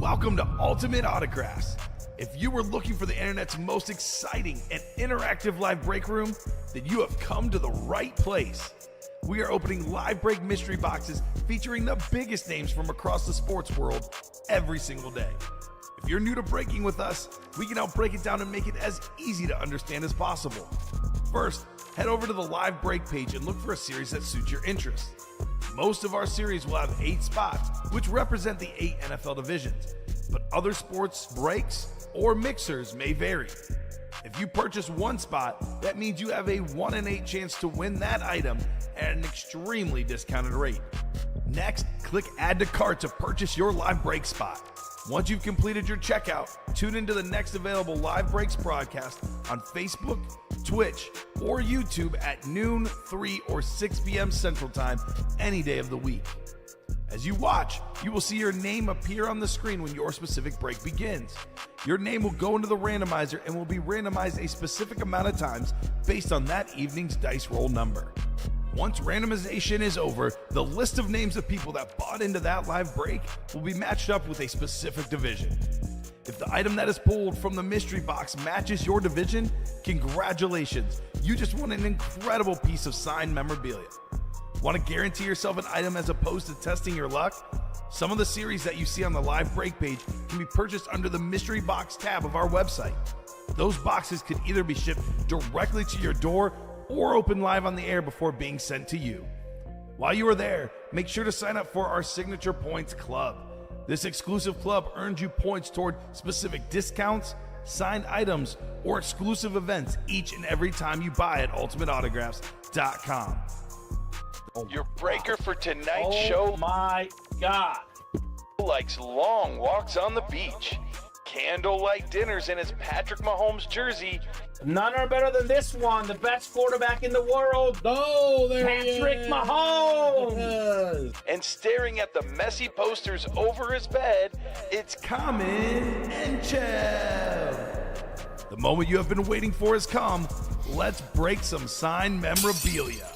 Welcome to Ultimate Autographs. If you were looking for the internet's most exciting and interactive live break room, then you have come to the right place. We are opening live break mystery boxes featuring the biggest names from across the sports world every single day. If you're new to breaking with us, we can help break it down and make it as easy to understand as possible. First, head over to the live break page and look for a series that suits your interest. Most of our series will have 8 spots, which represent the 8 NFL divisions, but other sports breaks or mixers may vary. If you purchase one spot, that means you have a 1 in 8 chance to win that item at an extremely discounted rate. Next, click Add to Cart to purchase your live break spot. Once you've completed your checkout, tune into the next available live breaks broadcast on Facebook, Twitch, or YouTube at noon, 3, or 6 p.m. Central Time any day of the week. As you watch, you will see your name appear on the screen when your specific break begins. Your name will go into the randomizer and will be randomized a specific amount of times based on that evening's dice roll number. Once randomization is over, the list of names of people that bought into that live break will be matched up with a specific division. If the item that is pulled from the mystery box matches your division, congratulations, you just won an incredible piece of signed memorabilia. Want to guarantee yourself an item as opposed to testing your luck? Some of the series that you see on the live break page can be purchased under the mystery box tab of our website. Those boxes could either be shipped directly to your door or open live on the air before being sent to you. While you are there, make sure to sign up for our Signature Points Club. This exclusive club earns you points toward specific discounts, signed items, or exclusive events each and every time you buy at ultimateautographs.com. Your breaker for tonight's show. Oh my God. Likes long walks on the beach, candlelight dinners in his Patrick Mahomes jersey. None are better than this one, the best quarterback in the world. Oh, there Patrick he is. Mahomes. And staring at the messy posters over his bed, it's Kamen Entchev. The moment you have been waiting for has come. Let's break some signed memorabilia.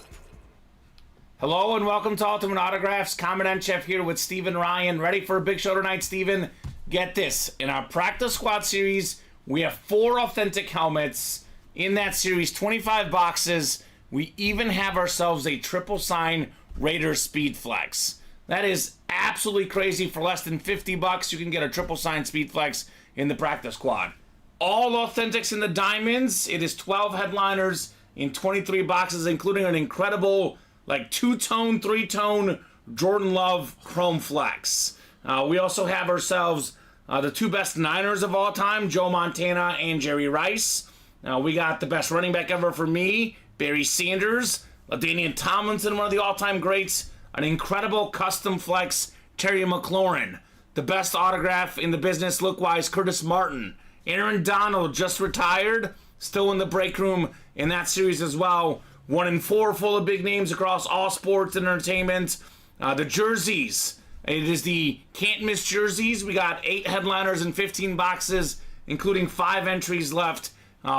Hello and welcome to Ultimate Autographs. Kamen Entchev here with Steven Ryan. Ready for a big show tonight, Steven? Get this. In our Practice Squad series, we have 4 authentic helmets. In that series, 25 boxes. We even have ourselves a triple sign Raiders Speed Flex. That is absolutely crazy. For less than $50, you can get a triple sign Speed Flex in the Practice Squad. All authentics in the diamonds. It is 12 headliners in 23 boxes, including an incredible 2-tone, 3-tone Jordan Love Chrome Flex. We also have ourselves the 2 best Niners of all time, Joe Montana and Jerry Rice. We got the best running back ever for me, Barry Sanders. LaDainian Tomlinson, one of the all-time greats. An incredible custom flex, Terry McLaurin. The best autograph in the business look-wise, Curtis Martin. Aaron Donald just retired, still in the break room in that series as well. 1 in 4 full of big names across all sports and entertainment. The jerseys. It is the can't miss jerseys. We got 8 headliners and 15 boxes, including 5 entries left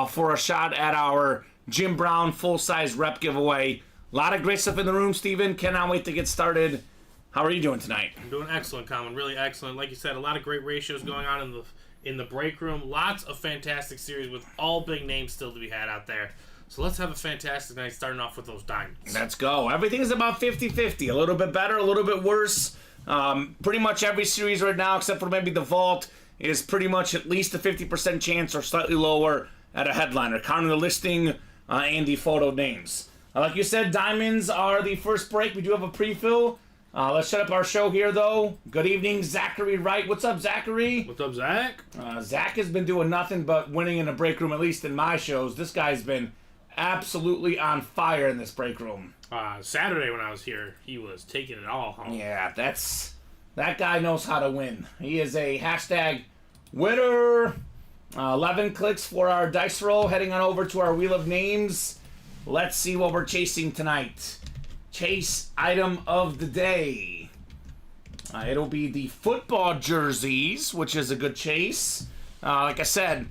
for a shot at our Jim Brown full-size rep giveaway. A lot of great stuff in the room, Steven. Cannot wait to get started. How are you doing tonight? I'm doing excellent, Colin. Really excellent. Like you said, a lot of great ratios going on in the break room. Lots of fantastic series with all big names still to be had out there. So let's have a fantastic night starting off with those diamonds. Let's go. Everything is about 50-50. A little bit better, a little bit worse. Pretty much every series right now, except for maybe the Vault, is pretty much at least a 50% chance or slightly lower at a headliner, counting the listing and the photo names. Like you said, diamonds are the first break. We do have a pre-fill. Let's set up our show here, though. Good evening, Zachary Wright. What's up, Zachary? What's up, Zach? Zach has been doing nothing but winning in the break room, at least in my shows. This guy's been absolutely on fire in this break room. Saturday when I was here, he was taking it all home. Yeah, that guy knows how to win. He is a hashtag winner. 11 clicks for our dice roll. Heading on over to our Wheel of Names. Let's see what we're chasing tonight. Chase item of the day. It'll be the football jerseys, which is a good chase. Like I said,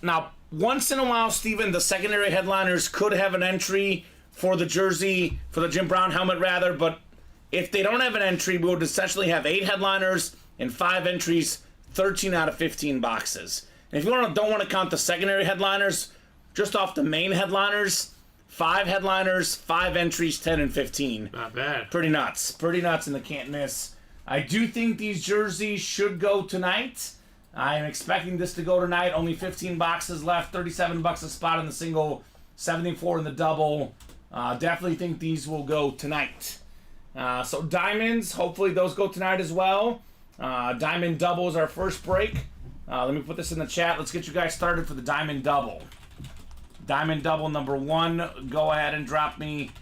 now, once in a while, Steven, the secondary headliners could have an entry for the jersey, for the Jim Brown helmet, rather, but if they don't have an entry, we would essentially have 8 headliners and 5 entries 13 out of 15 boxes. And if you don't want to count the secondary headliners, just off the main headliners, 5 headliners, 5 entries, 10 and 15. Not bad. Pretty nuts. Pretty nuts in the can't miss. I do think these jerseys should go tonight. I'm expecting this to go tonight. Only 15 boxes left. $37 a spot in the single, 74 in the double. Definitely think these will go tonight. So diamonds, hopefully those go tonight as well. Diamond double is our first break. Let me put this in the chat. Let's get you guys started for the diamond double. Diamond double number 1. Go ahead and drop me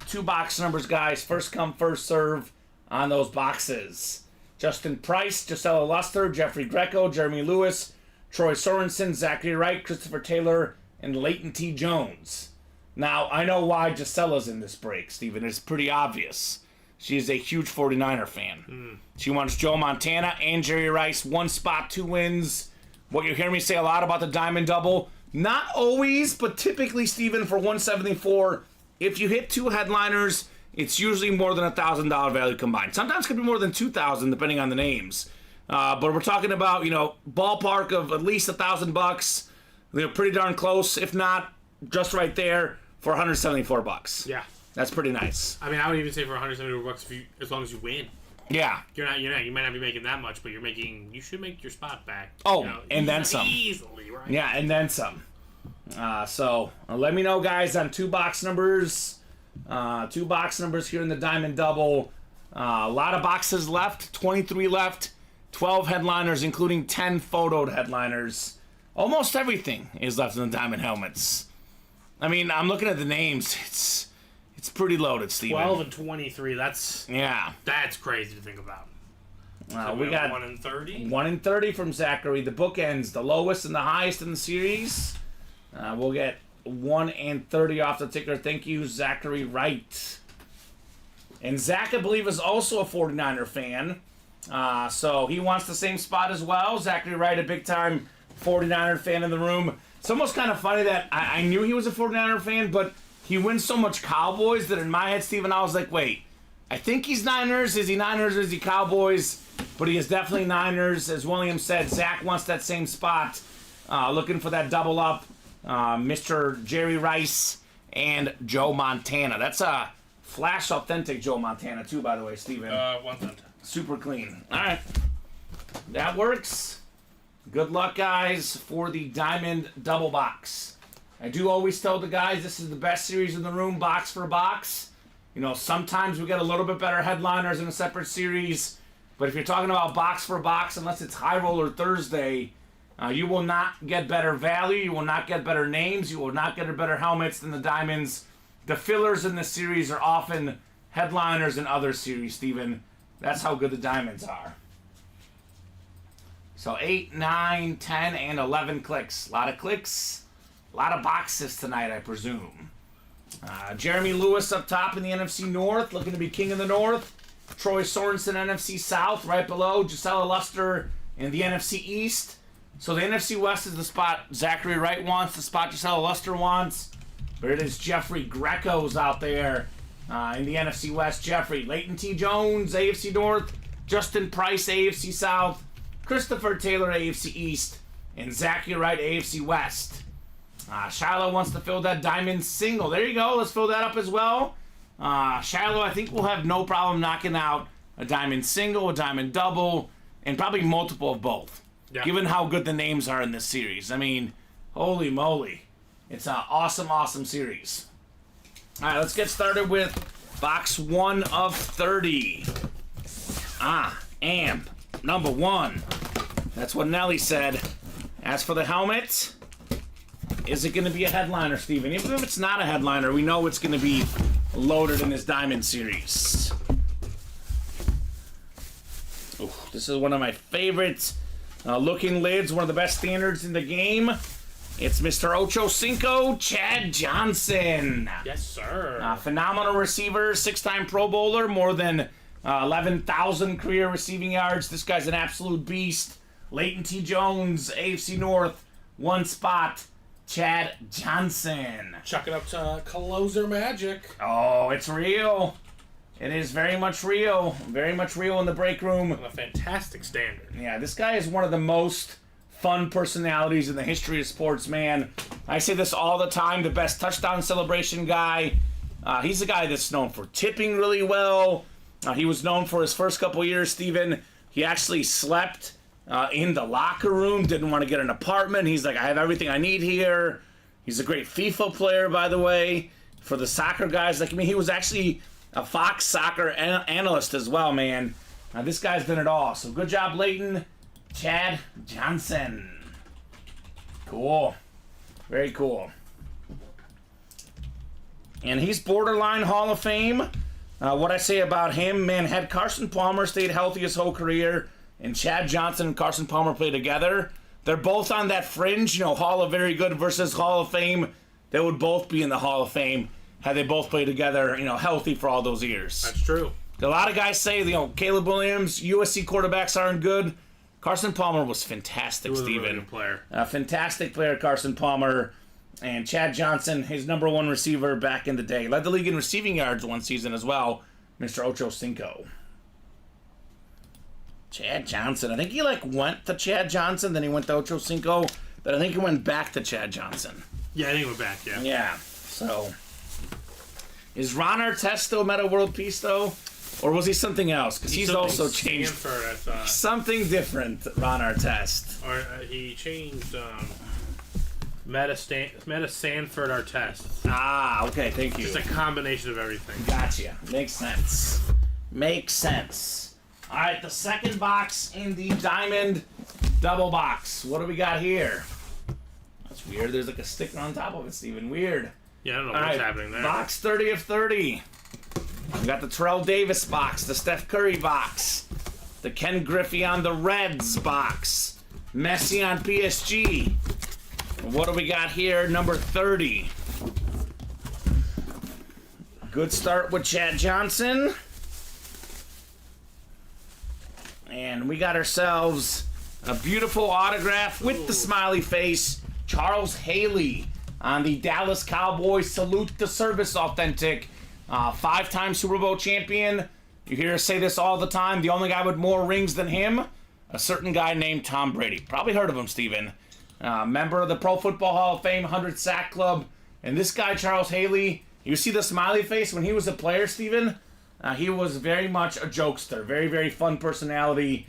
2 box numbers, guys. First come, first serve on those boxes. Justin Price, Gisela Luster, Jeffrey Greco, Jeremy Lewis, Troy Sorensen, Zachary Wright, Christopher Taylor, and Leighton T. Jones. Now, I know why Gisela's in this break, Steven. It's pretty obvious. She is a huge 49er fan. She wants Joe Montana and Jerry Rice. 1 spot, 2 wins. What you hear me say a lot about the diamond double. Not always, but typically, Steven, for 174, if you hit 2 headliners, it's usually more than $1,000 value combined. Sometimes it could be more than $2,000 depending on the names. But we're talking about, ballpark of at least $1,000. They're pretty darn close, if not just right there for $174. Yeah. That's pretty nice. I mean, I would even say for $174 as long as you win. Yeah. You might not be making that much, but you should make your spot back. Oh, and then some. Easily, right? Yeah, and then some. So let me know, guys, on 2 box numbers. 2 box numbers here in the diamond double. A lot of boxes left. 23 left. 12 headliners, including 10 photoed headliners. Almost everything is left in the diamond helmets. I mean, I'm looking at the names. It's pretty loaded, Steven. 12 and 23. That's crazy to think about. So we got 1 in 30. 1 in 30 from Zachary. The bookends, the lowest and the highest in the series. We'll get 1 and 30 off the ticker. Thank you, Zachary Wright. And Zach, I believe, is also a 49er fan. So he wants the same spot as well. Zachary Wright, a big-time 49er fan in the room. It's almost kind of funny that I knew he was a 49er fan, but he wins so much Cowboys that in my head, Steven, I was like, wait, I think he's Niners. Is he Niners or is he Cowboys? But he is definitely Niners. As William said, Zach wants that same spot. Looking for that double up. Mr. Jerry Rice and Joe Montana. That's a Flash Authentic Joe Montana, too, by the way, Steven. 110. Super clean. All right. That works. Good luck, guys, for the Diamond Double Box. I do always tell the guys this is the best series in the room, box for box. Sometimes we get a little bit better headliners in a separate series. But if you're talking about box for box, unless it's High Roller Thursday, you will not get better value. You will not get better names. You will not get better helmets than the Diamonds. The fillers in this series are often headliners in other series, Steven. That's how good the Diamonds are. So 8, 9, 10, and 11 clicks. A lot of clicks. A lot of boxes tonight, I presume. Jeremy Lewis up top in the NFC North, looking to be king of the North. Troy Sorensen, NFC South, right below. Gisela Luster in the NFC East. So the NFC West is the spot Zachary Wright wants, the spot Gisela Luster wants. But it is Jeffrey Greco's out there in the NFC West. Jeffrey, Leighton T. Jones, AFC North. Justin Price, AFC South. Christopher Taylor, AFC East. And Zachary Wright, AFC West. Shiloh wants to fill that diamond single. There you go. Let's fill that up as well. Shiloh, I think, will have no problem knocking out a diamond single, a diamond double, and probably multiple of both. Yeah. Given how good the names are in this series. I mean, holy moly. It's an awesome, awesome series. All right, let's get started with box 1 of 30. Amp number 1. That's what Nelly said. As for the helmet, is it going to be a headliner, Steven? Even if it's not a headliner, we know it's going to be loaded in this Diamond series. Ooh, this is one of my favorites. Looking lids, one of the best standards in the game. It's Mr. Ocho Cinco, Chad Johnson. Yes, sir. Phenomenal receiver, 6-time Pro Bowler, more than 11,000 career receiving yards. This guy's an absolute beast. Leighton T. Jones, AFC North, 1 spot. Chad Johnson. Chuck it up to closer magic. Oh, it's real. It is very much real in the break room. On a fantastic standard. Yeah, this guy is one of the most fun personalities in the history of sports, man. I say this all the time, the best touchdown celebration guy. He's a guy that's known for tipping really well. He was known for his first couple years, Steven. He actually slept in the locker room, didn't want to get an apartment. He's like, I have everything I need here. He's a great FIFA player, by the way. For the soccer guys like me, he was actually a Fox soccer analyst as well, man. This guy's done it all. So good job, Leighton. Chad Johnson. Cool. Very cool. And he's borderline Hall of Fame. What I say about him, man, had Carson Palmer stayed healthy his whole career, and Chad Johnson and Carson Palmer play together, they're both on that fringe, Hall of Very Good versus Hall of Fame. They would both be in the Hall of Fame had they both played together, healthy for all those years. That's true. A lot of guys say, Caleb Williams, USC quarterbacks aren't good. Carson Palmer was fantastic, Steven. He was a really good player. A fantastic player, Carson Palmer. And Chad Johnson, his number one receiver back in the day. Led the league in receiving yards one season as well, Mr. Ocho Cinco. Chad Johnson. I think he went to Chad Johnson, then he went to Ocho Cinco, but I think he went back to Chad Johnson. Yeah, I think he went back, yeah. Yeah, so. Is Ron Artest still Meta World Peace, though? Or was he something else? Because he's also changed. Stanford, I thought. Something different, Ron Artest. Or he changed Meta Sanford Artest. Ah, okay, thank you. It's a combination of everything. Gotcha. Makes sense. Makes sense. All right, the second box in the Diamond Double Box. What do we got here? That's weird. There's a sticker on top of it, Steven. Weird. Yeah, I don't know what's happening there. Box 30 of 30. We got the Terrell Davis box, the Steph Curry box, the Ken Griffey on the Reds box, Messi on PSG. What do we got here? Number 30. Good start with Chad Johnson. And we got ourselves a beautiful autograph with the smiley face, Charles Haley on the Dallas Cowboys Salute to Service Authentic. 5-time Super Bowl champion. You hear us say this all the time. The only guy with more rings than him, a certain guy named Tom Brady. Probably heard of him, Steven. Member of the Pro Football Hall of Fame, 100 Sack Club. And this guy, Charles Haley, you see the smiley face when he was a player, Steven? He was very much a jokester. Very, very fun personality,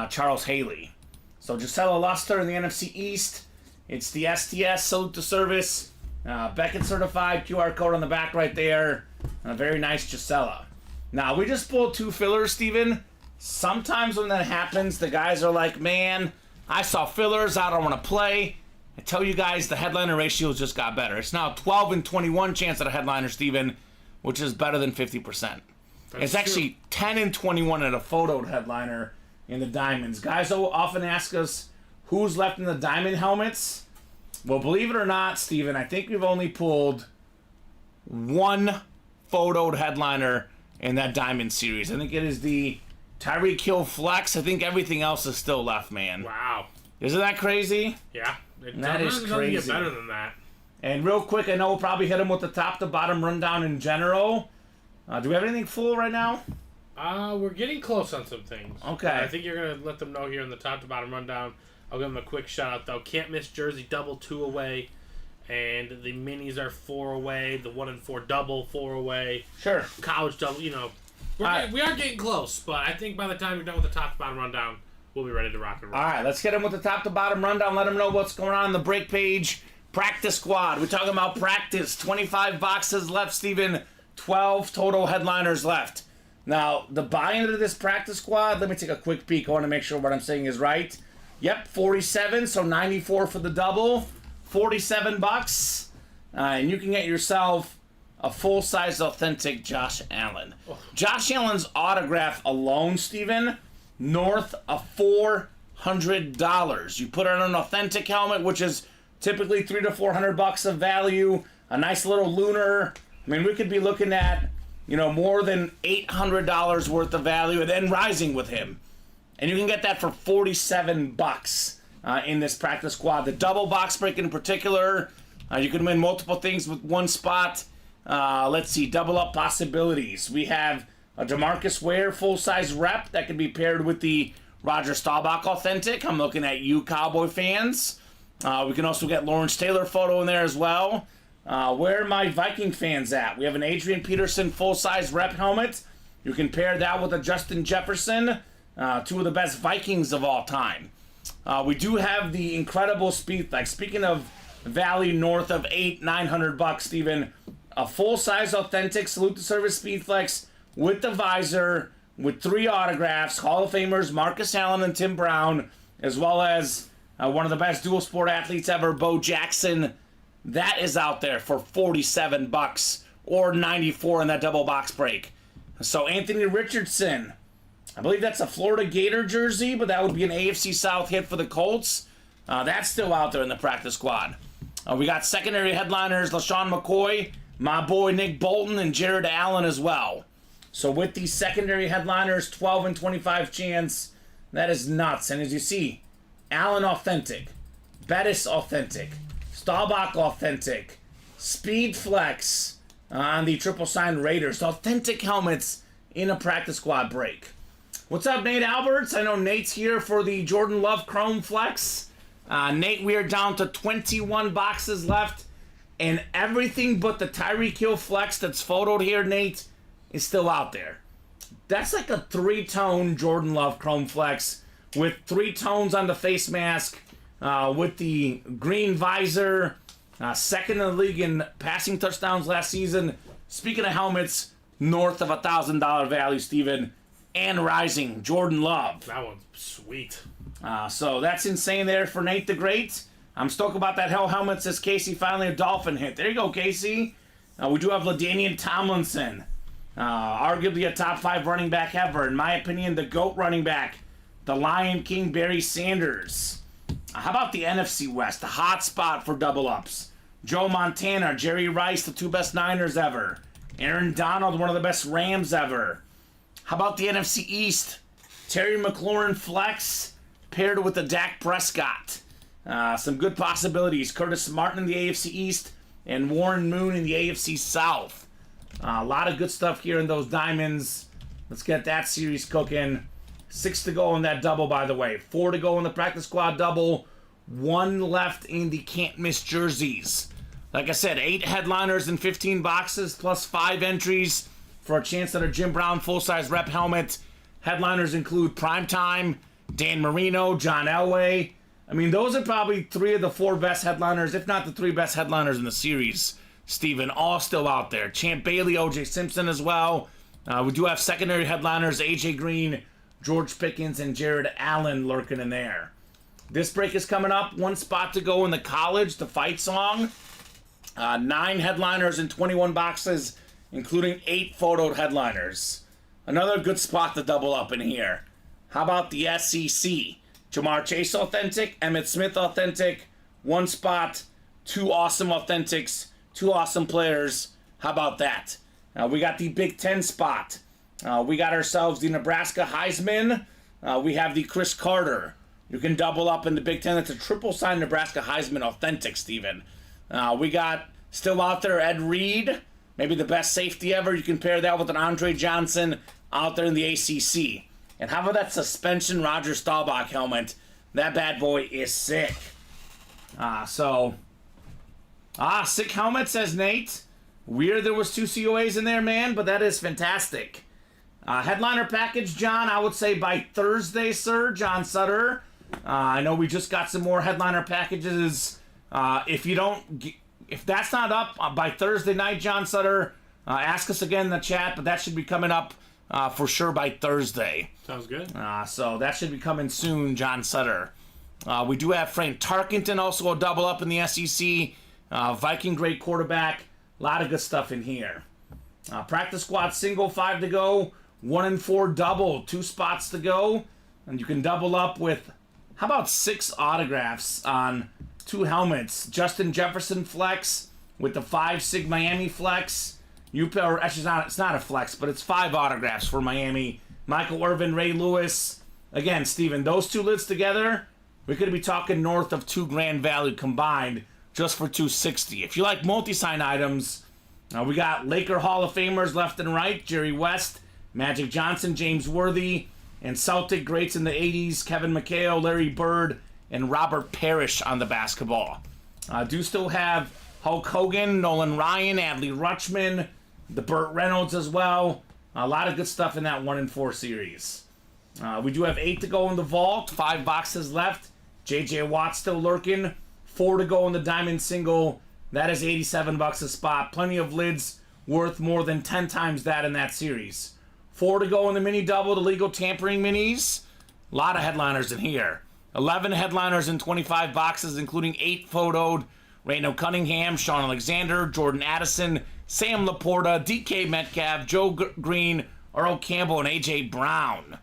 Charles Haley. So Gisela Luster in the NFC East. It's the STS, Salute to Service. Beckett certified, QR code on the back right there. Very nice Gisela. Now, we just pulled 2 fillers, Steven. Sometimes when that happens, the guys are like, man, I saw fillers, I don't want to play. I tell you guys, the headliner ratio just got better. It's now 12 and 21 chance at a headliner, Steven, which is better than 50%. It's actually 10 and 21 at a photoed headliner in the Diamonds. Guys often ask us who's left in the Diamond helmets. Well, believe it or not, Steven, I think we've only pulled 1 photoed headliner in that Diamond series. I think it is the Tyreek Hill Flex. I think everything else is still left, man. Wow. Isn't that crazy? Yeah. That is crazy. Get better than that. And real quick, I know we'll probably hit them with the top to bottom rundown in general. Do we have anything full right now? We're getting close on some things. Okay. I think you're going to let them know here in the top to bottom rundown. I'll give them a quick shout out though. Can't miss jersey double 2 away. And the minis are 4 away. The 1 and 4 double 4 away. Sure. College double, we are getting close, but I think by the time you're done with the top to bottom rundown, we'll be ready to rock and roll. All right, let's get them with the top to bottom rundown. Let them know what's going on the break page. Practice squad. We're talking about practice. 25 boxes left, Steven. 12 total headliners left. Now, the buy-in to this practice squad, let me take a quick peek. I want to make sure what I'm saying is right. Yep, 47, so 94 for the double. $47. And you can get yourself a full-size authentic Josh Allen. Oh. Josh Allen's autograph alone, Steven, north of $400. You put it on an authentic helmet, which is typically $300 to $400 of value. A nice little lunar. I mean, we could be looking at, more than $800 worth of value, and then rising with him. And you can get that for $47 in this practice squad. The double box break in particular, you can win multiple things with one spot. Let's see, double up possibilities. We have a DeMarcus Ware full-size rep that can be paired with the Roger Staubach Authentic. I'm looking at you, Cowboy fans. We can also get Lawrence Taylor photo in there as well. Where are my Viking fans at? We have an Adrian Peterson full-size rep helmet. You can pair that with a Justin Jefferson, two of the best Vikings of all time. We do have the incredible Speedflex. Speaking of value north of $900, Steven, a full-size authentic salute to service Speedflex with the visor, with 3 autographs, Hall of Famers Marcus Allen and Tim Brown, as well as one of the best dual sport athletes ever, Bo Jackson. That is out there for $47 or $94 in that double box break. So Anthony Richardson, I believe that's a Florida Gator jersey, but that would be an AFC South hit for the Colts. That's still out there in the practice squad. We got secondary headliners, LaShawn McCoy, my boy Nick Bolton, and Jared Allen as well. So with these secondary headliners, 12 and 25 chance, that is nuts. And as you see, Allen authentic, Bettis authentic, Staubach authentic, Speedflex on the triple sign Raiders. Authentic helmets in a practice squad break. What's up, Nate Alberts? I know Nate's here for the Jordan Love Chrome Flex. Nate, we are down to 21 boxes left, and everything but the Tyreek Hill Flex that's photoed here, Nate, is still out there. That's like a 3-tone Jordan Love Chrome Flex with 3 tones on the face mask, with the green visor, second in the league in passing touchdowns last season. Speaking of helmets, north of $1,000 value, Steven, and rising, Jordan Love. That one's sweet. So that's insane there for Nate the Great. I'm stoked about that Hell helmet, says Casey. Finally a Dolphin hit. There you go, Casey. We do have LaDainian Tomlinson. Arguably a top 5 running back ever. In my opinion, the GOAT running back. The Lion King, Barry Sanders. How about the NFC West? The hot spot for double ups. Joe Montana, Jerry Rice, the 2 best Niners ever. Aaron Donald, one of the best Rams ever. How about the NFC East? Terry McLaurin Flex paired with the Dak Prescott. Some good possibilities. Curtis Martin in the AFC East and Warren Moon in the AFC South. A lot of good stuff here in those diamonds. Let's get that series cooking. 6 to go in that double, by the way. 4 to go in the practice squad double. 1 left in the can't miss jerseys. Like I said, 8 headliners in 15 boxes plus 5 entries for a chance at a Jim Brown full-size rep helmet. Headliners include Primetime, Dan Marino, John Elway. I mean, those are probably 3 of the 4 best headliners, if not the 3 best headliners in the series, Steven. All still out there. Champ Bailey, O.J. Simpson as well. We do have secondary headliners, A.J. Green, George Pickens, and Jared Allen lurking in there. This break is coming up. 1 spot to go in the college, the fight song. 9 headliners in 21 boxes, including 8 photoed headliners. Another good spot to double up in here. How about the SEC? Jamar Chase authentic, Emmitt Smith authentic, 1 spot, 2 awesome authentics, 2 awesome players. How about that? We got the Big Ten spot. We got ourselves the Nebraska Heisman. We have the Chris Carter. You can double up in the Big Ten. It's a triple sign Nebraska Heisman authentic, Steven. We got still out there Ed Reed, maybe the best safety ever. You can pair that with an Andre Johnson out there in the ACC. And how about that suspension Roger Staubach helmet? That bad boy is sick. Sick helmet, says Nate. Weird there was 2 COAs in there, man, but that is fantastic. Headliner package, John, I would say by Thursday, sir, John Sutter. I know we just got some more headliner packages. If that's not up by Thursday night, John Sutter, ask us again in the chat, but that should be coming up for sure by Thursday. Sounds good. So that should be coming soon, John Sutter. We do have Frank Tarkenton, also a double up in the SEC. Viking great quarterback. A lot of good stuff in here. Practice squad single, 5 to go. 1 and 4 double, 2 spots to go. And you can double up with, how about 6 autographs on 2 helmets? Justin Jefferson flex with the 5 Sig Miami flex. Actually, it's not a flex, but it's 5 autographs for Miami. Michael Irvin, Ray Lewis. Again, Steven, those 2 lids together, we could be talking north of $2,000 value combined just for $260. If you like multi-sign items, we got Laker Hall of Famers left and right. Jerry West, Magic Johnson, James Worthy, and Celtic greats in the 80s, Kevin McHale, Larry Bird, and Robert Parrish on the basketball. Do still have Hulk Hogan, Nolan Ryan, Adley Rutschman, the Burt Reynolds as well. A lot of good stuff in that 1 and 4 series. We do have 8 to go in the vault, 5 boxes left. J.J. Watt still lurking. 4 to go in the diamond single. That is $87 a spot. Plenty of lids worth more than 10 times that in that series. 4 to go in the mini double, the legal tampering minis. A lot of headliners in here. 11 headliners in 25 boxes, including 8 photoed. Reno Cunningham, Sean Alexander, Jordan Addison, Sam Laporta, DK Metcalf, Joe Green, Earl Campbell, and A.J. Brown.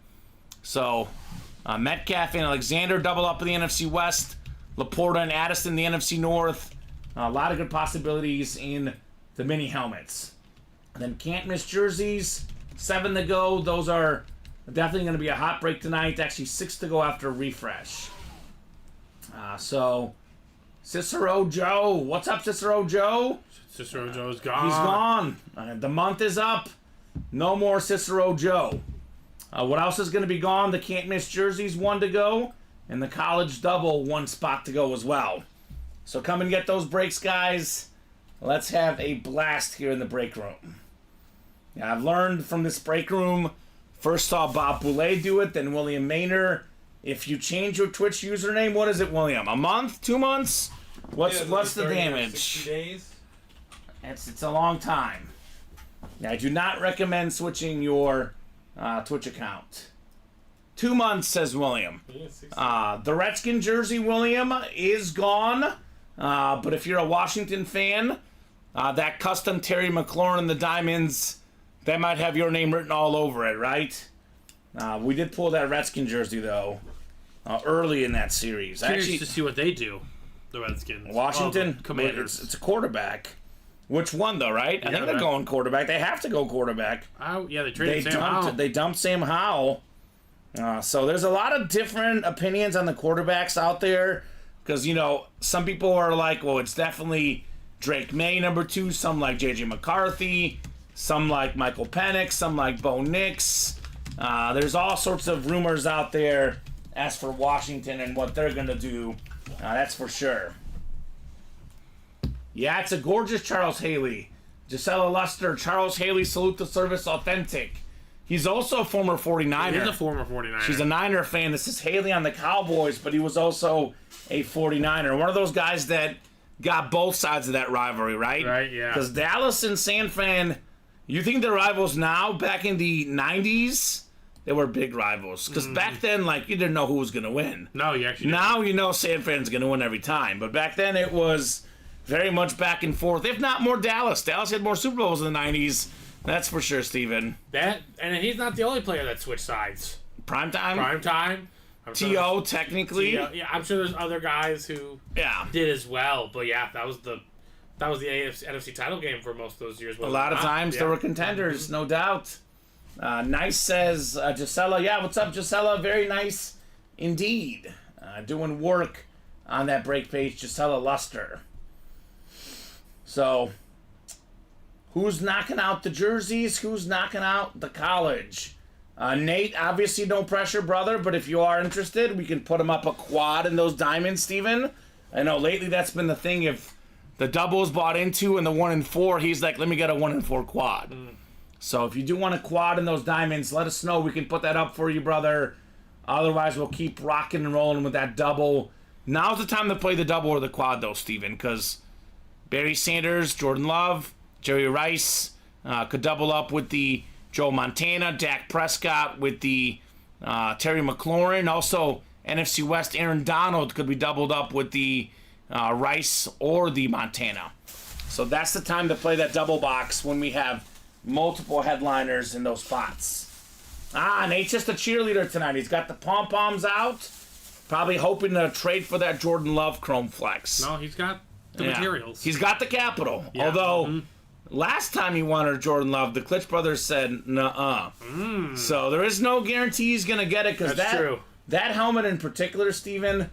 So, Metcalf and Alexander double up in the NFC West. Laporta and Addison in the NFC North. A lot of good possibilities in the mini helmets. And then can't miss jerseys. 7 to go. Those are definitely going to be a hot break tonight. Actually, 6 to go after a refresh. So, Cicero Joe. What's up, Cicero Joe? Cicero Joe's gone. He's gone. The month is up. No more Cicero Joe. What else is going to be gone? The can't miss jerseys, 1 to go. And the college double, 1 spot to go as well. So come and get those breaks, guys. Let's have a blast here in the break room. Yeah, I've learned from this break room. First saw Bob Boulay do it, then William Maynard. If you change your Twitch username, what is it, William? A month? 2 months? What's the damage? 60 days. It's a long time. Now, I do not recommend switching your Twitch account. 2 months, says William. The Redskin jersey, William, is gone. But if you're a Washington fan, that custom Terry McLaurin and the Diamonds, that might have your name written all over it, right? We did pull that Redskin jersey, though, early in that series. Curious Actually, to see what they do, the Redskins. Washington, the Commanders. it's a quarterback. Which one, though, right? I think they're right. going quarterback. They have to go quarterback. Yeah, they traded Sam Howell. They dumped Sam Howell. So there's a lot of different opinions on the quarterbacks out there. Because, some people are like, well, it's definitely Drake May, number 2. Some like J.J. McCarthy. Some like Michael Penix. Some like Bo Nix. There's all sorts of rumors out there as for Washington and what they're going to do. That's for sure. Yeah, it's a gorgeous Charles Haley. Gisela Luster, Charles Haley, salute the service, authentic. He's also a former 49er. He's a former 49er. She's a Niner fan. This is Haley on the Cowboys, but he was also a 49er. One of those guys that got both sides of that rivalry, right? Right, yeah. Because Dallas and San Fran, you think they're rivals now? Back in the 90s, they were big rivals. Because back then, you didn't know who was going to win. No, you actually didn't. Now you know San Fran's going to win every time. But back then, it was very much back and forth, if not more Dallas. Dallas had more Super Bowls in the 90s. That's for sure, Steven. And he's not the only player that switched sides. Primetime? T.O. technically. Yeah, I'm sure there's other guys who did as well. But yeah, that was the NFC title game for most of those years. A lot of times there were contenders, no doubt. Nice says, Gisela. Yeah, what's up, Gisela? Very nice indeed. Doing work on that break page, Gisela Luster. So, who's knocking out the jerseys? Who's knocking out the college? Nate, obviously no pressure, brother, but if you are interested, we can put him up a quad in those diamonds, Steven. I know lately that's been the thing. If the double is bought into and the 1 and 4, he's like, let me get a 1 and 4 quad. So if you do want a quad in those diamonds, let us know. We can put that up for you, brother. Otherwise, we'll keep rocking and rolling with that double. Now's the time to play the double or the quad, though, Steven, because Barry Sanders, Jordan Love, Jerry Rice could double up with the Joe Montana, Dak Prescott with the Terry McLaurin. Also, NFC West, Aaron Donald could be doubled up with the Rice or the Montana. So that's the time to play that double box when we have multiple headliners in those spots. Nate's just a cheerleader tonight. He's got the pom-poms out. Probably hoping to trade for that Jordan Love Chrome Flex. No, he's got the materials. He's got the capital. Yeah. Although, last time he wanted Jordan Love, the Klitsch brothers said, nuh-uh. So there is no guarantee he's going to get it. Because That's true. That helmet in particular, Steven,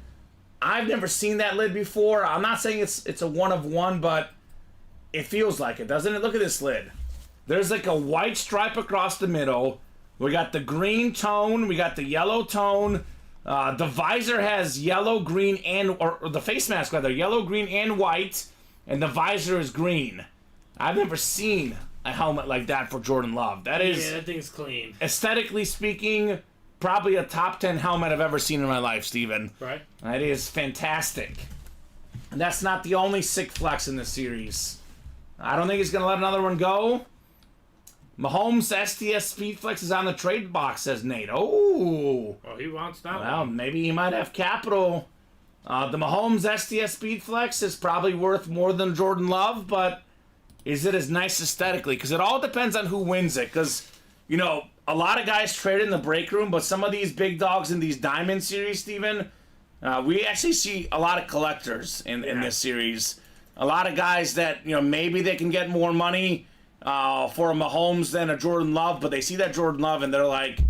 I've never seen that lid before. I'm not saying it's a one of one, but it feels like it, doesn't it? Look at this lid. There's like a white stripe across the middle, We got the green tone. We got the yellow tone. The visor has yellow, green, or the face mask rather, yellow, green, and white. And the visor is green. I've never seen a helmet like that for Jordan Love. That is, that thing's clean. aesthetically speaking, probably a top 10 helmet I've ever seen in my life, Steven. Right. That is fantastic. And that's not the only sick flex in this series. I don't think he's going to let another one go. Mahomes STS Speed Flex is on the trade box, says Nate. Oh. Oh, he wants that Well, one. maybe he might have capital. The Mahomes STS Speed Flex is probably worth more than Jordan Love, but is it as nice aesthetically? Because it all depends on who wins it. Because, you know, a lot of guys trade in the break room, but some of these big dogs in these Diamond series, Steven, we actually see a lot of collectors in this series. A lot of guys that, you know, maybe they can get more money for a Mahomes than a Jordan Love, but they see that Jordan Love and they're like,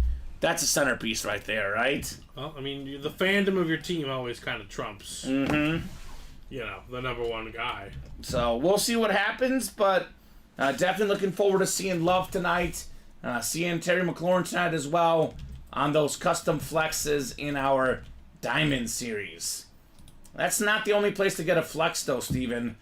that's a centerpiece right there, right? Well, I mean, the fandom of your team always kind of trumps, you know, the number one guy. So we'll see what happens, but definitely looking forward to seeing Love tonight, seeing Terry McLaurin tonight as well on those custom flexes in our Diamond series. That's not the only place to get a flex, though, Steven.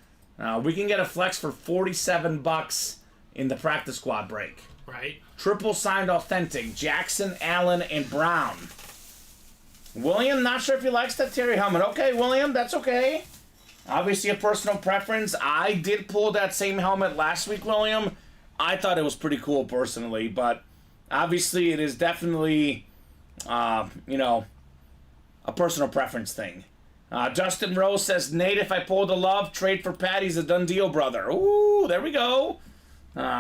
We can get a flex for $47 in the practice squad break. Right. Triple signed authentic, Jackson, Allen, and Brown. William, not sure if he likes that Terry helmet. Okay, William, that's okay. Obviously a personal preference. I did pull that same helmet last week, William. I thought it was pretty cool personally, but obviously it is definitely, you know, a personal preference thing. Justin Rose says, Nate, if I pull the Love, trade for Patty's a done deal, brother. Ooh, there we go.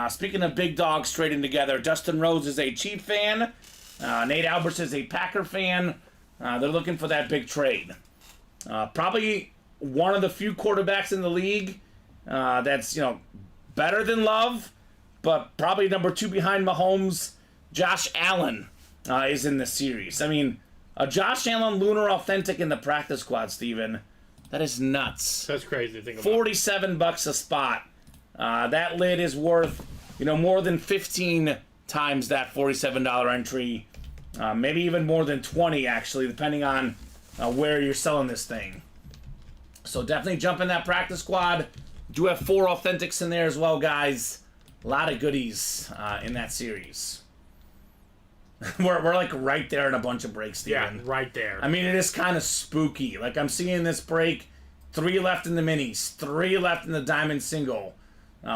Speaking of big dogs trading together, Justin Rose is a Chief fan. Nate Alberts is a Packer fan. They're looking for that big trade. Probably one of the few quarterbacks in the league that's, you know, better than Love, but probably number 2 behind Mahomes. Josh Allen is in the series. I mean, a Josh Allen Lunar Authentic in the practice squad, Steven. That is nuts. That's crazy to think about. $47 a spot. That lid is worth, you know, more than 15 times that $47 entry. Maybe even more than 20, actually, depending on where you're selling this thing. So definitely jump in that practice squad. Do have 4 authentics in there as well, guys. A lot of goodies in that series. we're like right there in a bunch of breaks, Steven. Yeah, right there. I mean, it is kind of spooky. Like, I'm seeing this break. 3 left in the minis. 3 left in the diamond single.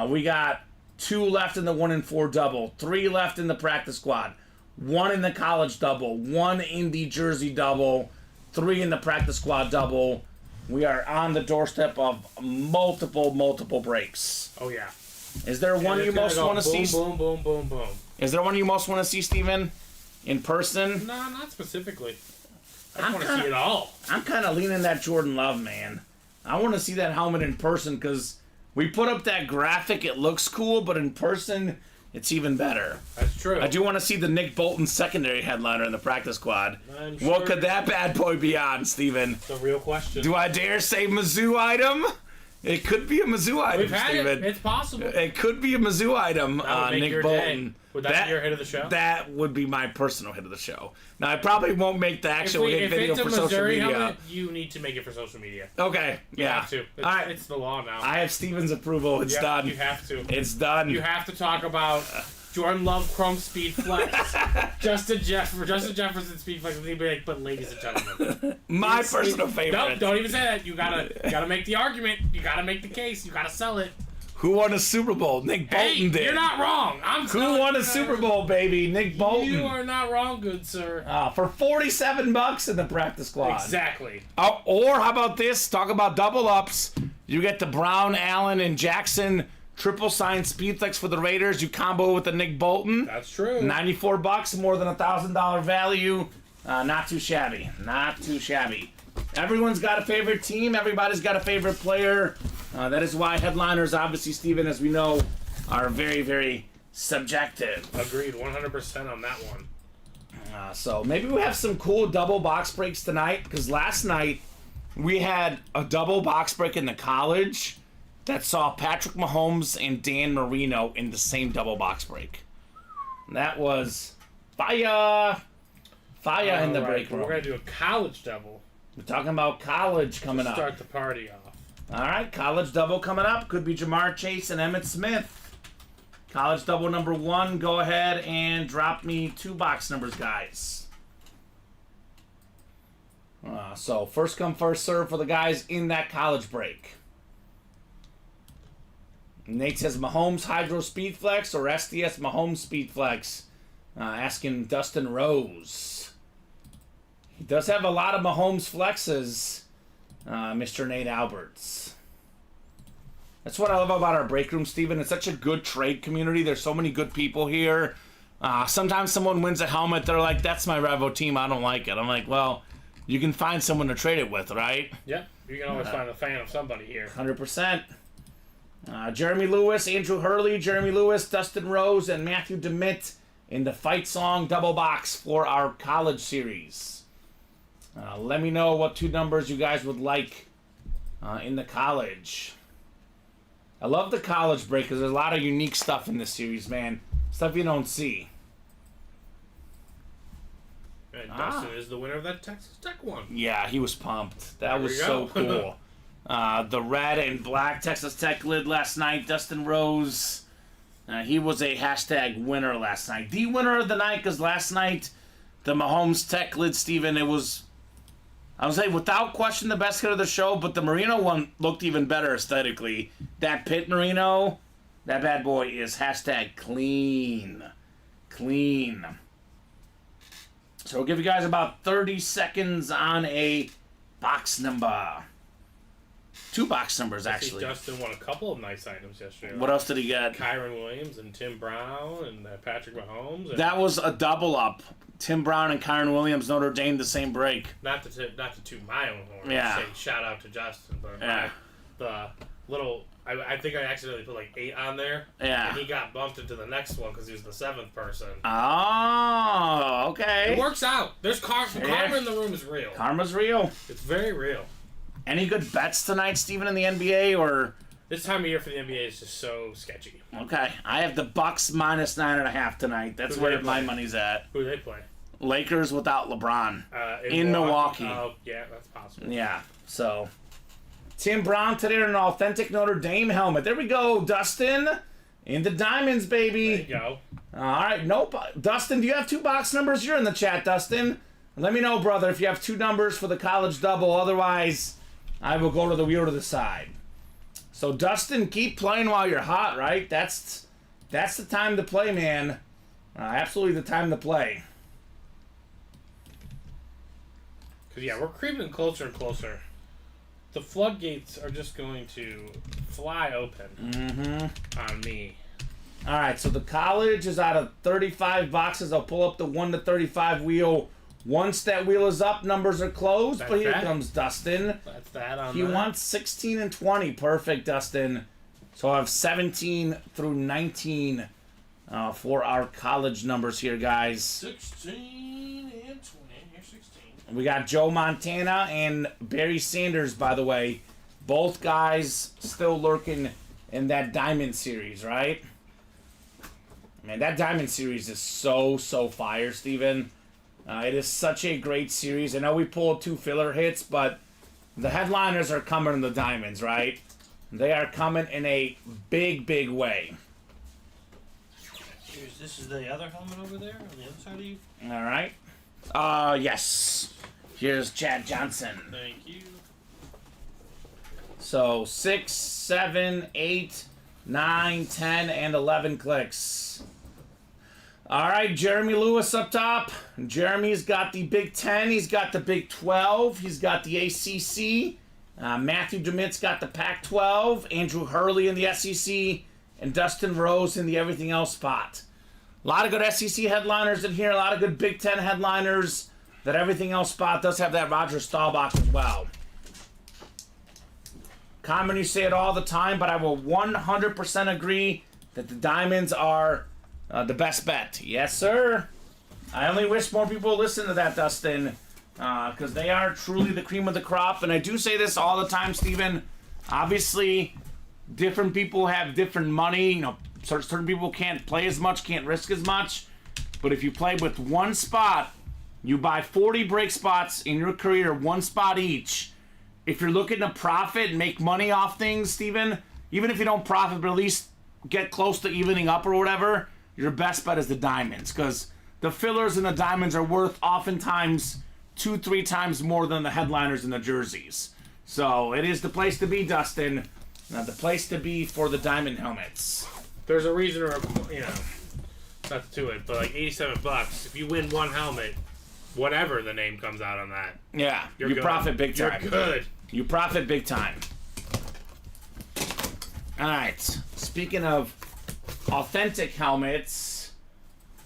We got 2 left in the 1 and 4 double. 3 left in the practice squad. 1 in the college double. 1 in the jersey double. 3 in the practice squad double. We are on the doorstep of multiple breaks. Oh, yeah. Is there one you most want to see? Boom, boom, boom, boom. Is there one you most want to see, Steven? In person? No, not specifically. I just want to see it all. I'm kind of leaning that Jordan Love, man. I want to see that helmet in person because we put up that graphic. It looks cool, but in person, it's even better. That's true. I do want to see the Nick Bolton secondary headliner in the practice squad. I'm What sure could that bad boy be on, Steven? It's a real question. Do I dare say Mizzou item? It could be a Mizzou item, We've had Steven. it. It's possible. It could be a Mizzou item, That would make Nick your Bolton. day. Would that be your hit of the show? That would be my personal hit of the show. Now, I probably won't make the actual hit video if it's for a social Missouri media. helmet, you need to make it for social media. Okay, You yeah. have to. It's, All right. It's the law now. I have Steven's approval. It's Yep, done. You have to. It's done. You have to talk about Jordan Love Chrome Speed Flex. Justin Jefferson Speed Flex. And he'd be like, but ladies and gentlemen. My personal favorite. No, don't even say that. You gotta make the argument. You gotta make the case. You gotta sell it. Who won a Super Bowl? Nick Bolton Hey, did. you're not wrong. Who won a Super Bowl, baby? Nick Bolton. You are not wrong, good sir. For $47 in the practice squad. Exactly. Oh, or how about this? Talk about double ups. You get the Brown, Allen, and Jackson triple sign speed flex for the Raiders. You combo with the Nick Bolton. That's true. $94, more than $1,000 value. Not too shabby. Not too shabby. Everyone's got a favorite team. Everybody's got a favorite player. That is why headliners, obviously, Steven, as we know, are very, very subjective. Agreed, 100% on that one. So maybe we have some cool double box breaks tonight, because last night we had a double box break in the college that saw Patrick Mahomes and Dan Marino in the same double box break. That was Fire in the All right, break room. We're going to do a college double. We're talking about college coming to up. start the party off. All right, college double coming up. Could be Jamar Chase and Emmitt Smith. College double number 1. Go ahead and drop me 2 box numbers, guys. So first come, first serve for the guys in that college break. Nate says Mahomes Hydro Speed Flex or SDS Mahomes Speed Flex. Asking Dustin Rose. He does have a lot of Mahomes flexes, Mr. Nate Alberts. That's what I love about our break room, Steven. It's such a good trade community. There's so many good people here. Sometimes someone wins a helmet. They're like, that's my Revo team. I don't like it. I'm like, well, you can find someone to trade it with, right? Yeah, you can always find a fan of somebody here. 100%. Jeremy Lewis, Andrew Hurley, Jeremy Lewis, Dustin Rose, and Matthew DeMitt in the Fight Song double box for our college series. Let me know what 2 numbers you guys would like in the college. I love the college break because there's a lot of unique stuff in this series, man. Stuff you don't see. And Dustin is the winner of that Texas Tech one. Yeah, he was pumped. That There was we so go. cool. The red and black Texas Tech lid last night. Dustin Rose, he was a hashtag winner last night. The winner of the night, because last night, the Mahomes Tech lid, Steven, it was, I would say, without question, the best hit of the show, but the Merino one looked even better aesthetically. That Pitt Merino, that bad boy is hashtag clean. Clean. So we'll give you guys about 30 seconds on a box number. 2 box numbers, I see actually. Dustin won a couple of nice items yesterday. What else did he get? Kyron Williams and Tim Brown and Patrick Mahomes. And That was a double up. Tim Brown and Kyron Williams, Notre Dame, the same break. not to toot my own horn. Yeah. Say shout out to Justin, but Yeah. the little. I think I accidentally put like 8 on there. Yeah. And he got bumped into the next one because he was the 7th person. Oh, okay. It works out. There's karma in the room is real. Karma's real. It's very real. Any good bets tonight, Steven, in the NBA, or? This time of year for the NBA is just so sketchy. Okay. I have the Bucks minus 9.5 tonight. That's Who where they my play? money's at. Who do they play? Lakers without LeBron. In Milwaukee. Oh, yeah, that's possible. Yeah, so Tim Brown today in an authentic Notre Dame helmet. There we go, Dustin. In the diamonds, baby. There you go. All right, nope. Dustin, do you have 2 box numbers? You're in the chat, Dustin. Let me know, brother, if you have 2 numbers for the college double. Otherwise, I will go to the wheel to the side. So, Dustin, keep playing while you're hot, right? That's the time to play, man. Absolutely the time to play. Because, yeah, we're creeping closer and closer. The floodgates are just going to fly open on me. All right, so the college is out of 35 boxes. I'll pull up the 1 to 35 wheel. Once that wheel is up, numbers are closed. That's But here that. comes Dustin. That's that on He that. wants 16 and 20. Perfect, Dustin. So I have 17 through 19 for our college numbers here, guys. 16 and 20. You're 16. We got Joe Montana and Barry Sanders, by the way. Both guys still lurking in that Diamond Series, right? Man, that Diamond Series is so fire, Steven. It is such a great series. I know we pulled 2 filler hits, but the headliners are coming in the Diamonds, right? They are coming in a big way. This is the other helmet over there on the other side of you? All right. Yes. Here's Chad Johnson. Thank you. So 6, 7, 8, 9, 10, and 11 clicks. All right, Jeremy Lewis up top. Jeremy's got the Big 10. He's got the Big 12. He's got the ACC. Matthew DeMitt's got the Pac-12. Andrew Hurley in the SEC. And Dustin Rose in the everything else spot. A lot of good SEC headliners in here. A lot of good Big 10 headliners. That everything else spot does have that Roger Staubach as well. Common, you say it all the time, but I will 100% agree that the Diamonds are the best bet. Yes, sir. I only wish more people would listen to that, Dustin, because they are truly the cream of the crop. And I do say this all the time, Steven. Obviously, different people have different money. You know, certain people can't play as much, can't risk as much. But if you play with one spot, you buy 40 break spots in your career, one spot each. If you're looking to profit and make money off things, Steven, even if you don't profit, but at least get close to evening up or whatever, your best bet is the diamonds. Because the fillers and the diamonds are worth oftentimes 2-3 times more than the headliners and the jerseys. So it is the place to be, Dustin. The place to be for the diamond helmets. There's a reason, or not to it, but like $87. If you win one helmet, whatever the name comes out on that, Yeah, you good. profit big time. You're good. You profit big time. All right. Speaking of authentic helmets,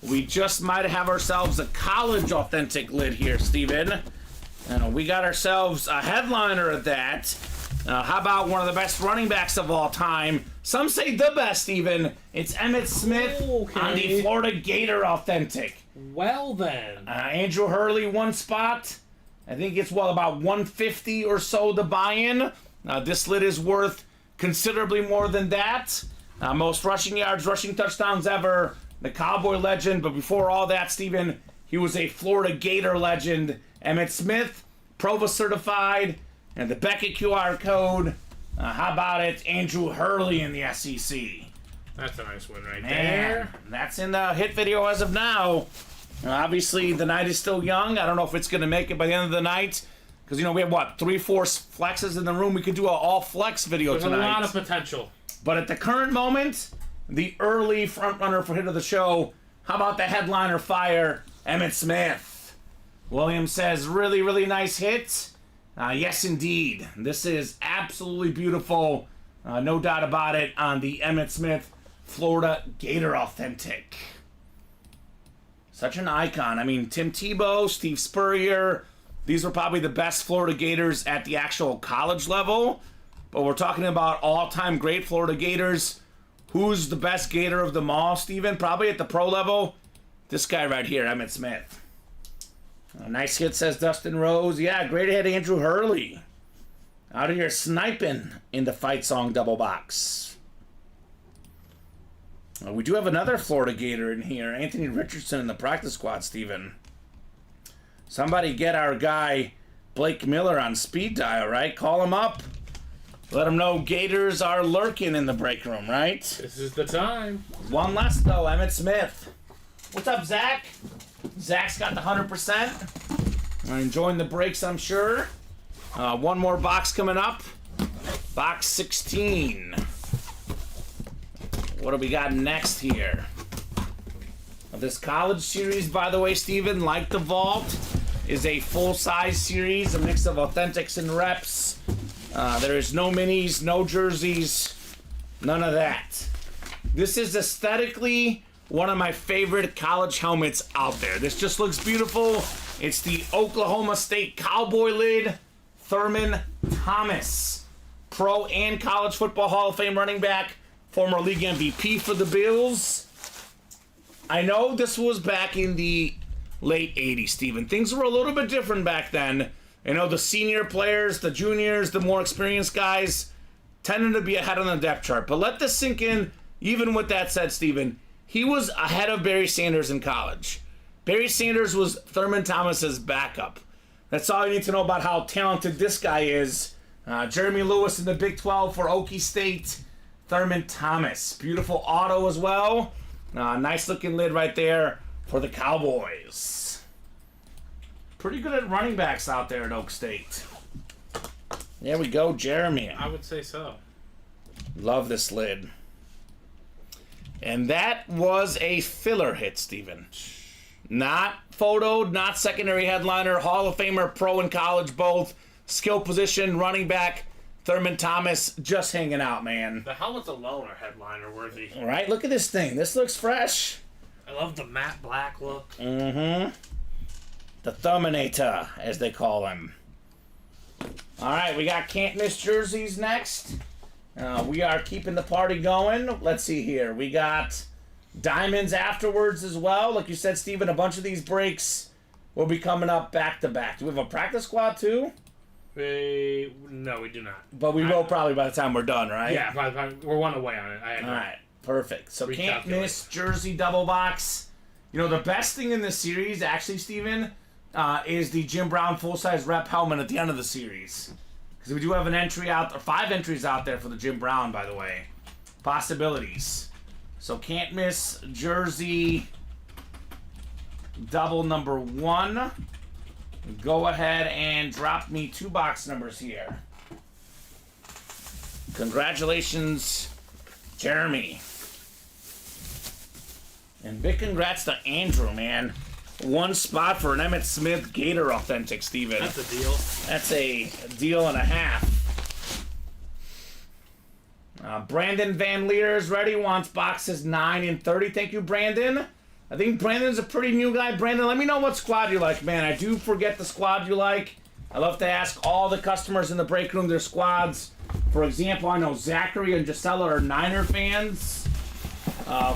we just might have ourselves a college authentic lid here, Steven. We got ourselves a headliner at that. How about one of the best running backs of all time? Some say the best, even. It's Emmitt Smith on the Florida Gator Authentic. Well then. Andrew Hurley, one spot. I think it's, about 150 or so to buy in. This lid is worth considerably more than that. Most rushing yards, rushing touchdowns ever. The Cowboy legend. But before all that, Steven, he was a Florida Gator legend. Emmitt Smith, Provo certified. And the Beckett QR code. How about it? Andrew Hurley in the SEC. That's a nice one right Man, there. that's in the hit video as of now. Obviously, the night is still young. I don't know if it's going to make it by the end of the night. Because, we have, 3-4 flexes in the room. We could do an all-flex video There's tonight. a lot of potential. But at the current moment, the early front-runner for hit of the show, how about the headliner fire, Emmitt Smith? Williams says, really, really nice hit. Yes, indeed. This is absolutely beautiful. No doubt about it on the Emmitt Smith Florida Gator Authentic. Such an icon. I mean, Tim Tebow, Steve Spurrier, these were probably the best Florida Gators at the actual college level. But we're talking about all-time great Florida Gators. Who's the best Gator of them all, Steven? Probably at the pro level. This guy right here, Emmitt Smith. A nice hit, says Dustin Rose. Yeah, great hit, Andrew Hurley. Out of here sniping in the Fight Song double box. We do have another Florida Gator in here. Anthony Richardson in the practice squad, Steven. Somebody get our guy Blake Miller on speed dial, right? Call him up. Let him know Gators are lurking in the break room, right? This is the time. One less, though, Emmitt Smith. What's up, Zach? Zach's got the 100%. Enjoying the breaks, I'm sure. One more box coming up. Box 16. What do we got next here? This college series, by the way, Steven, like the Vault, is a full-size series, a mix of authentics and reps. There is no minis, no jerseys, none of that. This is aesthetically one of my favorite college helmets out there. This just looks beautiful. It's the Oklahoma State Cowboy lid, Thurman Thomas. Pro and college football Hall of Fame running back, former league MVP for the Bills. I know this was back in the late 80s, Steven. Things were a little bit different back then. The senior players, the juniors, the more experienced guys tended to be ahead on the depth chart. But let this sink in. Even with that said, Steven, he was ahead of Barry Sanders in college. Barry Sanders was Thurman Thomas's backup. That's all you need to know about how talented this guy is. Jeremy Lewis in the Big 12 for Okie State. Thurman Thomas. Beautiful auto as well. Nice looking lid right there for the Cowboys. Pretty good at running backs out there at Oak State. There we go, Jeremy. I would say so. Love this lid. And that was a filler hit, Steven. Not photoed, not secondary headliner, Hall of Famer, pro and college both. Skill position, running back, Thurman Thomas, just hanging out, man. The helmets alone are headliner worthy. All right, look at this thing. This looks fresh. I love the matte black look. Mm-hmm. The Thuminator, as they call him. All right, we got can't miss jerseys next. We are keeping the party going. Let's see here. We got diamonds afterwards as well. Like you said, Steven, a bunch of these breaks will be coming up back to back. Do we have a practice squad too? No, we do not. But we will probably by the time we're done, right? Yeah, we're one away on it. All right, perfect. So can't Recalculate. miss jersey double box. You know, the best thing in this series, actually, Steven, is the Jim Brown full-size rep helmet at the end of the series. Because we do have an entry out, or 5 entries out there for the Jim Brown, by the way. Possibilities. So can't miss jersey double number 1. Go ahead and drop me 2 box numbers here. Congratulations, Jeremy. And big congrats to Andrew, man. 1 spot for an Emmitt Smith Gator Authentic, Steven. That's a deal. That's a deal and a half. Brandon Van Leer is ready. Wants boxes 9 and 30. Thank you, Brandon. I think Brandon's a pretty new guy. Brandon, let me know what squad you like, man. I do forget the squad you like. I love to ask all the customers in the break room their squads. For example, I know Zachary and Gisela are Niner fans.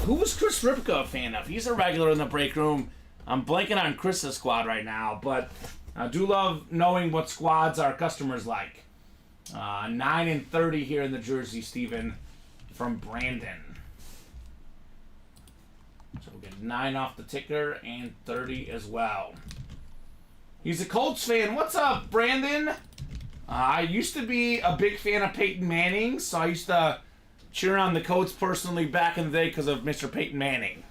Who was Chris Ripka a fan of? He's a regular in the break room. I'm blanking on Chris's squad right now, but I do love knowing what squads our customers like. 9 and 30 here in the jersey, Steven, from Brandon. So we'll get 9 off the ticker and 30 as well. He's a Colts fan. What's up, Brandon? I used to be a big fan of Peyton Manning, so I used to cheer on the Colts personally back in the day because of Mr. Peyton Manning.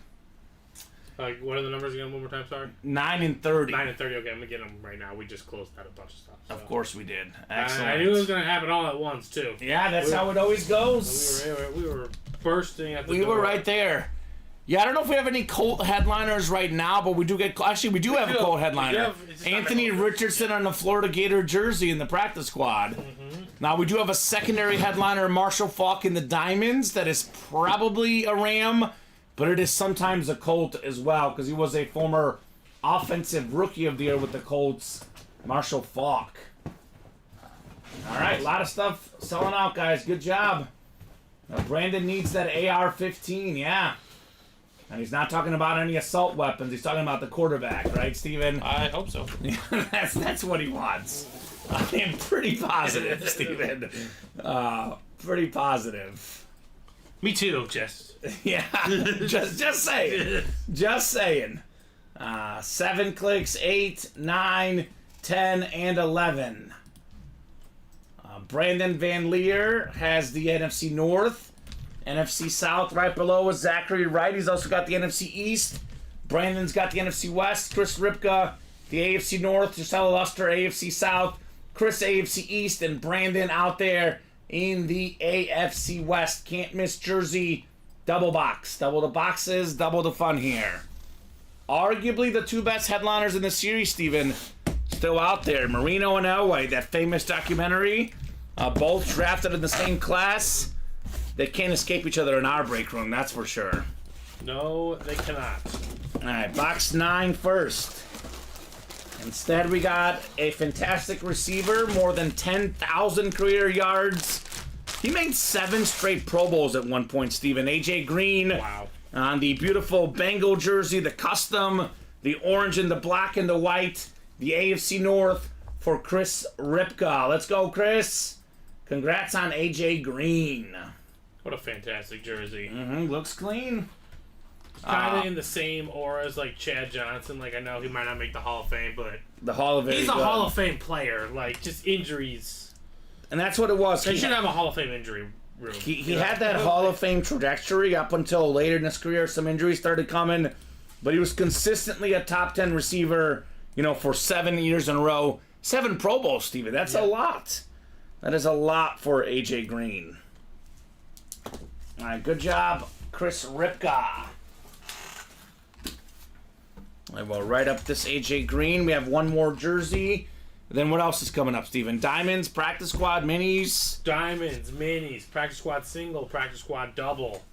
What are the numbers again? One more time, sorry. 9 and 30. 9 and 30. Okay, I'm gonna get them right now. We just closed out a bunch of stuff. So. Of course we did. Excellent. I knew it was gonna happen all at once too. Yeah, that's how it always goes. We were bursting at the We door. were right there. Yeah, I don't know if we have any Colt headliners right now, but we do get. Actually, we do have a Colt headliner. Anthony Richardson on the Florida Gator jersey in the practice squad. Now we do have a secondary headliner, Marshall Faulk in the Diamonds. That is probably a Ram, but it is sometimes a Colt as well because he was a former offensive rookie of the year with the Colts, Marshall Faulk. All right, a lot of stuff selling out, guys. Good job. Now, Brandon needs that AR-15, yeah. And he's not talking about any assault weapons. He's talking about the quarterback, right, Steven? I hope so. that's what he wants. I am pretty positive, Steven. Pretty positive. Me too, Jess. Yeah, just saying. Just saying. 7 clicks, 8, 9, 10, and 11. Brandon Van Leer has the NFC North. NFC South right below is Zachary Wright. He's also got the NFC East. Brandon's got the NFC West. Chris Ripka, the AFC North. Gisela Luster, AFC South. Chris, AFC East. And Brandon out there in the AFC West. Can't miss jersey. Double box. Double the boxes. Double the fun here. Arguably the 2 best headliners in the series, Steven. Still out there. Marino and Elway, that famous documentary. Both drafted in the same class. They can't escape each other in our break room, that's for sure. No, they cannot. All right, box 9 first. Instead, we got a fantastic receiver, more than 10,000 career yards. He made 7 straight Pro Bowls at one point, Steven. A.J. Green. Wow. On the beautiful Bengal jersey, the custom, the orange and the black and the white, the AFC North for Chris Ripka. Let's go, Chris. Congrats on A.J. Green. What a fantastic jersey. Looks clean. Kind of in the same aura as like Chad Johnson. Like I know he might not make the Hall of Fame, but The Hall of Fame. he's a Hall of Fame player. Like just injuries. And that's what it was. They should have a Hall of Fame injury room. He had that Hall of Fame trajectory up until later in his career. Some injuries started coming, but he was consistently a top 10 receiver, for 7 years in a row. 7 Pro Bowls, Steven. That's a lot. That is a lot for A.J. Green. All right, good job, Chris Ripka. I will write up this A.J. Green. We have one more jersey. Then what else is coming up, Steven? Diamonds, practice squad, minis. Diamonds, minis, practice squad single, practice squad double.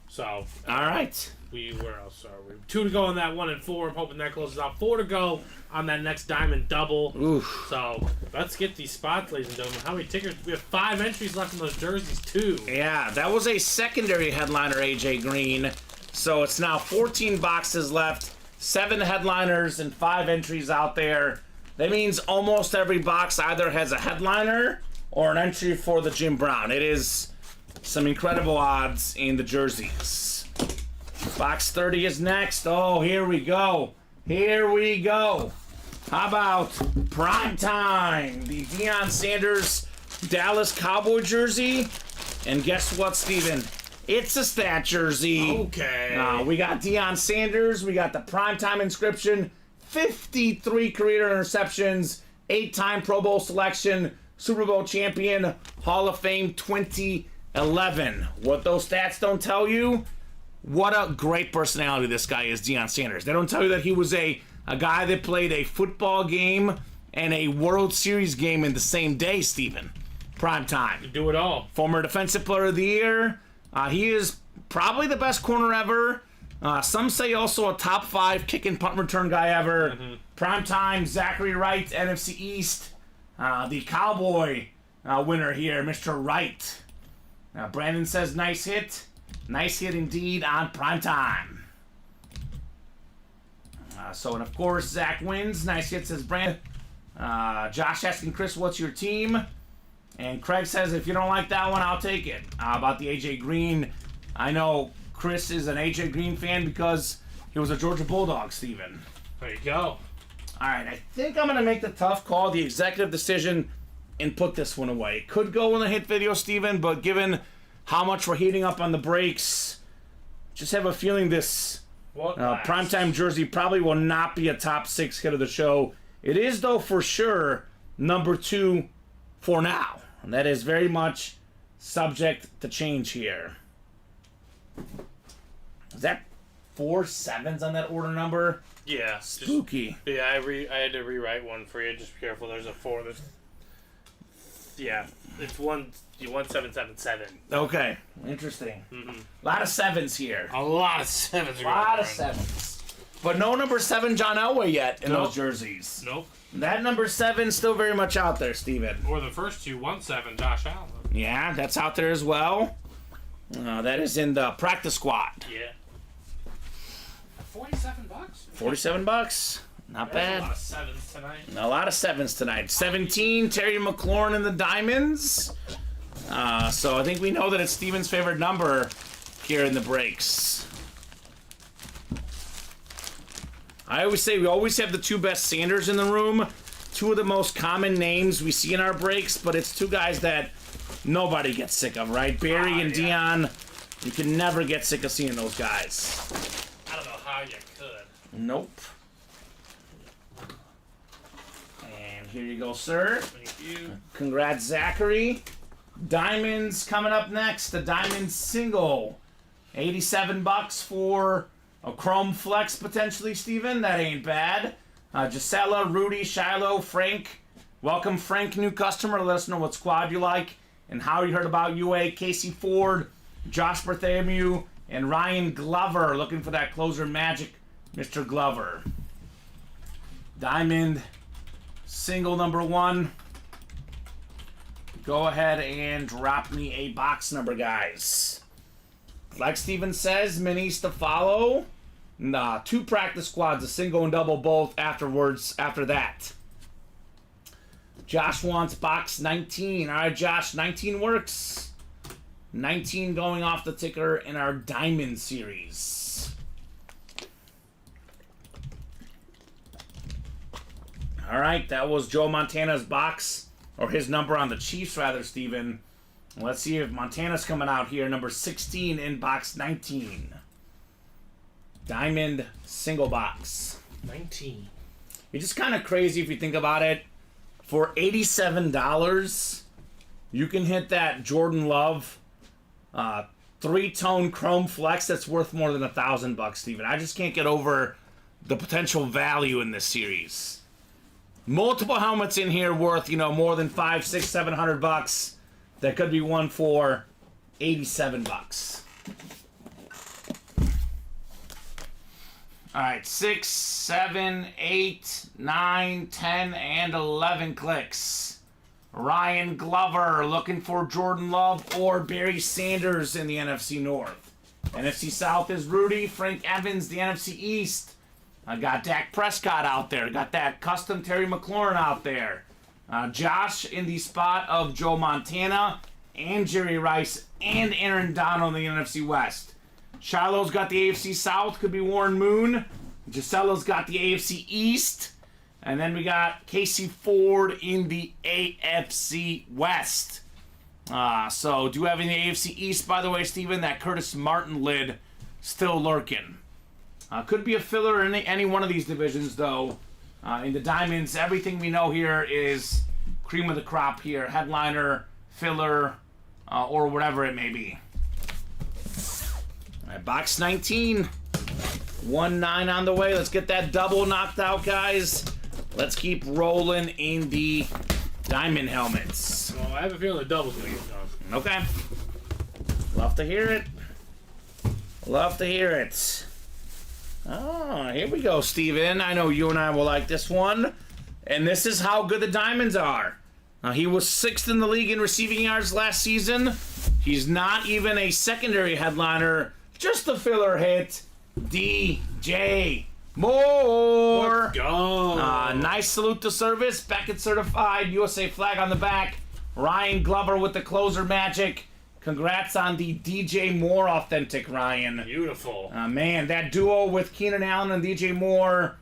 So. All right. Where else are we? 2 to go on that 1 and 4. I'm hoping that closes out. 4 to go on that next diamond double. Oof. So let's get these spots, ladies and gentlemen. How many tickets? We have 5 entries left in those jerseys too. Yeah, that was a secondary headliner, AJ Green. So it's now 14 boxes left, 7 headliners and 5 entries out there. That means almost every box either has a headliner or an entry for the Jim Brown. It is some incredible odds in the jerseys. Box 30 is next. Oh, here we go. Here we go. How about Prime Time? The Deion Sanders Dallas Cowboy jersey. And guess what, Steven? It's a stat jersey. Okay. We got Deion Sanders. We got the primetime inscription. 53 career interceptions. 8-time Pro Bowl selection. Super Bowl champion. Hall of Fame 2011. What those stats don't tell you, what a great personality this guy is, Deion Sanders. They don't tell you that he was a guy that played a football game and a World Series game in the same day, Steven. Primetime. Do it all. Former Defensive Player of the Year. He is probably the best corner ever. Some say also a top 5 kick and punt return guy ever. Primetime, Zachary Wright, NFC East. The Cowboy winner here, Mr. Wright. Brandon says nice hit. Nice hit indeed on Primetime. And of course, Zach wins. Nice hit, says Brandon. Josh asking Chris, what's your team? And Craig says, if you don't like that one, I'll take it. About the AJ Green, I know Chris is an AJ Green fan because he was a Georgia Bulldog, Steven. There you go. All right, I think I'm going to make the tough call, the executive decision, and put this one away. Could go in the hit video, Steven, but given how much we're heating up on the breaks, just have a feeling this primetime jersey probably will not be a top 6 hit of the show. It is, though, for sure, number 2 for now. And that is very much subject to change here. Is that 4 7s on that order number? Yeah. Spooky. Yeah, I had to rewrite one for you. Just be careful. There's a 4. It's 1777. Okay, interesting. A lot of 7s here. A lot of 7s. A lot of 7s. But no number 7 John Elway yet in those jerseys. Nope. That number 7 still very much out there, Steven. Or the first 2, 1-7, Josh Allen. Yeah, that's out there as well. That is in the practice squad. Yeah. $47. $47. Not bad. A lot of 7s tonight. A lot of 7s tonight. 17, Terry McLaurin and the Diamonds. So I think we know that it's Steven's favorite number here in the breaks. I always say we always have the 2 best Sanders in the room. 2 of the most common names we see in our breaks, but it's 2 guys that nobody gets sick of, right? Barry and Deion, you can never get sick of seeing those guys. I don't know how you could. Nope. And here you go, sir. Thank you. Congrats, Zachary. Diamonds coming up next. The Diamond single. $87 for a Chrome Flex, potentially, Steven. That ain't bad. Gisela, Rudy, Shiloh, Frank. Welcome, Frank, new customer. Let us know what squad you like and how you heard about UA. Casey Ford, Josh Bartholomew, and Ryan Glover. Looking for that closer magic, Mr. Glover. Diamond single number 1. Go ahead and drop me a box number, guys. Like Steven says, minis to follow. 2 practice squads, a single and double both afterwards, after that. Josh wants box 19. All right, Josh, 19 works. 19 going off the ticker in our Diamond series. All right, that was Joe Montana's box, or his number on the Chiefs, rather, Steven. Let's see if Montana's coming out here, number 16 in box 19. Diamond single box. 19. It's just kind of crazy if you think about it. For $87, you can hit that Jordan Love 3-tone Chrome Flex that's worth more than $1,000, Steven. I just can't get over the potential value in this series. Multiple helmets in here worth, more than $500, $600, $700. That could be one for $87. All right, 6, 7, 8, 9, 10, and 11 clicks. Ryan Glover looking for Jordan Love or Barry Sanders in the NFC North. NFC South is Rudy. Frank Evans, the NFC East. I got Dak Prescott out there. Got that custom Terry McLaurin out there. Josh in the spot of Joe Montana and Jerry Rice and Aaron Donald in the NFC West. Shiloh's got the AFC South, could be Warren Moon. Giselle's got the AFC East. And then we got Casey Ford in the AFC West. So do you have in the AFC East, by the way, Steven, that Curtis Martin lid still lurking? Could be a filler in any one of these divisions, though. In the Diamonds, everything we know here is cream of the crop here. Headliner, filler, or whatever it may be. All right, box 19. 1-9 on the way. Let's get that double knocked out, guys. Let's keep rolling in the Diamond helmets. Well, I have a feeling the double's going to get done. Okay. Love to hear it. Love to hear it. Oh, here we go, Steven. I know you and I will like this one. And this is how good the Diamonds are. Now, he was 6th in the league in receiving yards last season. He's not even a secondary headliner. Just a filler hit. DJ Moore. Let's go. Nice salute to service. Beckett certified. USA flag on the back. Ryan Glover with the closer magic. Congrats on the DJ Moore authentic, Ryan. Beautiful. Man, that duo with Keenan Allen and DJ Moore,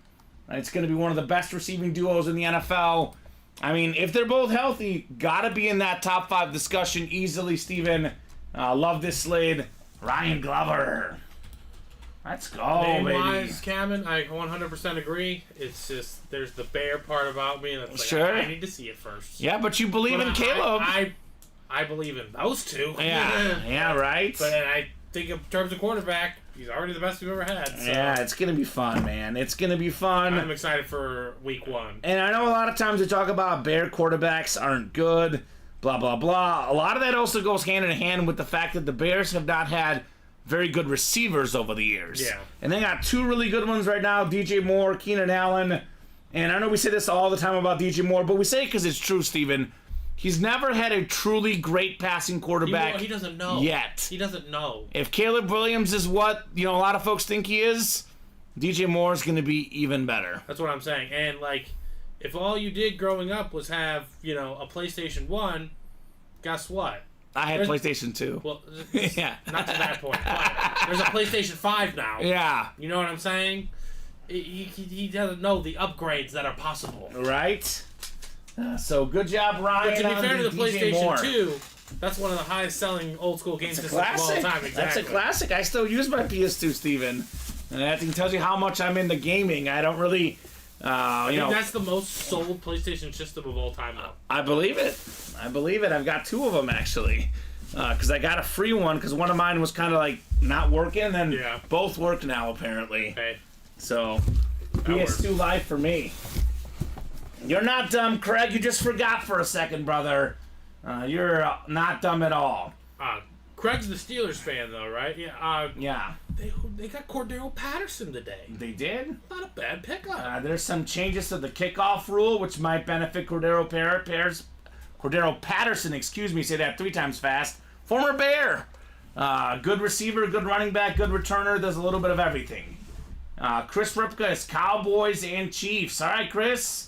it's going to be one of the best receiving duos in the NFL. I mean, if they're both healthy, got to be in that top 5 discussion easily, Steven. Love this slid. Ryan Glover. Let's go, Name-wise, baby. Kamen, I 100% agree. It's just, there's the bear part about me, and it's like, Sure. I need to see it first. Yeah, but you believe in Caleb. I believe in those two. Yeah, right? But I think in terms of quarterback, he's already the best we've ever had. So Yeah, it's going to be fun, man. It's going to be fun. I'm excited for week 1. And I know a lot of times we talk about Bear quarterbacks aren't good, blah, blah, blah. A lot of that also goes hand in hand with the fact that the Bears have not had very good receivers over the years. Yeah. And they got 2 really good ones right now, DJ Moore, Keenan Allen. And I know we say this all the time about DJ Moore, but we say it because it's true, Steven. He's never had a truly great passing quarterback He doesn't know. yet. He doesn't know. If Caleb Williams is what, a lot of folks think he is, DJ Moore is going to be even better. That's what I'm saying. And, like, if all you did growing up was have, a PlayStation 1, guess what? I had PlayStation 2. Well, Yeah. not to that point. But there's a PlayStation 5 now. Yeah. You know what I'm saying? He doesn't know the upgrades that are possible. Right? So good job, Ryan. But to be on fair to the DJ PlayStation Moore. 2, that's one of the highest selling old school game systems of all Classic. time. Exactly. That's a classic. I still use my PS2, Steven. And that thing tells you how much I'm into gaming. I don't really, I think that's the most sold PlayStation system of all time, though. I believe it. I've got 2 of them, actually. Because I got a free one, because one of mine was kind of like not working, and then both work now, apparently. Hey. So, PS2 Live for me. You're not dumb, Craig. You just forgot for a second, brother. You're not dumb at all. Craig's the Steelers fan, though, right? Yeah. Yeah. They got Cordero Patterson today. They did? Not a bad pickup. There's some changes to the kickoff rule, which might benefit Cordero Patterson, say that 3 times fast. Former Bear. Good receiver, good running back, good returner, does a little bit of everything. Chris Ripka is Cowboys and Chiefs. All right, Chris.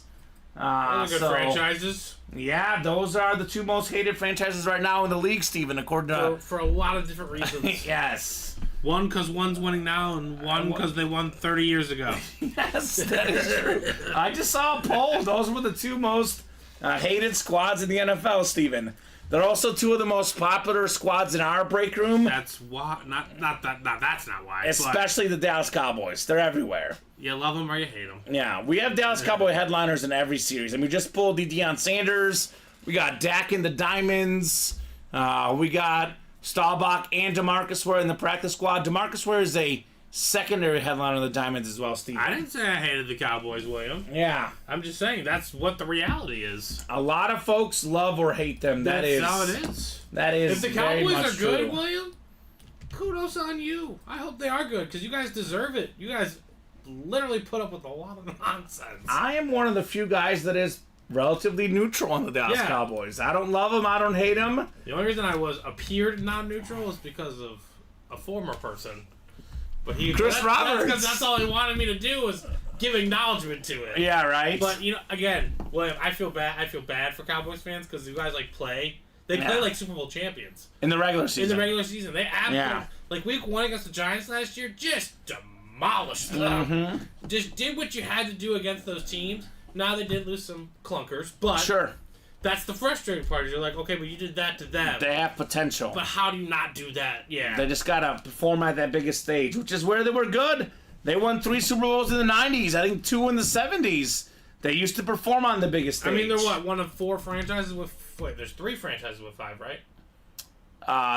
Those are good franchises. Yeah, those are the 2 most hated franchises right now in the league, Steven, according to... For a lot of different reasons. Yes. One because one's winning now, and one because they won 30 years ago. Yes, that is true. I just saw a poll. Those were the 2 most hated squads in the NFL, Steven. They're also 2 of the most popular squads in our break room. That's why. That's not why. Especially the Dallas Cowboys. They're everywhere. You love them or you hate them. Yeah, we have Dallas Cowboy headliners in every series. And we just pulled the Deion Sanders. We got Dak in the Diamonds. We got Staubach and DeMarcus Ware in the practice squad. DeMarcus Ware is a secondary headliner of the Diamonds as well, Steve. I didn't say I hated the Cowboys, William. Yeah. I'm just saying that's what the reality is. A lot of folks love or hate them. That's how it is. That is If the very Cowboys much are good, true. William, kudos on you. I hope they are good because you guys deserve it. You guys literally put up with a lot of nonsense. I am one of the few guys that is relatively neutral on the Dallas Cowboys. I don't love them. I don't hate them. The only reason I appeared non-neutral was because of a former person. But Chris Roberts. Because that's all he wanted me to do was give acknowledgement to it. Yeah, right. But again, William, I feel bad. I feel bad for Cowboys fans because you guys play They play like Super Bowl champions. In the regular season. In the regular season. They absolutely, like week 1 against the Giants last year, just demolished them. Just did what you had to do against those teams. Now they did lose some clunkers, but that's the frustrating part. Is you're like, okay, but you did that to them. They have potential. But how do you not do that? Yeah. They just got to perform at that biggest stage, which is where they were good. They won 3 Super Bowls in the 90s. I think 2 in the 70s. They used to perform on the biggest stage. I mean, they're what? One of 4 franchises with... Wait, there's 3 franchises with 5, right?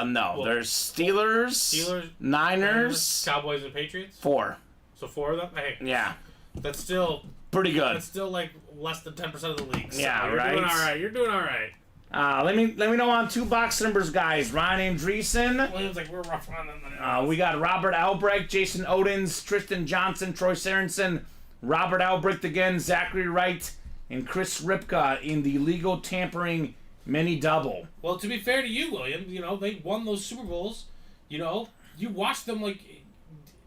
No. Well, there's Steelers, Niners, Cowboys, and Patriots? 4. So 4 of them? Hey. Yeah. That's still... Pretty good. That's still like less than 10% of the league. So yeah, you're right? Doing all right. You're doing all right. Let me know on 2 box numbers, guys. Ryan Andreessen. Williams, like, we're rough on them. We got Robert Albrecht, Jason Odins, Tristan Johnson, Troy Sorensen, Robert Albrecht again, Zachary Wright, and Chris Ripka in the legal tampering mini double. Well, to be fair to you, William, they won those Super Bowls. You watched them like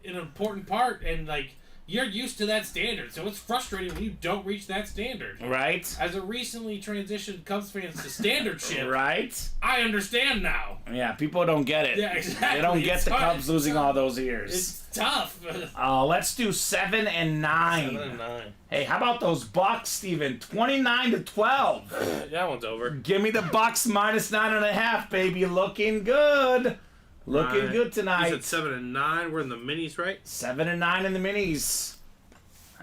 in an important part, and like you're used to that standard. So it's frustrating when you don't reach that standard. Right. As a recently transitioned Cubs fans to standardship, right. I understand now. Yeah, people don't get it. Yeah, exactly. They don't get the Cubs losing all those years. It's tough. Let's do 7 and 9. 7 and 9. Hey, how about those Bucks, Steven? 29-12. That one's over. Give me the Bucks minus 9.5, baby. Looking good. Looking good tonight. You said 7 and 9. We're in the minis, right? 7 and 9 in the minis.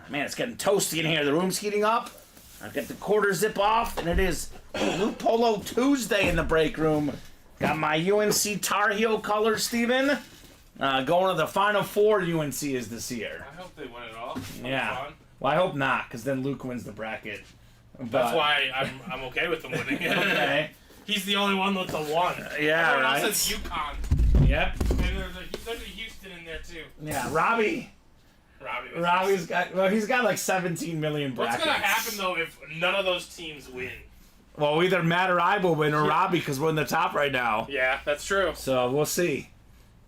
Man, it's getting toasty in here. The room's heating up. I've got the quarter zip off, and it is Blue Polo Tuesday in the break room. Got my UNC Tar Heel colors, Steven. Going to the Final Four UNC is this year. I hope they win it all. Yeah. Well, I hope not, because then Luke wins the bracket. But, that's why I'm okay with them winning. Okay. He's the only one with the 1. Yeah, Everyone right. else says UConn. Yep. And there's a Houston in there, too. Yeah, Robbie's he's got like 17 million brackets. What's going to happen, though, if none of those teams win? Well, either Matt or I will win, or Robbie, because we're in the top right now. Yeah, that's true. So we'll see.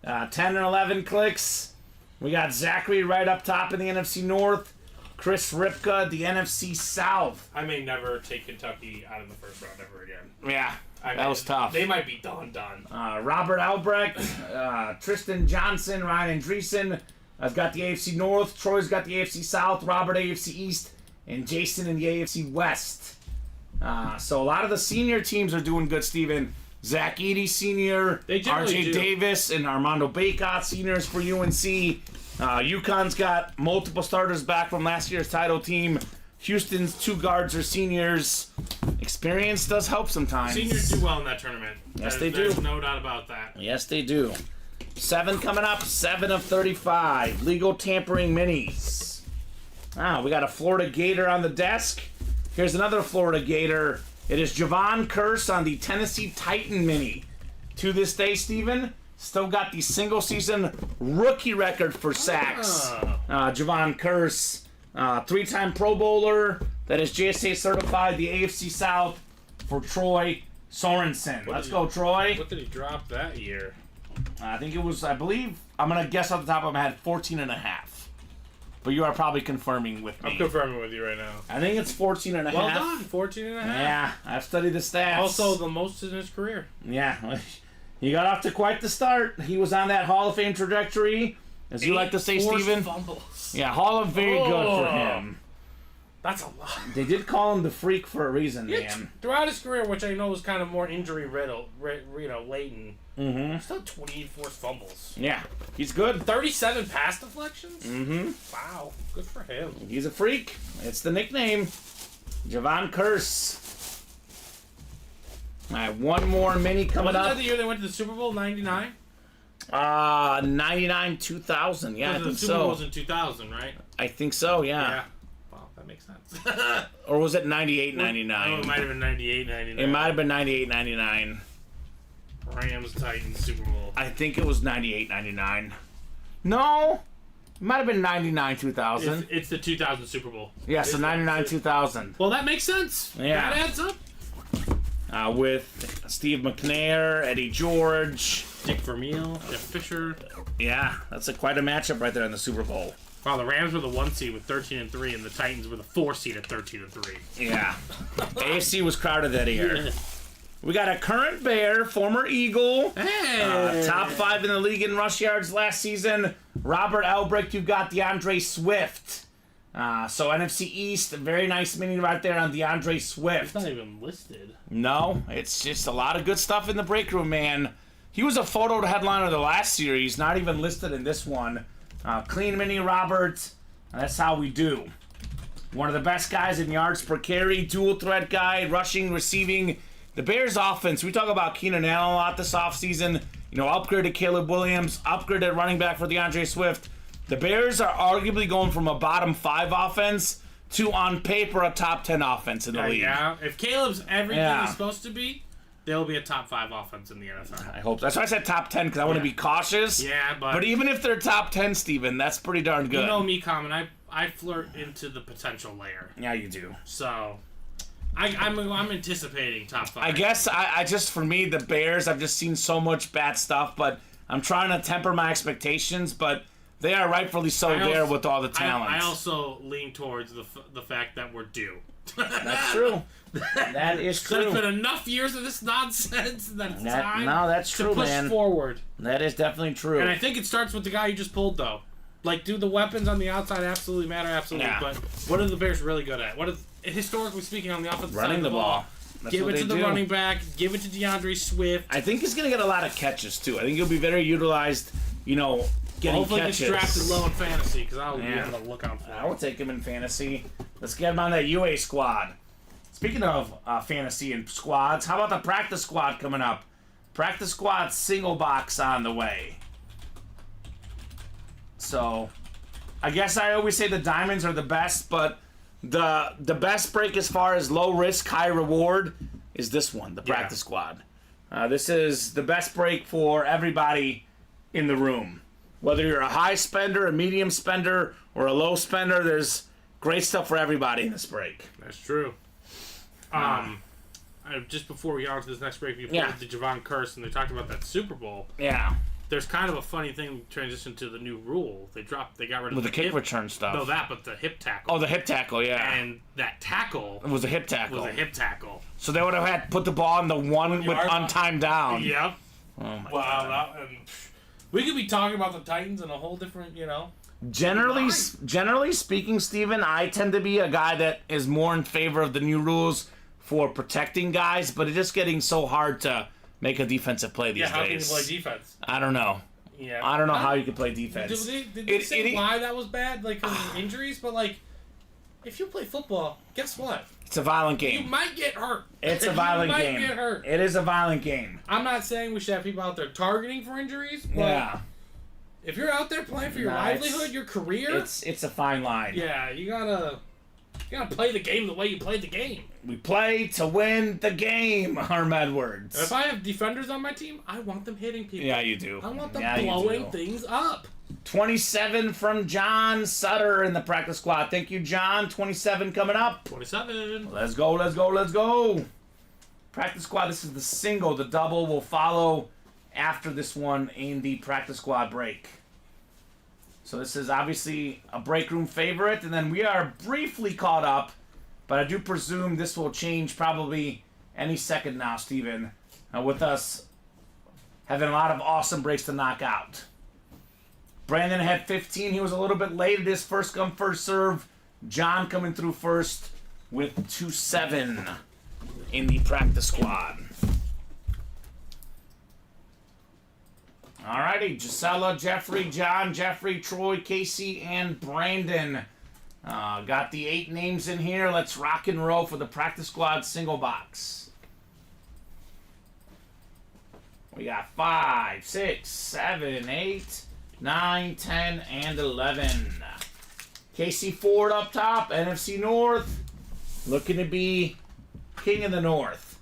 10 and 11 clicks. We got Zachary right up top in the NFC North. Chris Ripka, the NFC South. I may never take Kentucky out of the first round ever again. Yeah, that was tough. They might be done. Robert Albrecht, Tristan Johnson, Ryan Andreessen. I've got the AFC North. Troy's got the AFC South. Robert AFC East. And Jason in the AFC West. So a lot of the senior teams are doing good, Steven. Zach Edey Sr., RJ Davis, and Armando Bacot Seniors for UNC. UConn's got multiple starters back from last year's title team. Houston's 2 guards are seniors. Experience does help sometimes. Seniors do well in that tournament. Yes, they do. There's no doubt about that. Yes, they do. 7 coming up. 7 of 35. Legal tampering minis. We got a Florida Gator on the desk. Here's another Florida Gator. It is Javon Curse on the Tennessee Titan mini. To this day, Steven, still got the single-season rookie record for sacks. Javon Curse, 3-time Pro Bowler. That is JSA certified, the AFC South for Troy Sorensen. Let's go, Troy. What did he drop that year? I think it was, I believe, I'm going to guess off the top of my head, 14.5. But you are probably confirming with me. I'm confirming with you right now. I think it's 14.5. Well done, 14.5. Yeah, I've studied the stats. Also, the most in his career. Yeah, he got off to quite the start. He was on that Hall of Fame trajectory, as you like to say, Steven. Fumbles. Yeah, Hall of Very good for him. That's a lot. They did call him the freak for a reason, man. Throughout his career, which I know was kind of more injury riddled, laden. Mm-hmm. Still 28 forced fumbles. Yeah, he's good. 37 pass deflections? Mm-hmm. Wow, good for him. He's a freak. It's the nickname. Javon Curse. All right, one more mini coming Wasn't up. that the year they went to the Super Bowl, 99? 99, 2000. Yeah, I think the Super Bowl so. was in 2000, right? I think so, yeah. Well, that makes sense. Or was it 98, 99? Oh, it might have been 98, 99. It might have been 98, 99. Rams, Titans, Super Bowl. I think it was 98, 99. No. It might have been 99, 2000. It's the 2000 Super Bowl. Yeah, so 99, 2000. Well, that makes sense. Yeah. That adds up. With Steve McNair, Eddie George. Dick Vermeil, Jeff Fisher. Yeah, that's quite a matchup right there in the Super Bowl. Wow, the Rams were the 1 seed with 13-3, and the Titans were the 4 seed at 13-3. Yeah. AFC was crowded that year. We got a current Bear, former Eagle. Hey! Top 5 in the league in rush yards last season. Robert Elbrick, you've got DeAndre Swift. So NFC East, a very nice mini right there on DeAndre Swift. It's not even listed. No, it's just a lot of good stuff in the break room, man. He was a photo headliner of the last series, not even listed in this one. Clean mini Robert, that's how we do. One of the best guys in yards per carry, dual threat guy, rushing, receiving. The Bears offense, we talk about Keenan Allen a lot this offseason. You know, upgraded Caleb Williams, upgraded running back for DeAndre Swift. The Bears are arguably going from a bottom 5 offense to, on paper, a top 10 offense in the league. Yeah, if Caleb's everything he's supposed to be, they'll be a top 5 offense in the NFL. I hope so. That's why I said top 10, because I want to be cautious. Yeah, but even if they're top 10, Steven, that's pretty darn good. You know me, Kamen. I flirt into the potential layer. Yeah, you do. So, I'm anticipating top 5. I guess I just, for me, the Bears, I've just seen so much bad stuff, but I'm trying to temper my expectations, but they are rightfully so there with all the talent. I also lean towards the fact that we're due. That's true. That is true. There's been enough years of this nonsense that it's time that's true, to push man. forward. That is definitely true. And I think it starts with the guy you just pulled, though. Like, do the weapons on the outside absolutely matter? Absolutely. Yeah. But what are the Bears really good at? What is, historically speaking, on the offensive side running of the ball. Give it to the running back. Give it to DeAndre Swift. I think he's going to get a lot of catches, too. I think he'll be very utilized, getting hopefully catches. Hopefully gets drafted low in fantasy, because I'll be able to look out for him. I will take him in fantasy. Let's get him on that UA squad. Speaking of fantasy and squads, how about the practice squad coming up? Practice squad single box on the way. So, I guess I always say the diamonds are the best, but the best break as far as low risk, high reward is this one, the practice squad. This is the best break for everybody in the room. Whether you're a high spender, a medium spender, or a low spender, there's great stuff for everybody in this break. That's true. Just before we get on to this next break, you played the Javon Curse, and they talked about that Super Bowl. Yeah. There's kind of a funny thing transition to the new rule. They got rid of the kick return stuff. No, but the hip tackle. Oh, the hip tackle, yeah. And that tackle was a hip tackle. So they would have had to put the ball in the one with untimed down. Yep. Oh my God. We could be talking about the Titans in a whole different, Generally speaking, Steven, I tend to be a guy that is more in favor of the new rules for protecting guys, but it's just getting so hard to make a defensive play these days. Yeah, how can you play defense? I don't know. Yeah. I don't know how you can play defense. Did they say why that was bad? Like, injuries? But, if you play football, guess what? It's a violent game. You might get hurt. It's a violent game. You might get hurt. It is a violent game. I'm not saying we should have people out there targeting for injuries, but if you're out there playing for your livelihood, your career... It's a fine line. Yeah, you gotta play the game the way you played the game. We play to win the game, Herm Edwards. If I have defenders on my team, I want them hitting people. Yeah, you do. I want them blowing things up. 27 from John Sutter in the practice squad. Thank you, John. 27 coming up. 27. Let's go. Practice squad, this is the single. The double will follow after this one in the practice squad break. So this is obviously a break room favorite, and then we are briefly caught up, but I do presume this will change probably any second now, Steven, with us having a lot of awesome breaks to knock out. Brandon had 15. He was a little bit late at his first come, first serve. John coming through first with 2-7 in the practice squad. Alrighty, Gisela, Jeffrey, John, Jeffrey, Troy, Casey, and Brandon. Got the 8 names in here. Let's rock and roll for the practice squad single box. We got 5, 6, 7, 8, 9, 10, and 11. Casey Ford up top, NFC North. Looking to be king of the North.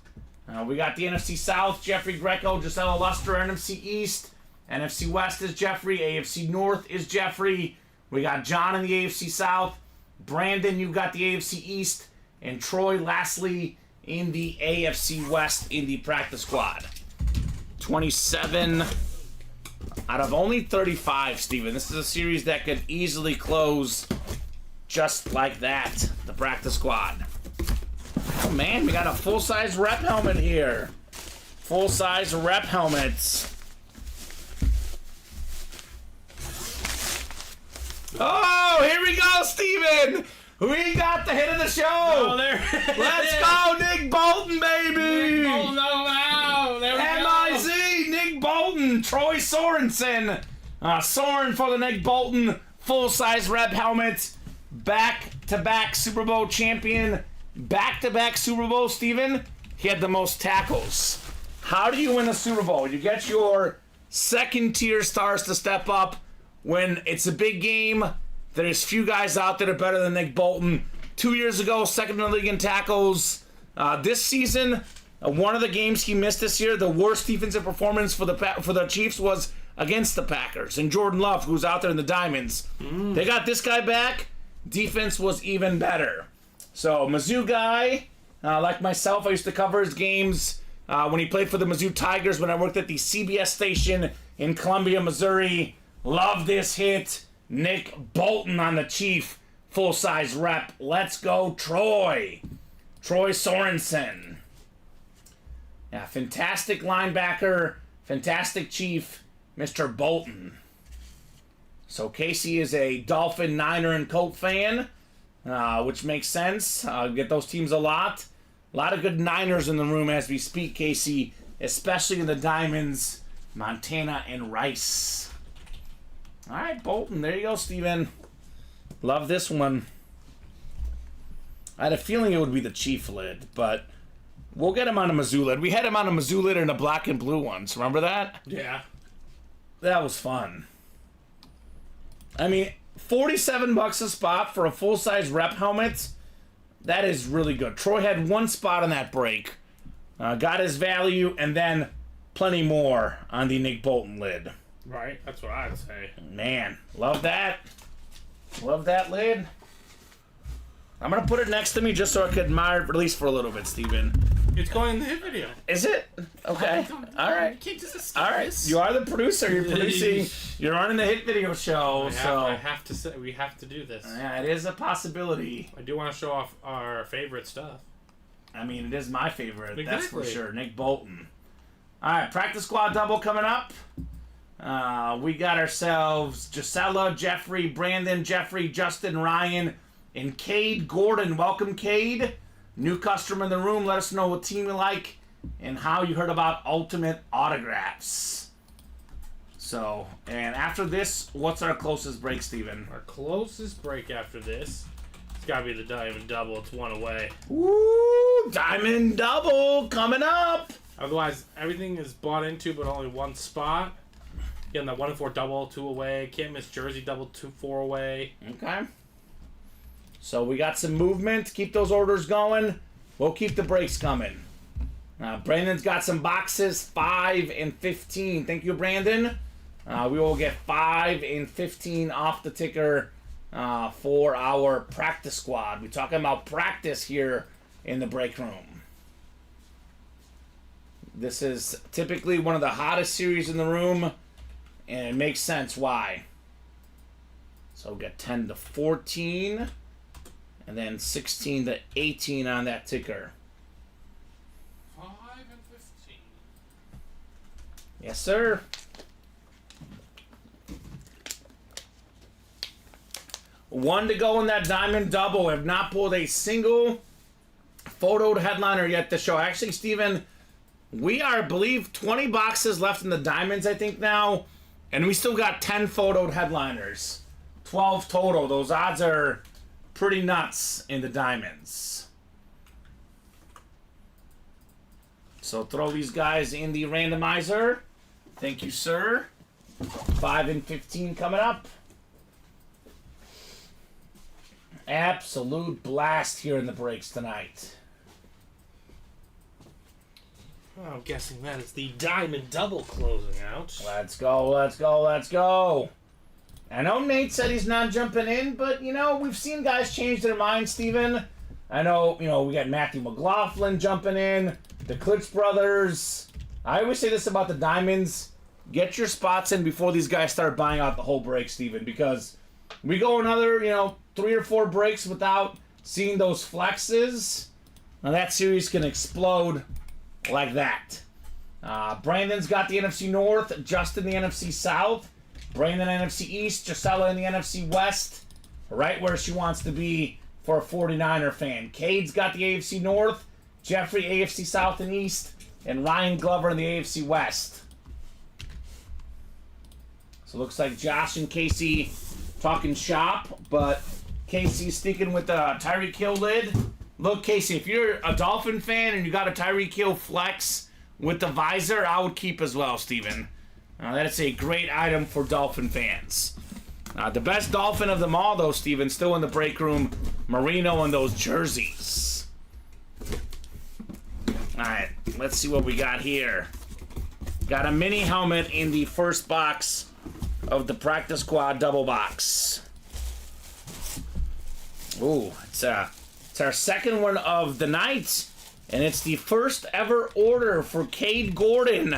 We got the NFC South, Jeffrey Greco, Gisela Luster, NFC East. NFC West is Jeffrey. AFC North is Jeffrey. We got John in the AFC South. Brandon, you got the AFC East. And Troy, lastly, in the AFC West in the practice squad. 27 out of only 35, Steven. This is a series that could easily close just like that. The practice squad. Oh, man, we got a full-size rep helmet here. full-size rep helmets. Oh, here we go, Steven! We got the hit of the show! Oh, there. Let's go, Nick Bolton, baby! Nick Bolton, wow! There we go. MIZ, Nick Bolton, Troy Sorensen. Soren for the Nick Bolton full-size rep helmet. Back-to-back Super Bowl champion. Back-to-back Super Bowl, Steven. He had the most tackles. How do you win a Super Bowl? You get your second-tier stars to step up. When it's a big game, there's few guys out there that are better than Nick Bolton. 2 years ago, second in the league in tackles. This season, one of the games he missed this year, the worst defensive performance for the Chiefs was against the Packers. And Jordan Love, who's out there in the Diamonds. They got this guy back. Defense was even better. So, Mizzou guy, like myself, I used to cover his games when he played for the Mizzou Tigers when I worked at the CBS station in Columbia, Missouri. Love this hit. Nick Bolton on the Chief full-size rep. Let's go, Troy. Troy Sorensen. Yeah, fantastic linebacker. Fantastic Chief, Mr. Bolton. So Casey is a Dolphin, Niner, and Colt fan, which makes sense. Get those teams a lot. A lot of good Niners in the room as we speak, Casey, especially in the Diamonds, Montana, and Rice. All right, Bolton. There you go, Steven. Love this one. I had a feeling it would be the Chief lid, but we'll get him on a Mizzou lid. We had him on a Mizzou lid in the black and blue ones. Remember that? Yeah. That was fun. I mean, $47 a spot for a full-size rep helmet. That is really good. Troy had one spot on that break. Got his value, and then plenty more on the Nick Bolton lid. Right, that's what I'd say. Man, love that. Love that lid. I'm going to put it next to me just so I could admire it, at least for a little bit, Steven. It's going in the hit video. Is it? Okay. All right. You can't just escape All right. this. You are the producer. You're producing. You're running the hit video show. I have to say, we have to do this. Yeah, it is a possibility. I do want to show off our favorite stuff. I mean, it is my favorite. Exactly. That's for sure. Nick Bolton. All right. Practice squad double coming up. We got ourselves Gisela, Jeffrey, Brandon, Jeffrey, Justin, Ryan, and Cade Gordon. Welcome, Cade. New customer in the room. Let us know what team you like and how you heard about Ultimate Autographs. So, and after this, what's our closest break, Steven? Our closest break after this, it's got to be the Diamond Double. It's one away. Woo! Diamond Double coming up. Otherwise, everything is bought into, but only one spot. Getting that 1-4 double, 2 away. Can't miss Jersey double, 2-4 away. Okay. So we got some movement. Keep those orders going. We'll keep the breaks coming. Brandon's got some boxes, 5 and 15. Thank you, Brandon. We will get 5 and 15 off the ticker for our practice squad. We're talking about practice here in the break room. This is typically one of the hottest series in the room, and it makes sense why. So we got 10 to 14, and then 16 to 18 on that ticker. 5 and 15. Yes, sir. One to go in that Diamond Double. Have not pulled a single photoed headliner yet to show. Actually, Steven, we are, I believe, 20 boxes left in the Diamonds, I think, now. And we still got 10 photoed headliners. 12 total. Those odds are pretty nuts in the Diamonds. So throw these guys in the randomizer. Thank you, sir. 5 and 15 coming up. Absolute blast here in the breaks tonight. I'm guessing that is the Diamond Double closing out. Let's go, let's go, let's go. I know Nate said he's not jumping in, but, you know, we've seen guys change their minds, Steven. I know, you know, we got Matthew McLaughlin jumping in, the Klitsch brothers. I always say this about the Diamonds. Get your spots in before these guys start buying out the whole break, Steven, because we go another, 3 or 4 breaks without seeing those flexes. Now that series can explode like that. Brandon's got the NFC North, Justin the NFC South, Brandon NFC East, Gisela in the NFC West, right where she wants to be for a 49er fan. Cade's got the AFC North, Jeffrey AFC South and East, and Ryan Glover in the AFC West. So looks like Josh and Casey talking shop, but Casey's sticking with the Tyreek Hill lid. Look, Casey, if you're a Dolphin fan and you got a Tyreek Hill flex with the visor, I would keep as well, Steven. That's a great item for Dolphin fans. The best Dolphin of them all, though, Steven, still in the break room, Marino and those jerseys. All right, let's see what we got here. Got a mini helmet in the first box of the Practice Squad double box. Ooh, it's our second one of the night, and it's the first ever order for Cade Gordon.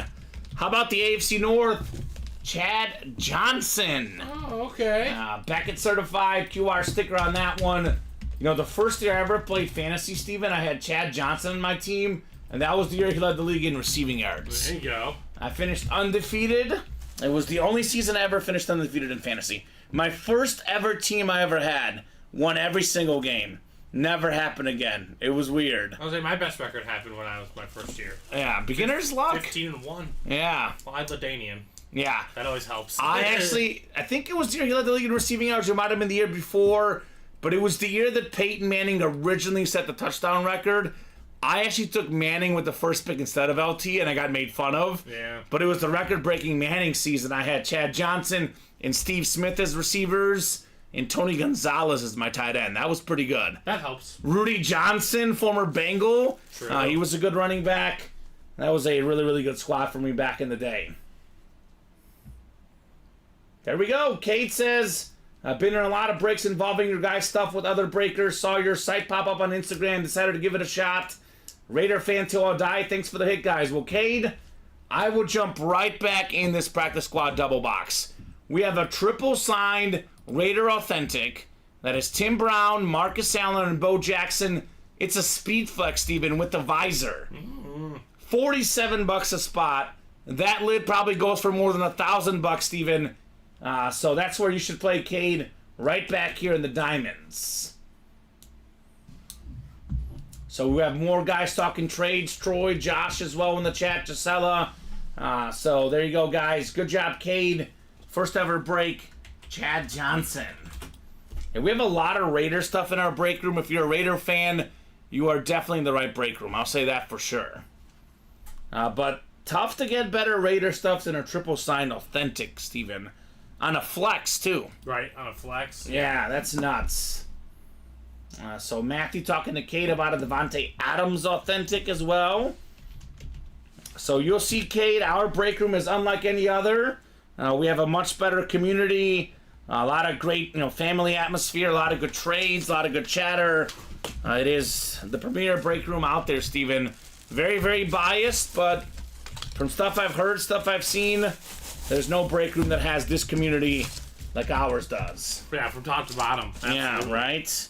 How about the AFC North? Chad Johnson. Oh, okay. Beckett certified, QR sticker on that one. You know, the first year I ever played fantasy, Steven, I had Chad Johnson on my team, and that was the year he led the league in receiving yards. There you go. I finished undefeated. It was the only season I ever finished undefeated in fantasy. My first ever team I ever had won every single game. Never happened again. It was weird. I was saying my best record happened when I was my first year. Yeah, beginner's luck. 15-1. Yeah. Well, I had Ladanian. Yeah. That always helps. I think it was the year he led the league in receiving yards. It might have been the year before, but it was the year that Peyton Manning originally set the touchdown record. I actually took Manning with the first pick instead of LT, and I got made fun of. Yeah. But it was the record-breaking Manning season. I had Chad Johnson and Steve Smith as receivers, and Tony Gonzalez as my tight end. That was pretty good. That helps. Rudy Johnson, former Bengal. True. He was a good running back. That was a really, really good squad for me back in the day. There we go. Kate says, I've been in a lot of breaks involving your guys' stuff with other breakers. Saw your site pop up on Instagram. Decided to give it a shot. Raider fan till I die. Thanks for the hit, guys. Well, Cade, I will jump right back in this Practice Squad double box. We have a triple signed Raider Authentic. That is Tim Brown, Marcus Allen, and Bo Jackson. It's a speed flex, Steven, with the visor. $47 a spot. That lid probably goes for more than $1,000, Steven. So that's where you should play Cade, right back here in the diamonds. So we have more guys talking trades. Troy, Josh as well in the chat. Gisela. So there you go, guys. Good job, Cade. First ever break, Chad Johnson. And we have a lot of Raider stuff in our break room. If you're a Raider fan, you are definitely in the right break room. I'll say that for sure. But tough to get better Raider stuff than a triple signed Authentic, Steven. On a flex, too. Right, on a flex. Yeah, that's nuts. So Matthew talking to Cade about a Devontae Adams Authentic as well. So you'll see, Cade, our break room is unlike any other. We have a much better community, a lot of great, family atmosphere, a lot of good trades, a lot of good chatter. It is the premier break room out there, Steven. Very, very biased, but from stuff I've heard, stuff I've seen, there's no break room that has this community like ours does. Yeah, from top to bottom. Absolutely. Yeah, right?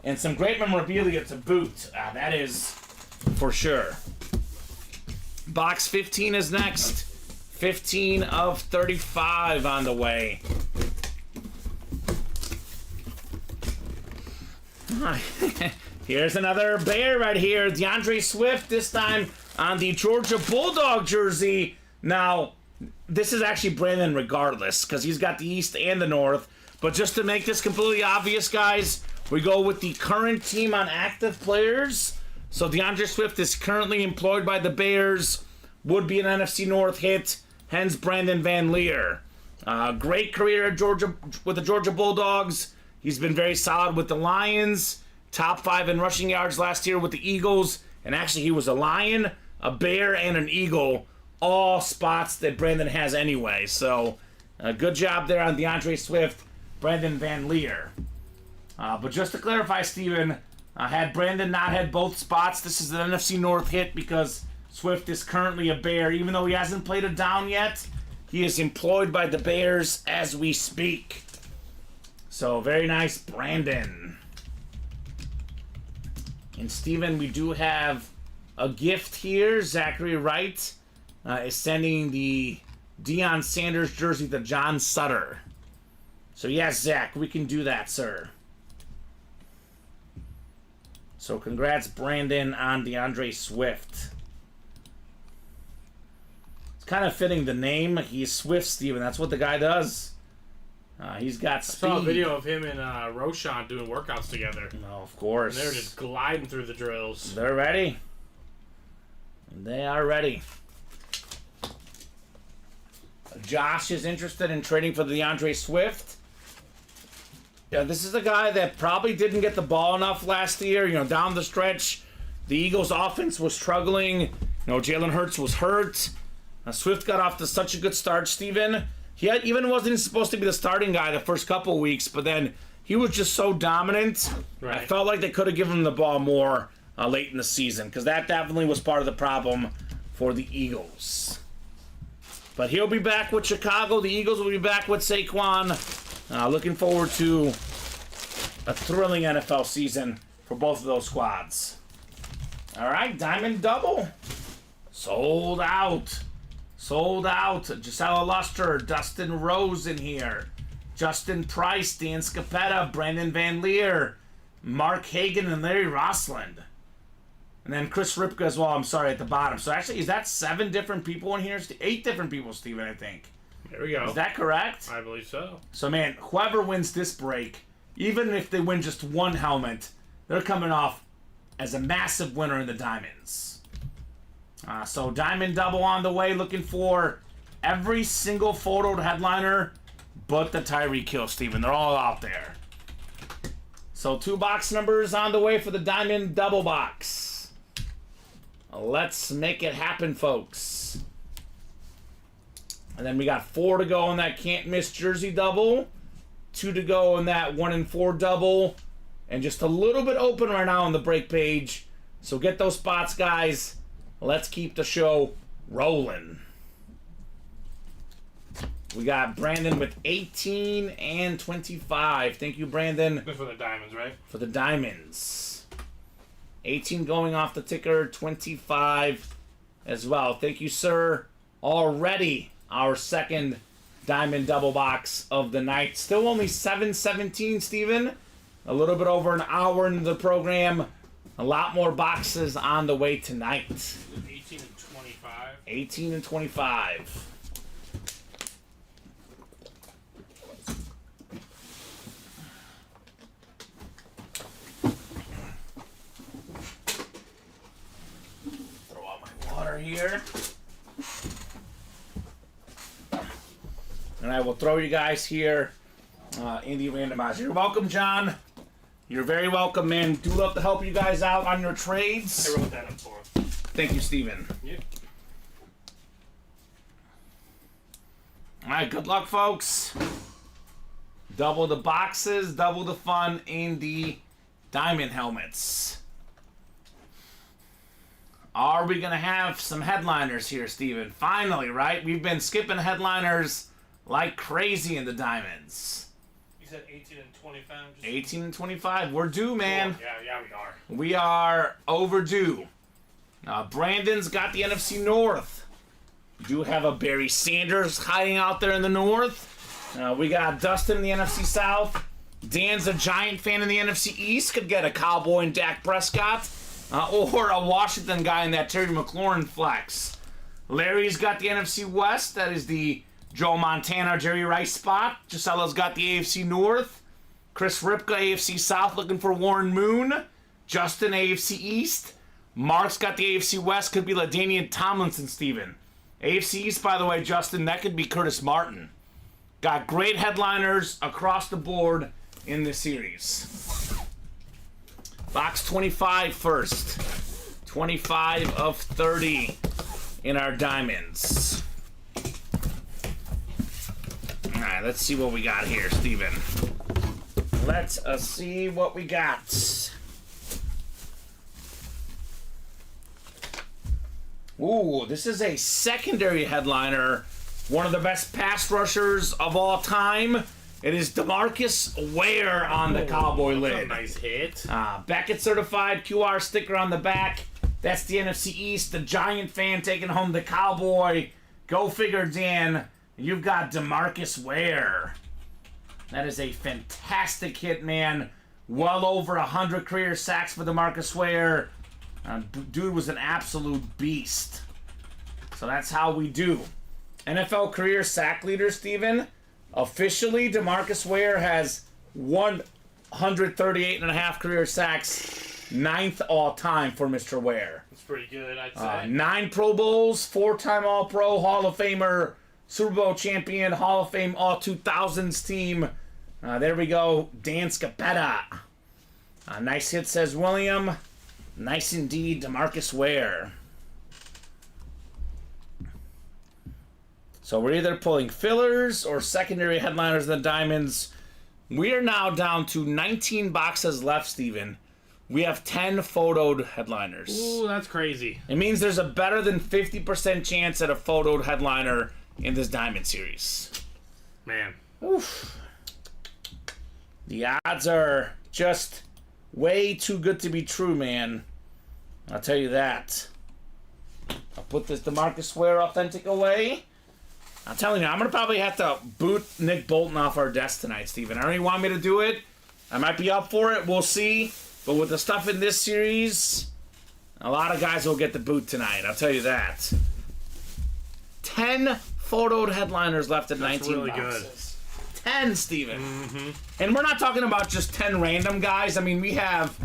And some great memorabilia to boot. That is for sure. Box 15 is next. 15 of 35 on the way. Here's another Bear right here. DeAndre Swift, this time on the Georgia Bulldog jersey. Now, this is actually Brandon regardless, because he's got the East and the North. But just to make this completely obvious, guys, we go with the current team on active players. So DeAndre Swift is currently employed by the Bears. Would be an NFC North hit. Hence Brandon Van Leer. Great career at Georgia with the Georgia Bulldogs. He's been very solid with the Lions. Top 5 in rushing yards last year with the Eagles. And actually he was a Lion, a Bear, and an Eagle. All spots that Brandon has anyway. So good job there on DeAndre Swift, Brandon Van Leer. But just to clarify, Steven, had Brandon not had both spots, this is an NFC North hit because Swift is currently a Bear. Even though he hasn't played a down yet, he is employed by the Bears as we speak. So very nice, Brandon. And Steven, we do have a gift here. Zachary Wright is sending the Deion Sanders jersey to John Sutter. So yes, Zach, we can do that, sir. So congrats, Brandon, on DeAndre Swift. It's kind of fitting the name. He's Swift, Steven. That's what the guy does. He's got speed. I saw a video of him and Roshan doing workouts together. No, of course. And they're just gliding through the drills. They're ready. They are ready. Josh is interested in trading for the DeAndre Swift. Yeah, this is a guy that probably didn't get the ball enough last year. You know, down the stretch, the Eagles' offense was struggling. You know, Jalen Hurts was hurt. Swift got off to such a good start, Steven. He even wasn't supposed to be the starting guy the first couple of weeks, but then he was just so dominant. Right. I felt like they could have given him the ball more late in the season, because that definitely was part of the problem for the Eagles. But he'll be back with Chicago. The Eagles will be back with Saquon. Looking forward to a thrilling NFL season for both of those squads. All right, Diamond Double. Sold out. Sold out. Gisela Luster, Dustin Rose in here. Justin Price, Dan Scapetta, Brandon Van Leer, Mark Hagan, and Larry Rossland. And then Chris Ripka as well, I'm sorry, at the bottom. So actually, is that 7 different people in here? 8 different people, Steven, I think. There we go. Is that correct? I believe so. So, man, whoever wins this break, even if they win just one helmet, they're coming off as a massive winner in the Diamonds. So, Diamond Double on the way, looking for every single photoed headliner but the Tyreek Hill, Steven. They're all out there. So, 2 box numbers on the way for the Diamond Double box. Let's make it happen, folks. And then we got 4 to go in that can't miss jersey double. 2 to go in that 1 and 4 double. And just a little bit open right now on the break page. So get those spots, guys. Let's keep the show rolling. We got Brandon with 18 and 25. Thank you, Brandon. Good for the Diamonds, right? For the Diamonds. 18 going off the ticker. 25 as well. Thank you, sir. Already our second Diamond Double box of the night. Still only 7:17, Steven. A little bit over an hour into the program. A lot more boxes on the way tonight. 18 and 25. 18 and 25. Throw out my water here. And I will throw you guys here in the randomizer. You're welcome, John. You're very welcome, man. Do love to help you guys out on your trades. I wrote that up for him. Thank you, Steven. Yep. All right, good luck, folks. Double the boxes, double the fun in the diamond helmets. Are we going to have some headliners here, Steven? Finally, right? We've been skipping headliners like crazy in the diamonds. You said 18 and 25? 18 and 25. We're due, man. Cool. Yeah, we are. We are overdue. Brandon's got the NFC North. We do have a Barry Sanders hiding out there in the North. We got Dustin in the NFC South. Dan's a Giant fan in the NFC East. Could get a Cowboy and Dak Prescott. Or a Washington guy in that Terry McLaurin flex. Larry's got the NFC West. That is the Joe Montana, Jerry Rice spot. Gisella's got the AFC North. Chris Ripka, AFC South, looking for Warren Moon. Justin, AFC East. Mark's got the AFC West. Could be LaDainian Tomlinson, Steven. AFC East, by the way, Justin, that could be Curtis Martin. Got great headliners across the board in this series. Box 25 first. 25 of 30 in our diamonds. All right, let's see what we got here, Steven. Let's see what we got. Ooh, this is a secondary headliner. One of the best pass rushers of all time. It is DeMarcus Ware on the Cowboy lid. Nice hit. Beckett certified QR sticker on the back. That's the NFC East. The Giant fan taking home the Cowboy. Go figure, Dan. You've got DeMarcus Ware. That is a fantastic hit, man. Well over 100 career sacks for DeMarcus Ware. Dude was an absolute beast. So that's how we do. NFL career sack leader, Steven. Officially, DeMarcus Ware has 138.5 career sacks. 9th all-time for Mr. Ware. That's pretty good, I'd say. 9 Pro Bowls, 4-time All-Pro, Hall of Famer, Super Bowl champion, Hall of Fame All-2000s team. There we go. Dan Scapetta. Nice hit, says William. Nice indeed, DeMarcus Ware. So we're either pulling fillers or secondary headliners in the Diamonds. We are now down to 19 boxes left, Steven. We have 10 photoed headliners. Ooh, that's crazy. It means there's a better than 50% chance at a photoed headliner in this Diamond Series. Man. Oof. The odds are just way too good to be true, man. I'll tell you that. I'll put this DeMarcus Ware authentic away. I'm telling you, I'm going to probably have to boot Nick Bolton off our desk tonight, Steven. I don't even want me to do it. I might be up for it. We'll see. But with the stuff in this series, a lot of guys will get the boot tonight. I'll tell you that. 10 photoed headliners left at 19 really boxes. Good. 10, Steven. Mm-hmm. And we're not talking about just 10 random guys. I mean, we have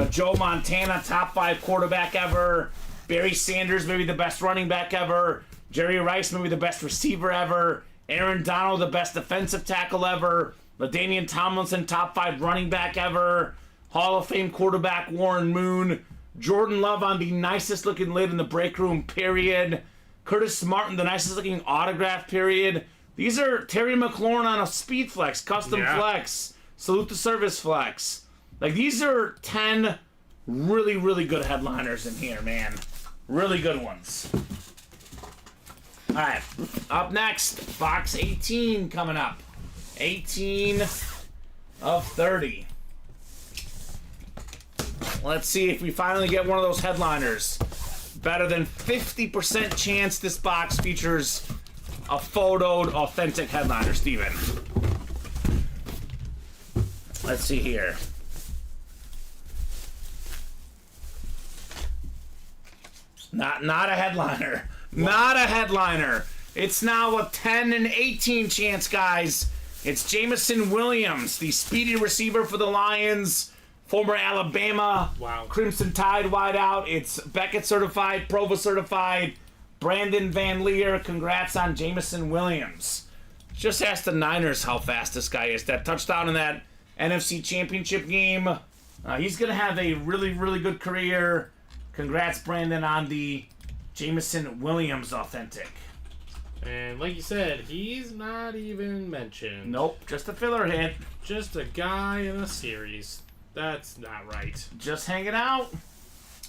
Joe Montana, top 5 quarterback ever. Barry Sanders, maybe the best running back ever. Jerry Rice, maybe the best receiver ever. Aaron Donald, the best defensive tackle ever. LaDainian Tomlinson, top 5 running back ever. Hall of Fame quarterback Warren Moon. Jordan Love on the nicest looking lid in the break room, period. Curtis Martin, the nicest looking autograph, period. These are Terry McLaurin on a speed flex, custom flex, salute the service flex. Like, these are 10 really, really good headliners in here, man. Really good ones. All right, up next, box 18 coming up. 18 of 30. Let's see if we finally get one of those headliners. Better than 50% chance this box features a photoed, authentic headliner, Steven. Let's see here. Not a headliner. Not a headliner. It's now a 10 and 18 chance, guys. It's Jameson Williams, the speedy receiver for the Lions, former Alabama Crimson Tide wideout. It's Beckett certified, Provo certified, Brandon Van Leer. Congrats on Jameson Williams. Just ask the Niners how fast this guy is. That touchdown in that NFC Championship game. He's going to have a really, really good career. Congrats, Brandon, on the Jameson Williams authentic. And like you said, he's not even mentioned. Nope, just a filler hit. Just a guy in a series. That's not right. Just hanging out.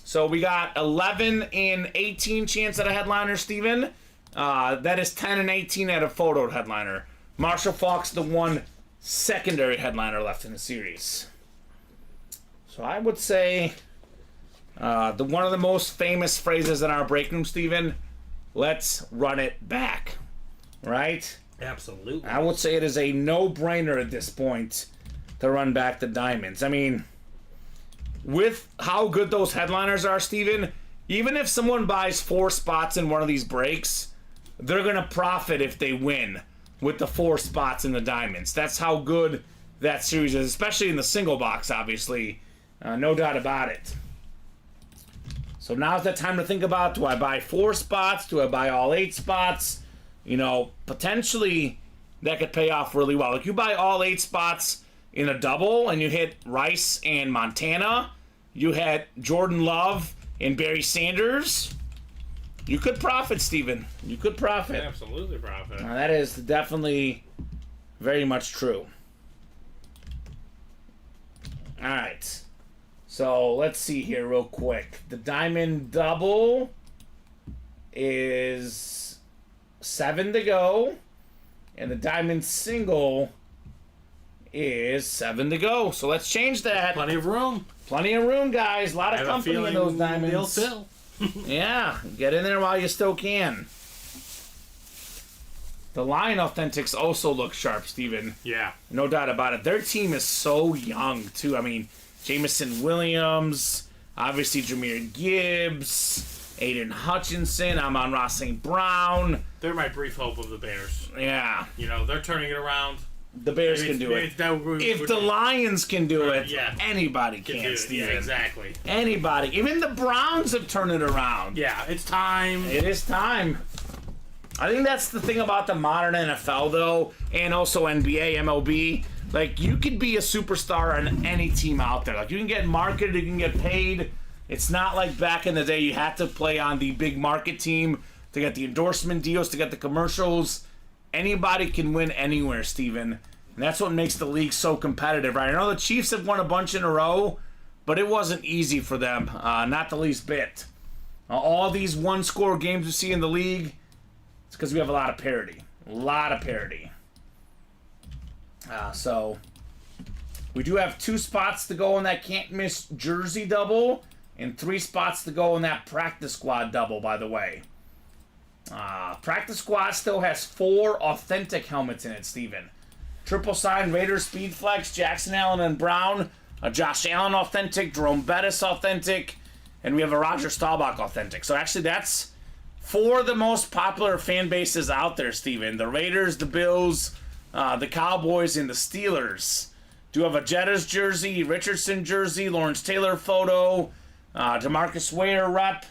So we got 11 and 18 chance at a headliner, Steven. That is 10 and 18 at a photoed headliner. Marshall Faulk's the one secondary headliner left in the series. So I would say one of the most famous phrases in our break room, Steven, let's run it back. Right? Absolutely. I would say it is a no-brainer at this point to run back the Diamonds. I mean, with how good those headliners are, Steven, even if someone buys 4 spots in one of these breaks, they're going to profit if they win with the 4 spots in the Diamonds. That's how good that series is, especially in the single box, obviously. No doubt about it. So now's the time to think about, do I buy 4 spots? Do I buy all 8 spots? You know, potentially that could pay off really well. If you buy all 8 spots in a double and you hit Rice and Montana, you hit Jordan Love and Barry Sanders, you could profit, Steven. You could profit. Absolutely profit. That is definitely very much true. All right. So let's see here real quick. The Diamond Double is 7 to go. And the Diamond Single is 7 to go. So let's change that. Plenty of room. Plenty of room, guys. A lot I of have a company in feeling those they'll diamonds. fill. Yeah, get in there while you still can. The Lion Authentics also look sharp, Steven. Yeah. No doubt about it. Their team is so young, too. I mean, Jamison Williams, obviously Jameer Gibbs, Aiden Hutchinson, Amon-Ra St. Brown. They're my brief hope of the Bears. Yeah. You know, they're turning it around. The Bears can do it. If the Lions can do it, yeah. anybody Can can, do it. Steven. Yeah, exactly. Anybody. Even the Browns have turned it around. Yeah, it's time. It is time. I think that's the thing about the modern NFL, though, and also NBA, MLB. Like, you could be a superstar on any team out there. Like, you can get marketed, you can get paid. It's not like back in the day you had to play on the big market team to get the endorsement deals, to get the commercials. Anybody can win anywhere, Steven. And that's what makes the league so competitive, right? I know the Chiefs have won a bunch in a row, but it wasn't easy for them, not the least bit. All these one-score games we see in the league, it's because we have a lot of parity. A lot of parity. So, we do have 2 spots to go in that can't-miss jersey double, and 3 spots to go in that practice squad double, by the way. Practice squad still has 4 authentic helmets in it, Steven. Triple sign Raiders Speed Flex, Jackson Allen and Brown, a Josh Allen authentic, Jerome Bettis authentic, and we have a Roger Staubach authentic. So actually that's 4 of the most popular fan bases out there, Steven. The Raiders, the Bills, the Cowboys, and the Steelers. Do have a Jettas jersey, Richardson jersey, Lawrence Taylor photo, DeMarcus Ware rep.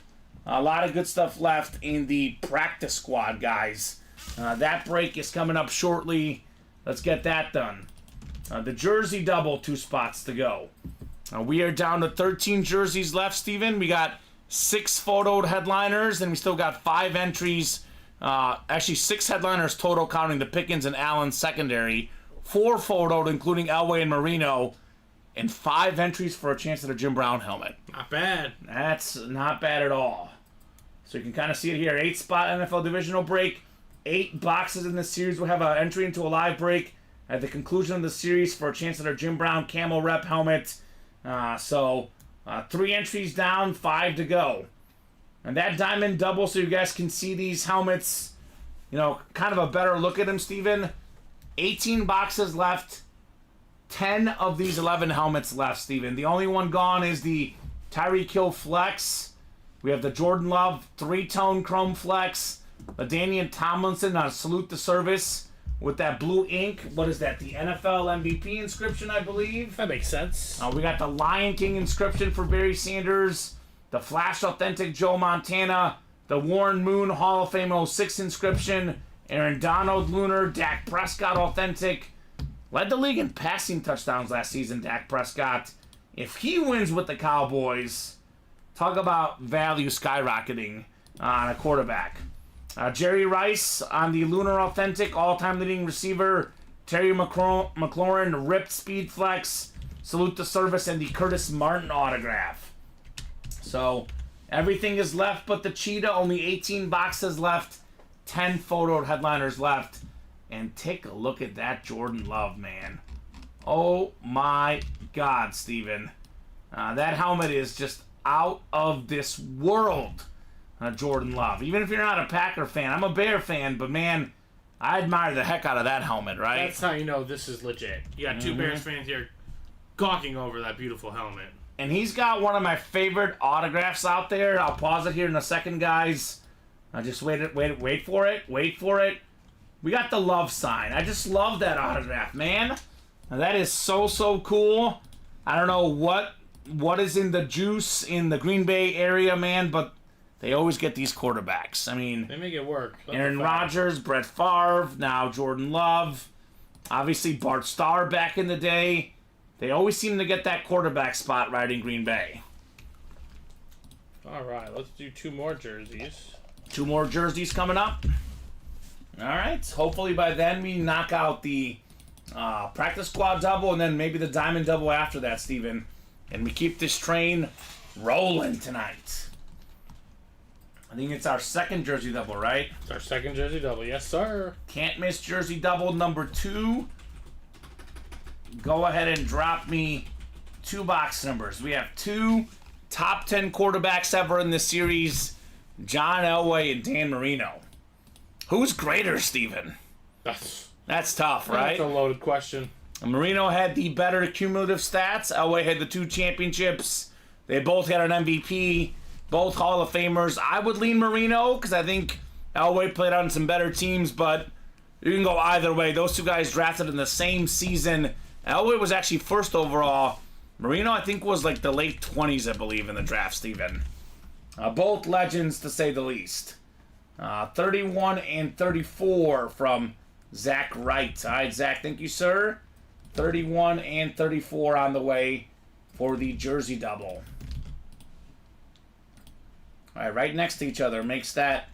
A lot of good stuff left in the practice squad, guys. That break is coming up shortly. Let's get that done. The jersey double, 2 spots to go. We are down to 13 jerseys left, Steven. We got 6 photoed headliners, and we still got 5 entries. Actually, 6 headliners total, counting the Pickens and Allen secondary. 4 photoed, including Elway and Marino. And 5 entries for a chance at a Jim Brown helmet. Not bad. That's not bad at all. So you can kind of see it here. 8-spot NFL divisional break. 8 boxes in this series will have an entry into a live break at the conclusion of the series for a chance at our Jim Brown Camel Rep helmet. 3 entries down, 5 to go. And that diamond double, so you guys can see these helmets, you know, kind of a better look at them, Steven. 18 boxes left. 10 of these 11 helmets left, Steven. The only one gone is the Tyreek Hill Flex. We have the Jordan Love 3-tone chrome flex. The Danian Tomlinson on Salute the Service with that blue ink. What is that? The NFL MVP inscription, I believe. That makes sense. We got the Lion King inscription for Barry Sanders. The Flash Authentic Joe Montana. The Warren Moon Hall of Fame 06 inscription. Aaron Donald Lunar. Dak Prescott Authentic. Led the league in passing touchdowns last season, Dak Prescott. If he wins with the Cowboys, talk about value skyrocketing on a quarterback. Jerry Rice on the Lunar Authentic, all-time leading receiver. Terry McLaurin, ripped Speed Flex. Salute the Service, and the Curtis Martin autograph. So, everything is left but the Cheetah. Only 18 boxes left. 10 photo headliners left. And take a look at that Jordan Love, man. Oh my God, Steven. That helmet is just out of this world, Jordan Love. Even if you're not a Packer fan, I'm a Bear fan, but man, I admire the heck out of that helmet, right? That's how you know this is legit. You got 2 Bears fans here gawking over that beautiful helmet. And he's got one of my favorite autographs out there. I'll pause it here in a second, guys. Just wait for it. Wait for it. We got the Love sign. I just love that autograph, man. Now, that is so cool. I don't know what is in the juice in the Green Bay area, man, but they always get these quarterbacks. I mean, They make it work. Aaron Rodgers, Brett Favre, now Jordan Love. Obviously, Bart Starr back in the day. They always seem to get that quarterback spot right in Green Bay. All right, let's do 2 more jerseys. 2 more jerseys coming up. All right. Hopefully by then we knock out the practice squad double and then maybe the diamond double after that, Steven. And we keep this train rolling tonight. I think it's our 2nd jersey double, right? It's our 2nd jersey double. Yes, sir. Can't miss jersey double number 2. Go ahead and drop me 2 box numbers. We have 2 top 10 quarterbacks ever in this series, John Elway and Dan Marino. Who's greater, Steven? That's tough, right? That's a loaded question. Marino had the better cumulative stats. Elway had the 2 championships. They both had an MVP, both Hall of Famers. I would lean Marino because I think Elway played on some better teams, but you can go either way. Those 2 guys drafted in the same season. Elway was actually first overall. Marino, I think, was like the late 20s, I believe, in the draft, Steven. Both legends, to say the least. 31 and 34 from Zach Wright. All right, Zach, thank you, sir. 31 and 34 on the way for the jersey double. All right, right next to each other makes that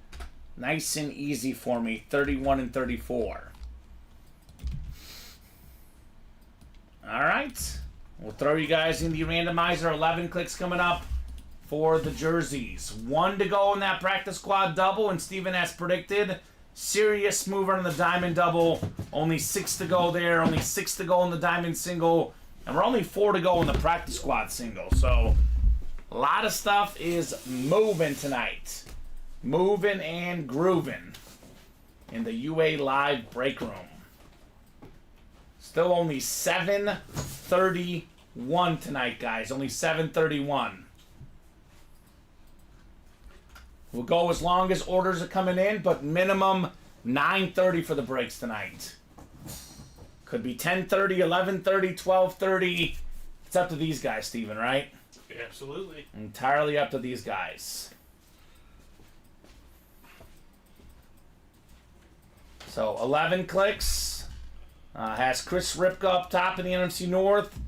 nice and easy for me. 31 and 34. All right. We'll throw you guys in the randomizer. 11 clicks coming up for the jerseys. 1 to go in that practice squad double, and Steven has predicted serious mover in the diamond double. Only 6 to go there. Only 6 to go in the diamond single. And we're only 4 to go in the practice squad single. So a lot of stuff is moving tonight. Moving and grooving in the UA Live break room. Still only 7:31 tonight, guys. Only 7:31. We'll go as long as orders are coming in, but minimum 9:30 for the breaks tonight. Could be 10:30, 11:30, 12:30. It's up to these guys, Steven, right? Absolutely. Entirely up to these guys. So 11 clicks. Has Chris Ripka up top in the NFC North.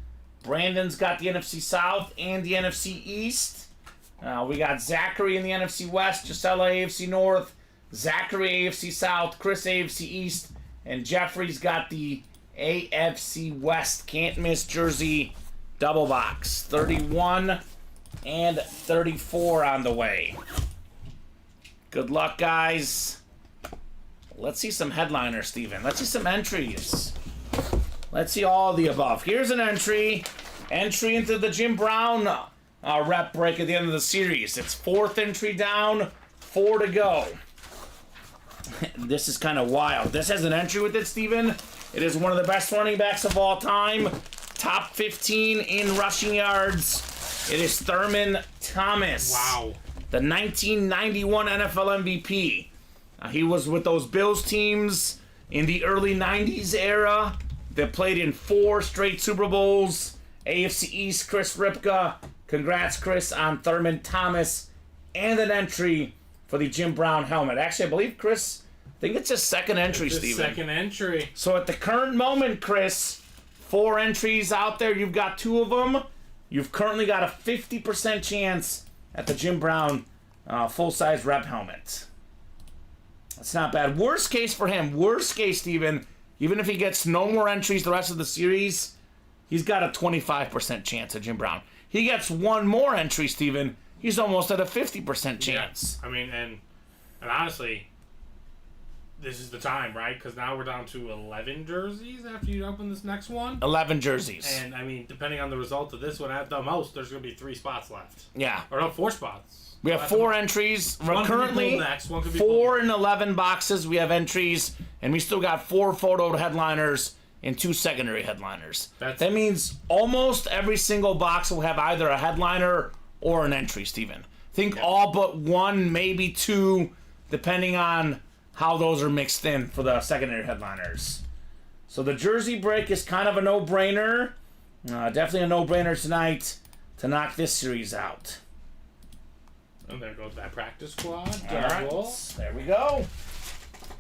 Brandon's got the NFC South and the NFC East. We got Zachary in the NFC West, Gisela AFC North, Zachary AFC South, Chris AFC East, and Jeffrey's got the AFC West. Can't miss jersey double box. 31 and 34 on the way. Good luck, guys. Let's see some headliners, Steven. Let's see some entries. Let's see all of the above. Here's an entry. Entry into the Jim Brown rep break at the end of the series. It's 4th entry down, 4 to go. This is kind of wild. This has an entry with it, Steven. It is one of the best running backs of all time. Top 15 in rushing yards. It is Thurman Thomas. Wow. The 1991 NFL MVP. He was with those Bills teams in the early 90s era that played in 4 straight Super Bowls. AFC East, Chris Ripka. Congrats, Chris, on Thurman Thomas. And an entry for the Jim Brown helmet. Actually, I believe, Chris, I think it's his 2nd entry, Steven. 2nd entry. So at the current moment, Chris, 4 entries out there. You've got 2 of them. You've currently got a 50% chance at the Jim Brown full-size rep helmet. That's not bad. Worst case for him, worst case, Steven, even if he gets no more entries the rest of the series, he's got a 25% chance at Jim Brown. He gets 1 more entry, Steven, he's almost at a 50% chance. Yeah. I mean, and honestly, this is the time, right? Because now we're down to 11 jerseys after you open this next one. 11 jerseys. And, I mean, depending on the result of this one, at the most, there's going to be 3 spots left. Yeah. Or no, 4 spots. We have 4 entries. We're currently 4 in 11 boxes. We have entries, and we still got 4 photo headliners and 2 secondary headliners. That means almost every single box will have either a headliner or an entry, Steven. I think all but 1, maybe 2, depending on how those are mixed in for the secondary headliners. So the jersey break is kind of a no-brainer. Definitely a no-brainer tonight to knock this series out. And there goes that practice squad. All right. There we go.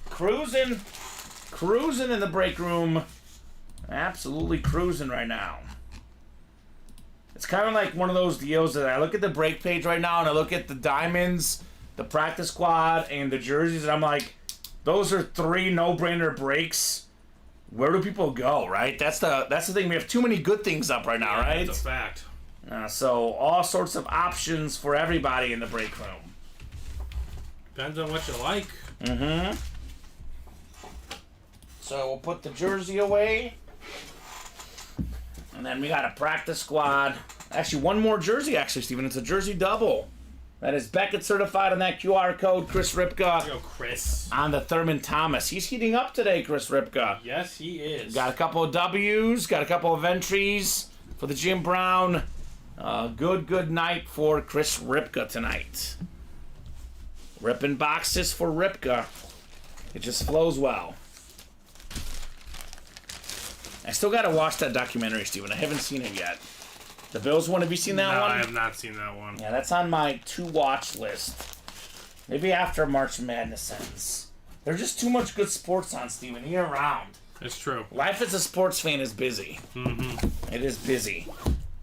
Cruising in the break room. Absolutely cruising right now. It's kind of like one of those deals that I look at the break page right now and I look at the diamonds, the practice squad, and the jerseys, and I'm like, those are 3 no-brainer breaks. Where do people go, right? That's the thing. We have too many good things up right now, right? That's a fact. So all sorts of options for everybody in the break room. Depends on what you like. Mm-hmm. So we'll put the jersey away. And then we got a practice squad. Actually, one more jersey, Steven. It's a jersey double. That is Beckett certified on that QR code. Chris Ripka. Go, Chris. On the Thurman Thomas. He's heating up today, Chris Ripka. Yes, he is. Got a couple of W's. Got a couple of entries for the Jim Brown. Good night for Chris Ripka tonight. Ripping boxes for Ripka. It just flows well. I still got to watch that documentary, Steven. I haven't seen it yet. The Bills one, have you seen that No, one? I have not seen that one. Yeah, that's on my to-watch list. Maybe after March Madness ends. There's just too much good sports on, Steven, year-round. It's true. Life as a sports fan is busy. Mm-hmm. It is busy.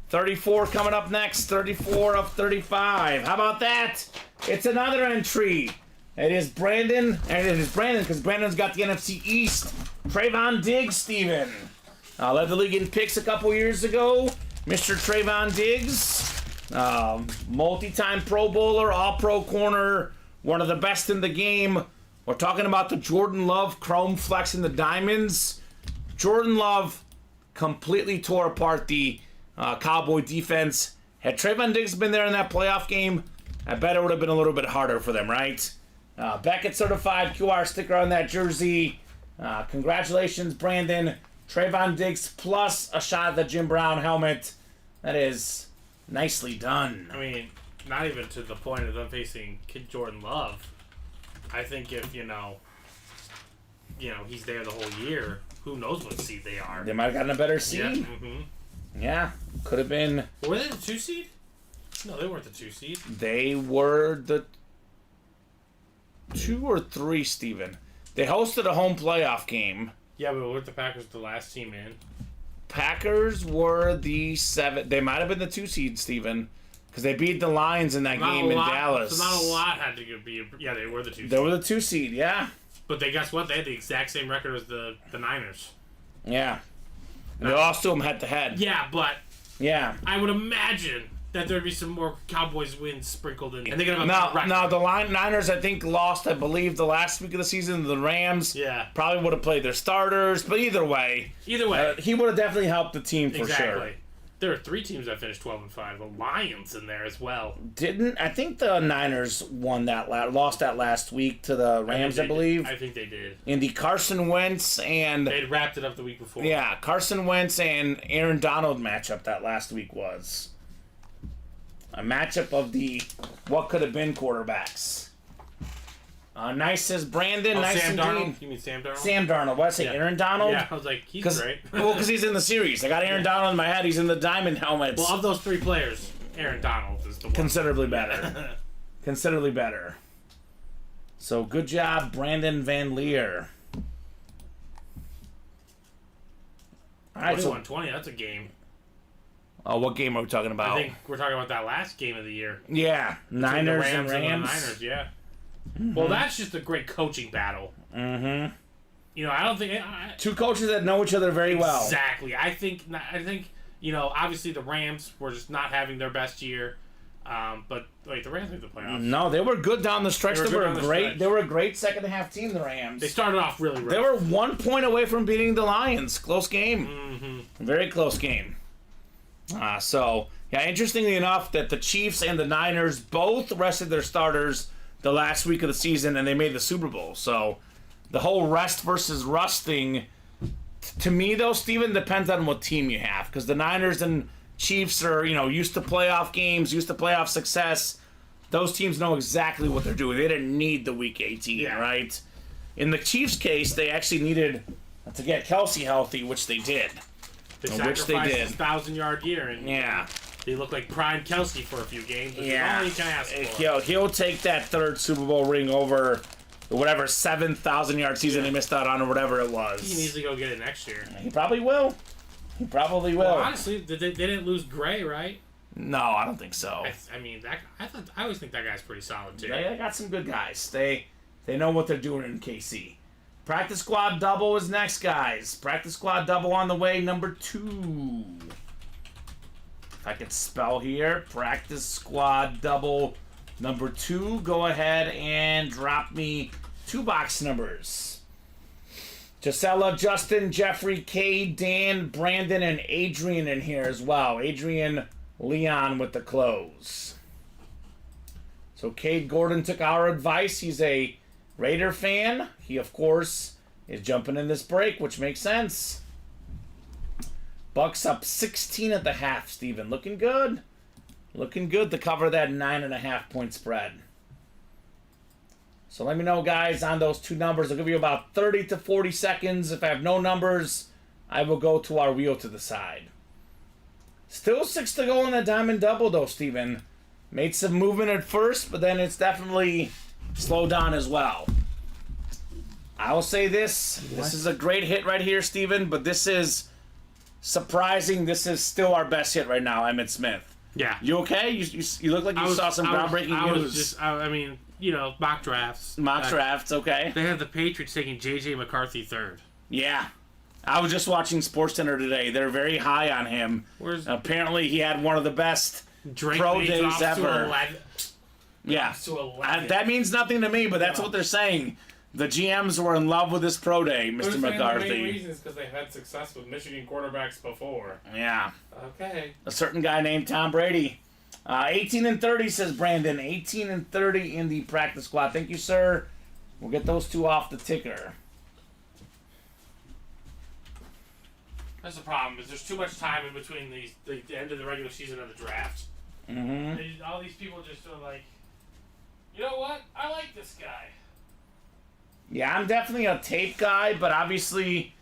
34 coming up next. 34 of 35. How about that? It's another entry. It is Brandon. And it is Brandon because Brandon's got the NFC East. Trayvon Diggs, Steven. Led the league in picks a couple years ago. Mr. Trayvon Diggs. Multi-time Pro Bowler, All-Pro corner. One of the best in the game. We're talking about the Jordan Love Chrome Flex and the Diamonds. Jordan Love completely tore apart the Cowboy defense. Had Trayvon Diggs been there in that playoff game, I bet it would have been a little bit harder for them, right? Beckett certified QR sticker on that jersey. Congratulations, Brandon. Trayvon Diggs plus a shot at the Jim Brown helmet. That is nicely done. I mean, not even to the point of them facing Kid Jordan Love. I think if, he's there the whole year, who knows what seed they are. They might have gotten a better seed. Yeah, mm-hmm. Yeah, could have been. Were they the 2 seed? No, they weren't the 2 seed. They were the 2 or 3, Steven. They hosted a home playoff game. Yeah, but weren't the Packers the last team in? Packers were the 7. They might have been the 2 seed, Steven, because they beat the Lions in that game in Dallas. So not a lot had to be. Yeah, they were the 2 seed. They were the 2 seed, yeah. But guess what? They had the exact same record as the Niners. Yeah. And they lost to them head to head. Yeah, but yeah, I would imagine that there'd be some more Cowboys wins sprinkled in. And they're gonna have a now the Niners, I think, lost, I believe, the last week of the season. The Rams probably would have played their starters, but either way, he would have definitely helped the team for sure. There are 3 teams that finished 12-5. The Lions in there as well. I think the Niners lost that last week to the Rams, I believe. I think they did. In the Carson Wentz and they'd wrapped it up the week before. Yeah, Carson Wentz and Aaron Donald matchup that last week was a matchup of the what could have been quarterbacks. Nice says Brandon. Nice Sam indeed. Darnold? You mean Sam Darnold? Sam Darnold. What did I say? Aaron Donald? Yeah, I was like, he's great. Well, because he's in the series. I got Aaron Donald in my head. He's in the diamond helmets. Well, of those 3 players, Aaron Donald is the one. Considerably better. Considerably better. So, good job, Brandon Van Leer. All right, 21-20, that's a game. Oh, what game are we talking about? I think we're talking about that last game of the year. Yeah, Niners and Rams. And the Niners, yeah. Mm-hmm. Well, that's just a great coaching battle. Mm-hmm. I don't think 2 coaches that know each other very well. Exactly. I think obviously the Rams were just not having their best year, but the Rams made the playoffs. No, they were good down the stretch. They were a great second half team. The Rams. They started off really rough. They were 1 point away from beating the Lions. Close game. Mm-hmm. Very close game. Interestingly enough, that the Chiefs and the Niners both rested their starters the last week of the season, and they made the Super Bowl. So, the whole rest versus rust thing, to me, though, Steven, depends on what team you have. Because the Niners and Chiefs are, used to playoff games, used to playoff success. Those teams know exactly what they're doing. They didn't need the Week 18, right? In the Chiefs' case, they actually needed to get Kelsey healthy, which they did. They sacrificed his 1,000-yard year, and yeah. He looked like prime Kelsey for a few games. Which is all you can ask for. He'll take that 3rd Super Bowl ring over whatever 7,000-yard season he missed out on or whatever it was. He needs to go get it next year. He probably will. Well, honestly, they didn't lose Gray, right? No, I don't think so. I always think that guy's pretty solid too. They got some good guys. They know what they're doing in KC. Practice squad double is next, guys. Practice squad double on the way, number 2. If I could spell here, practice squad double number 2. Go ahead and drop me 2 box numbers. Gisela, Justin, Jeffrey, Cade, Dan, Brandon, and Adrian in here as well. Adrian Leon with the close. So Cade Gordon took our advice. He's a Raider fan. He, of course, is jumping in this break, which makes sense. Bucks up 16 at the half, Steven. Looking good. Looking good to cover that 9.5 point spread. So let me know, guys, on those two numbers. I'll give you about 30 to 40 seconds. If I have no numbers, I will go to our wheel to the side. Still 6 to go in the diamond double, though, Steven. Made some movement at first, but then it's definitely slowed down as well. I will say this. This is a great hit right here, Steven, but this is surprising. This is still our best hit right now, Emmitt Smith. Yeah. You okay? You look like you saw some groundbreaking news. I mean, mock drafts. Mock drafts, okay. They have the Patriots taking J.J. McCarthy third. Yeah. I was just watching SportsCenter today. They're very high on him. Apparently, he had one of the best pro days ever. Yeah. That means nothing to me, but that's what they're saying. The GMs were in love with this pro day, Mr. McCarthy. The main reason is because they had success with Michigan quarterbacks before. Yeah. Okay. A certain guy named Tom Brady. 18 and 30, says Brandon. 18 and 30 in the practice squad. Thank you, sir. We'll get those two off the ticker. That's the problem, is there's too much time in between the end of the regular season and the draft. Mm-hmm. All these people just are like, you know what? I like this guy. Yeah, I'm definitely a tape guy, but obviously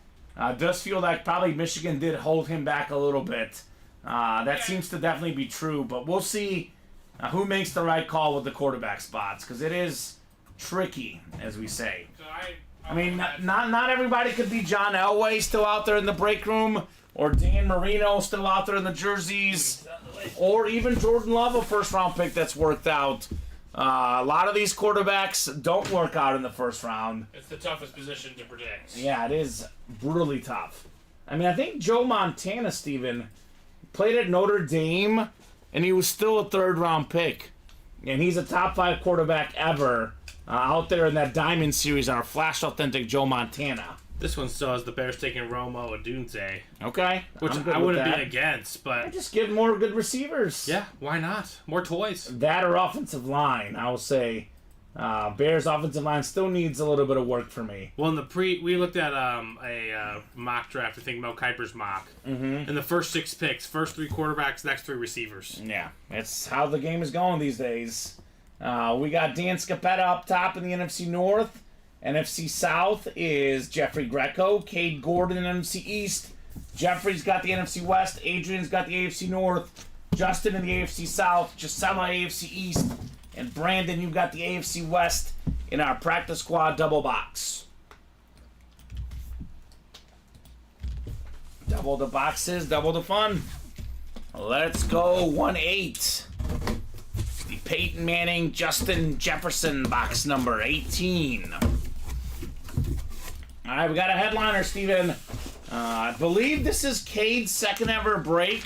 does feel like probably Michigan did hold him back a little bit. That seems to definitely be true, but we'll see who makes the right call with the quarterback spots, because it is tricky, as we say. So I mean, not everybody could be John Elway still out there in the break room, or Dan Marino still out there in the jerseys, or even Jordan Love, a first-round pick that's worked out. A lot of these quarterbacks don't work out in the first round. It's the toughest position to predict. Yeah, it is brutally tough. I mean, I think Joe Montana, Steven, played at Notre Dame, and he was still a third-round pick. And he's a top 5 quarterback ever out there in that Diamond Series on our Flash Authentic Joe Montana. This one still has the Bears taking Romo Odunze. Okay. Which I wouldn't be against, but... Just give more good receivers. Yeah, why not? More toys. That or offensive line, I will say. Bears offensive line still needs a little bit of work for me. Well, we looked at a mock draft, I think Mel Kiper's mock. Mm-hmm. In the first 6 picks, first 3 quarterbacks, next 3 receivers. Yeah, it's how the game is going these days. We got Dan Scapetta up top in the NFC North. NFC South is Jeffrey Greco, Cade Gordon in NFC East. Jeffrey's got the NFC West. Adrian's got the AFC North. Justin in the AFC South. Gisela AFC East. And Brandon, you've got the AFC West in our practice squad double box. Double the boxes, double the fun. Let's go 1-8. The Peyton Manning, Justin Jefferson box number 18. All right, we got a headliner, Steven. I believe this is Cade's second ever break.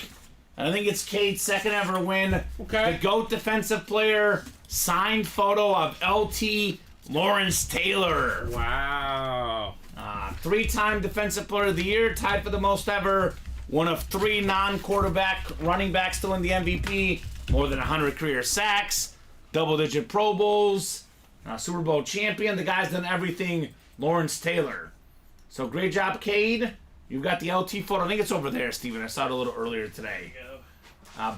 I think it's Cade's second ever win. Okay. The GOAT defensive player, signed photo of LT Lawrence Taylor. Wow. 3-time defensive player of the year, tied for the most ever. One of 3 non-quarterback running backs to win the MVP. More than 100 career sacks. Double-digit Pro Bowls. Super Bowl champion. The guy's done everything. Lawrence Taylor. So great job, Cade. You've got the LT photo. I think it's over there, Steven. I saw it a little earlier today.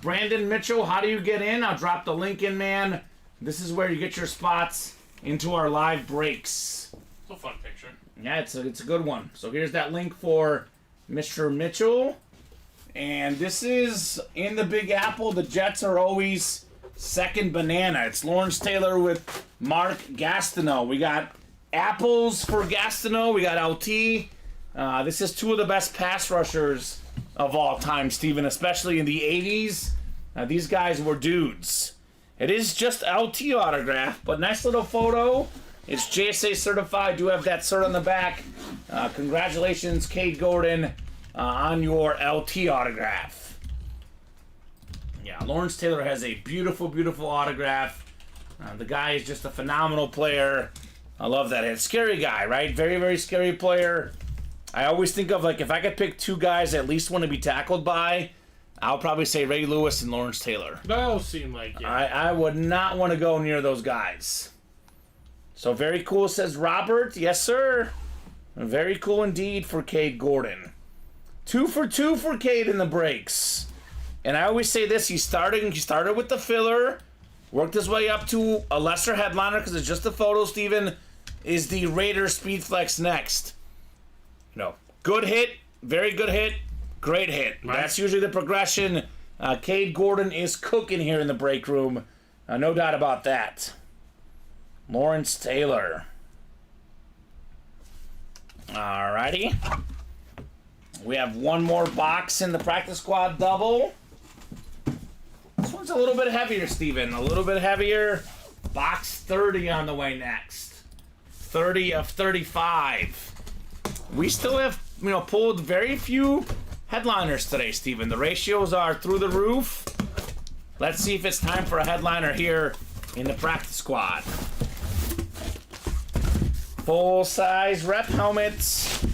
Brandon Mitchell, how do you get in? I'll drop the link in, man. This is where you get your spots into our live breaks. It's a fun picture. Yeah, it's a good one. So here's that link for Mr. Mitchell. And this is in the Big Apple. The Jets are always second banana. It's Lawrence Taylor with Mark Gastineau. We got apples for Gastineau. We got LT. This is 2 of the best pass rushers of all time, Steven, especially in the 80s. These guys were dudes. It is just LT autograph, but nice little photo. It's JSA certified. Do have that cert on the back. Congratulations, Cade Gordon, on your LT autograph. Yeah, Lawrence Taylor has a beautiful, beautiful autograph. The guy is just a phenomenal player. I love that. It's a scary guy, right? Very, very scary player. I always think of, like, if I could pick two guys I at least want to be tackled by, I'll probably say Ray Lewis and Lawrence Taylor. Those seem like, yeah. I would not want to go near those guys. So very cool, says Robert. Yes, sir. Very cool indeed for Cade Gordon. 2 for 2 for Cade in the breaks. And I always say this, he started with the filler, worked his way up to a lesser headliner because it's just a photo, Steven. Is the Raider Speed Flex next? No. Good hit, very good hit, great hit. Right. That's usually the progression. Cade Gordon is cooking here in the break room. No doubt about that. Lawrence Taylor. Alrighty. We have one more box in the practice squad double. This one's a little bit heavier, Steven. A little bit heavier. Box 30 on the way next. 30 of 35. We still have, pulled very few headliners today, Steven. The ratios are through the roof. Let's see if it's time for a headliner here in the practice squad. Full-size rep helmets.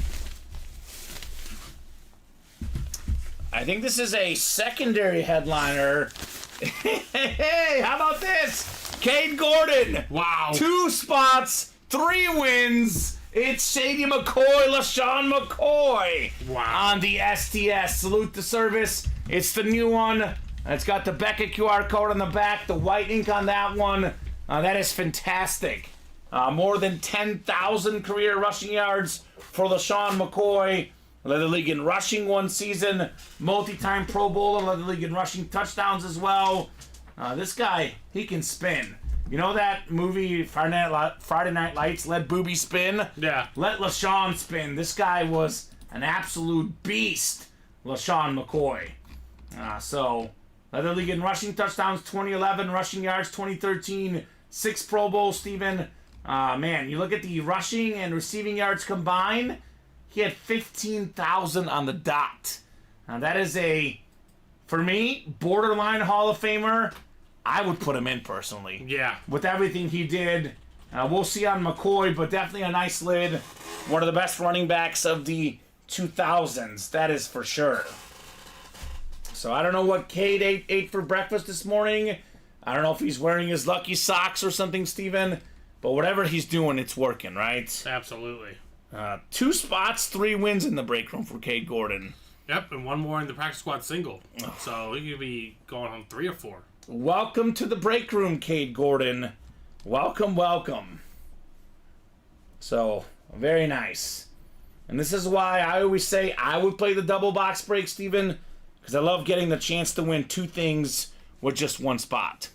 I think this is a secondary headliner. Hey, how about this? Cade Gordon. Wow. 2 spots, 3 wins. It's Shady McCoy, LaShawn McCoy. Wow. On the STS. Salute the service. It's the new one. It's got the Becca QR code on the back, the white ink on that one. That is fantastic. More than 10,000 career rushing yards for LaShawn McCoy. Led the league in rushing one season. Multi-time Pro Bowler. Led the league in rushing touchdowns as well. This guy, he can spin. You know that movie Friday Night Lights, Let Booby Spin? Yeah. Let LaShawn spin. This guy was an absolute beast, LaShawn McCoy. So, led the league in rushing touchdowns 2011, rushing yards 2013, 6 Pro Bowls, Steven. Man, you look at the rushing and receiving yards combined, he had 15,000 on the dot. Now that is for me, borderline Hall of Famer. I would put him in personally. Yeah. With everything he did. We'll see on McCoy, but definitely a nice lid. One of the best running backs of the 2000s, that is for sure. So I don't know what Cade ate for breakfast this morning. I don't know if he's wearing his lucky socks or something, Steven. But whatever he's doing, it's working, right? Absolutely. 2 spots, 3 wins in the break room for Cade Gordon. Yep, and one more in the practice squad single. So he could be going on 3 or 4. Welcome to the break room, Cade Gordon. Welcome, welcome. So, very nice. And this is why I always say I would play the double box break, Steven, because I love getting the chance to win 2 things with just 1 spot.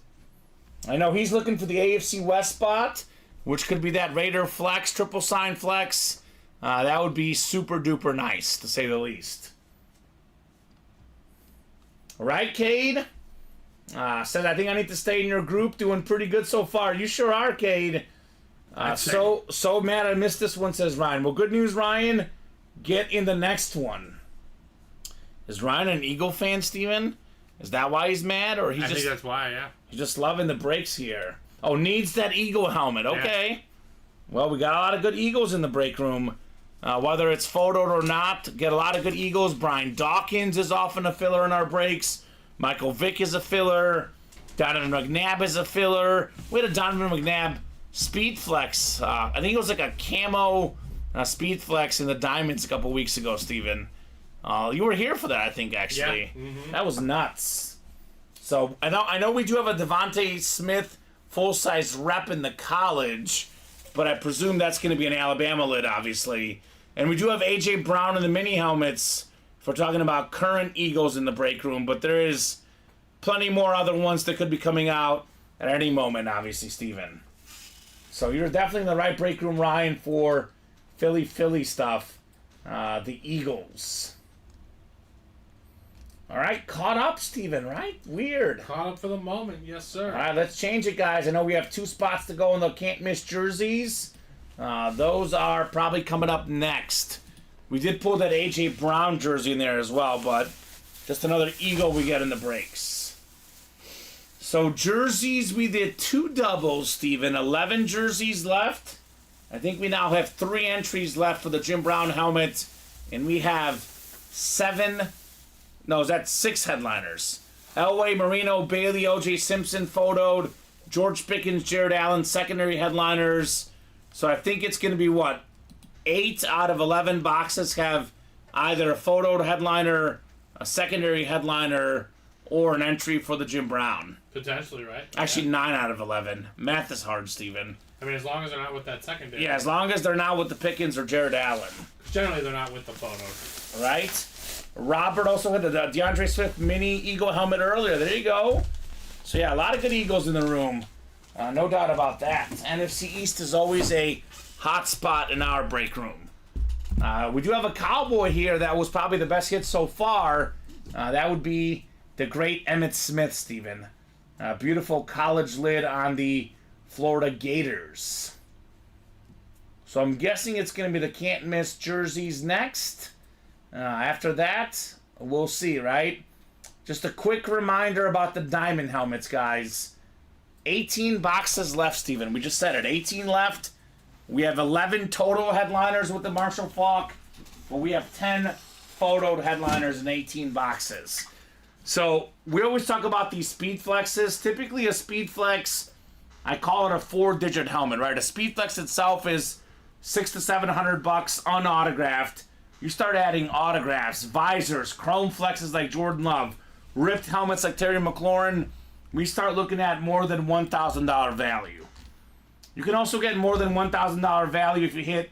I know he's looking for the AFC West spot, which could be that Raider flex, triple sign flex. That would be super duper nice, to say the least. All right, Cade? Said, I think I need to stay in your group. Doing pretty good so far. You sure are, Cade. So mad I missed this one, says Ryan. Well, good news, Ryan. Get in the next one. Is Ryan an Eagle fan, Steven? Is that why he's mad? Or I think that's why, yeah. He's just loving the breaks here. Oh, needs that Eagle helmet. Okay. Yeah. Well, we got a lot of good Eagles in the break room. Whether it's photoed or not, get a lot of good Eagles. Brian Dawkins is often a filler in our breaks. Michael Vick is a filler. Donovan McNabb is a filler. We had a Donovan McNabb speed flex. I think it was like a camo speed flex in the Diamonds a couple weeks ago, Steven. You were here for that, I think, actually. Yeah. Mm-hmm. That was nuts. So I know we do have a Devontae Smith full-size rep in the college, but I presume that's going to be an Alabama lid, obviously. And we do have A.J. Brown in the mini helmets if we're talking about current Eagles in the break room, but there is plenty more other ones that could be coming out at any moment, obviously, Steven. So you're definitely in the right break room, Ryan, for Philly stuff. The Eagles. All right, caught up, Steven, right? Weird. Caught up for the moment, yes, sir. All right, let's change it, guys. I know we have 2 spots to go in the can't-miss jerseys. Those are probably coming up next. We did pull that A.J. Brown jersey in there as well, but just another Eagle we get in the breaks. So jerseys, we did 2 doubles, Steven. 11 jerseys left. I think we now have 3 entries left for the Jim Brown helmet And we have 6 headliners. Elway, Marino, Bailey, O.J. Simpson photoed. George Pickens, Jared Allen, secondary headliners. So I think it's going to be, 8 out of 11 boxes have either a photoed headliner, a secondary headliner, or an entry for the Jim Brown. Potentially, right? Actually, 9 out of 11. Math is hard, Steven. I mean, as long as they're not with that secondary. Yeah, as long as they're not with the Pickens or Jared Allen. Generally, they're not with the photos. Right? Robert also had the DeAndre Swift mini Eagle helmet earlier. There you go. So, yeah, a lot of good Eagles in the room. No doubt about that. NFC East is always a hot spot in our break room. We do have a Cowboy here that was probably the best hit so far. That would be the great Emmitt Smith, Steven. Beautiful college lid on the Florida Gators. So I'm guessing it's going to be the can't miss jerseys next. After that, we'll see, right? Just a quick reminder about the diamond helmets, guys. 18 boxes left, Steven. We just said it. 18 left. We have 11 total headliners with the Marshall Falk, but we have 10 photoed headliners in 18 boxes. So we always talk about these speed flexes. Typically a speed flex, I call it a 4-digit helmet, right? A speed flex itself is $600 to $700 unautographed. You start adding autographs, visors, chrome flexes like Jordan Love, ripped helmets like Terry McLaurin. We start looking at more than $1,000 value. You can also get more than $1,000 value if you hit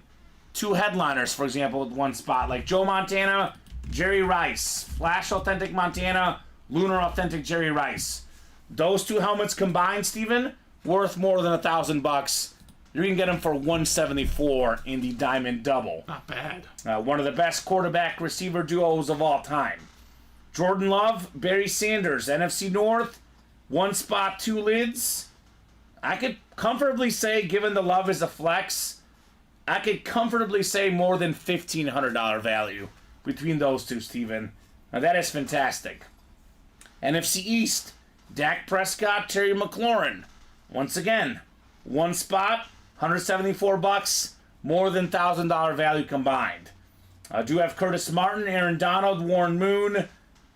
2 headliners, for example, with one spot, like Joe Montana, Jerry Rice, Flash Authentic Montana, Lunar Authentic Jerry Rice. Those 2 helmets combined, Steven, worth more than $1,000. You can get them for $174 in the Diamond Double. Not bad. One of the best quarterback receiver duos of all time. Jordan Love, Barry Sanders, NFC North, 1 spot, 2 lids. I could comfortably say, given the Love is a flex, I could comfortably say more than $1,500 value between those 2, Steven. Now that is fantastic. NFC East, Dak Prescott, Terry McLaurin. Once again, 1 spot, $174, more than $1,000 value combined. I do have Curtis Martin, Aaron Donald, Warren Moon.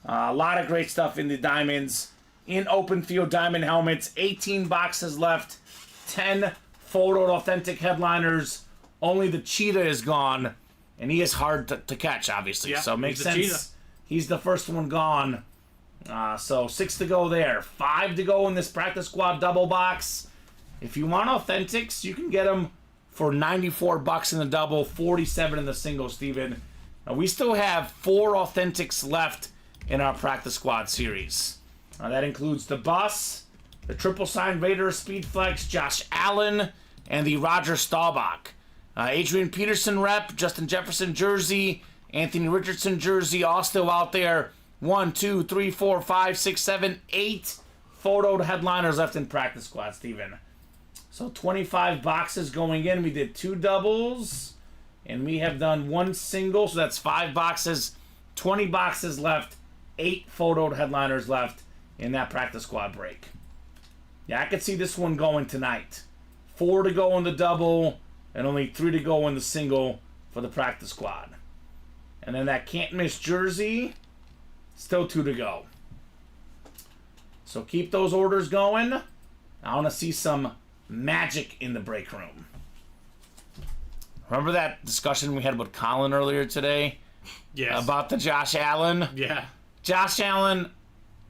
A lot of great stuff in the diamonds. In open field diamond helmets, 18 boxes left, 10 photoed authentic headliners. Only the Cheetah is gone, and he is hard to catch, obviously. Yeah, so it makes he's the sense. Cheetah. He's the first one gone. So 6 to go there. 5 to go in this practice squad double box. If you want authentics, you can get them for $94 in the double, $47 in the single, Steven. We still have 4 authentics left in our practice squad series. That includes the Bus, the Triple Sign Raider Speed Flex, Josh Allen, and the Roger Staubach. Adrian Peterson rep, Justin Jefferson jersey, Anthony Richardson jersey, all still out there. 1, 2, 3, 4, 5, 6, 7, 8 photoed headliners left in practice squad, Steven. So 25 boxes going in. We did 2 doubles, and we have done 1 single, so that's 5 boxes. 20 boxes left, 8 photoed headliners left in that practice squad break. Yeah, I could see this one going tonight. 4 to go in the double, and only 3 to go in the single for the practice squad. And then that can't miss jersey, still 2 to go. So keep those orders going. I want to see some magic in the break room. Remember that discussion we had with Colin earlier today? Yes. About the Josh Allen? Yeah. Josh Allen,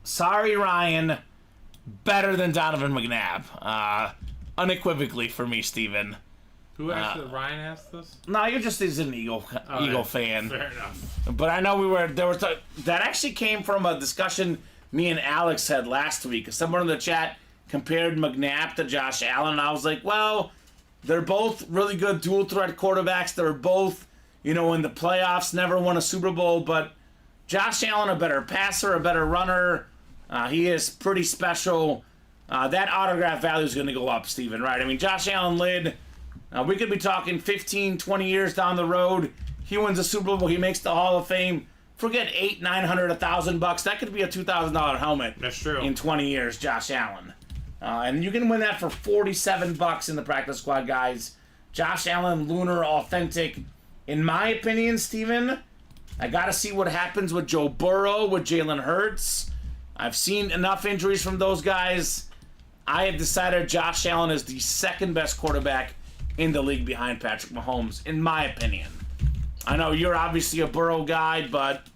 sorry Ryan, better than Donovan McNabb. Unequivocally for me, Steven. Who asked Ryan asked this? No, you're just he's an Eagle fan. Fair enough. But I know that actually came from a discussion me and Alex had last week. Someone in the chat compared McNabb to Josh Allen, and I was like, well, they're both really good dual threat quarterbacks. They're both, in the playoffs, never won a Super Bowl, but Josh Allen, a better passer, a better runner. He is pretty special. That autograph value is going to go up, Steven, right? I mean, Josh Allen lid, we could be talking 15, 20 years down the road. He wins a Super Bowl. He makes the Hall of Fame. Forget $800, $900, $1,000. That could be a $2,000 helmet. That's true. In 20 years, Josh Allen. And you can win that for $47 in the practice squad, guys. Josh Allen, Lunar Authentic. In my opinion, Steven, I got to see what happens with Joe Burrow, with Jalen Hurts. I've seen enough injuries from those guys. I have decided Josh Allen is the second best quarterback in the league behind Patrick Mahomes, in my opinion. I know you're obviously a Burrow guy, but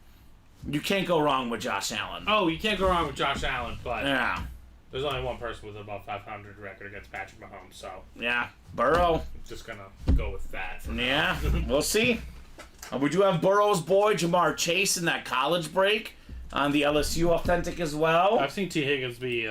you can't go wrong with Josh Allen. Oh, you can't go wrong with Josh Allen, but Yeah. there's only one person with above 500 record against Patrick Mahomes, so Yeah. Burrow. I'm just going to go with that. For now. Yeah. We'll see. We do have Burrow's boy, Jamar Chase, in that college break on the LSU Authentic as well. I've seen T. Higgins be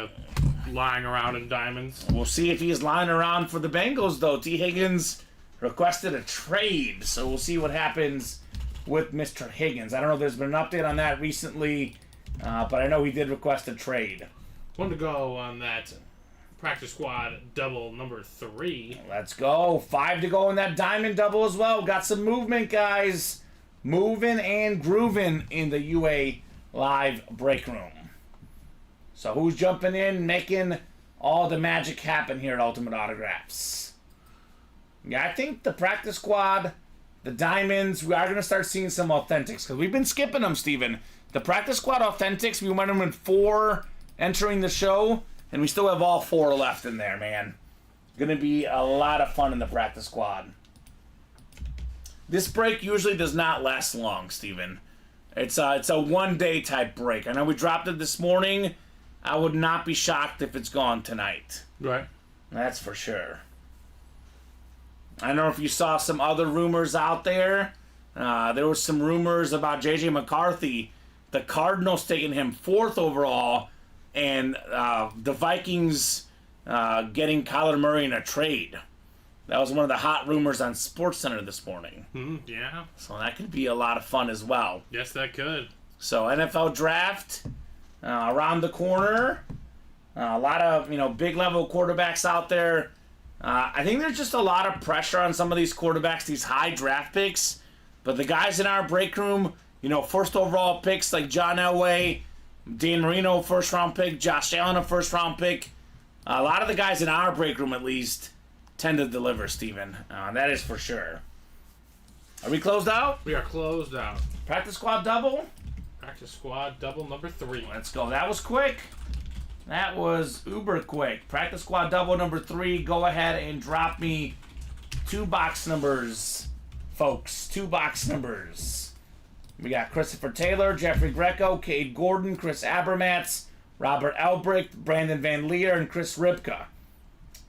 lying around in diamonds. We'll see if he's lying around for the Bengals, though. T. Higgins requested a trade, so we'll see what happens with Mr. Higgins. I don't know if there's been an update on that recently, but I know he did request a trade. Want to go on that practice squad double number 3. Let's go. 5 to go in that diamond double as well. Got some movement, guys. Moving and grooving in the UA live break room. So who's jumping in, making all the magic happen here at Ultimate Autographs? Yeah, I think the practice squad, the diamonds, we are going to start seeing some authentics because we've been skipping them, Steven. The practice squad authentics, we went in with 4 entering the show, and we still have all 4 left in there, man. Going to be a lot of fun in the practice squad. This break usually does not last long, Steven. It's a one-day type break. I know we dropped it this morning. I would not be shocked if it's gone tonight. Right. That's for sure. I don't know if you saw some other rumors out there. There was some rumors about J.J. McCarthy. The Cardinals taking him 4th overall, and the Vikings getting Kyler Murray in a trade. That was one of the hot rumors on SportsCenter this morning. Yeah. So that could be a lot of fun as well. Yes, that could. So NFL draft around the corner. A lot of big level quarterbacks out there. I think there's just a lot of pressure on some of these quarterbacks, these high draft picks. But the guys in our break room, first overall picks like John Elway, Dan Marino, first round pick, Josh Allen, a first round pick. A lot of the guys in our break room, at least, tend to deliver, Steven. That is for sure. Are we closed out? We are closed out. Practice squad double? Practice squad double number 3. Let's go. That was quick. That was uber quick. Practice squad double number 3. Go ahead and drop me 2 box numbers, folks. 2 box numbers. We got Christopher Taylor, Jeffrey Greco, Cade Gordon, Chris Abermatz, Robert Elbricht, Brandon Van Leer, and Chris Ripka.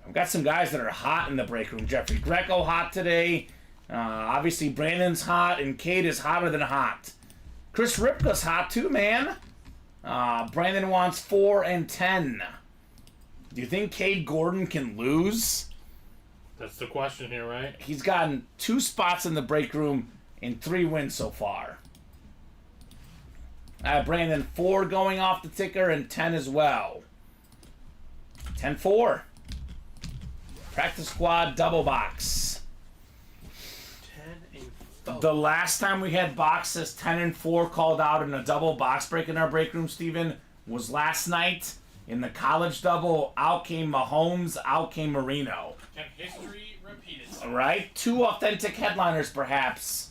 I've got some guys that are hot in the break room. Jeffrey Greco hot today. Obviously, Brandon's hot, and Cade is hotter than hot. Chris Ripka's hot too, man. Brandon wants 4 and 10. Do you think Cade Gordon can lose? That's the question here, right? He's gotten 2 spots in the break room and 3 wins so far. Brandon 4 going off the ticker and 10 as well. 10-4. Practice squad double box. 10 and 4. The last time we had boxes 10 and 4 called out in a double box break in our break room, Steven, was last night in the college double. Out came Mahomes, out came Marino. And history repeated. All right, 2 authentic headliners perhaps.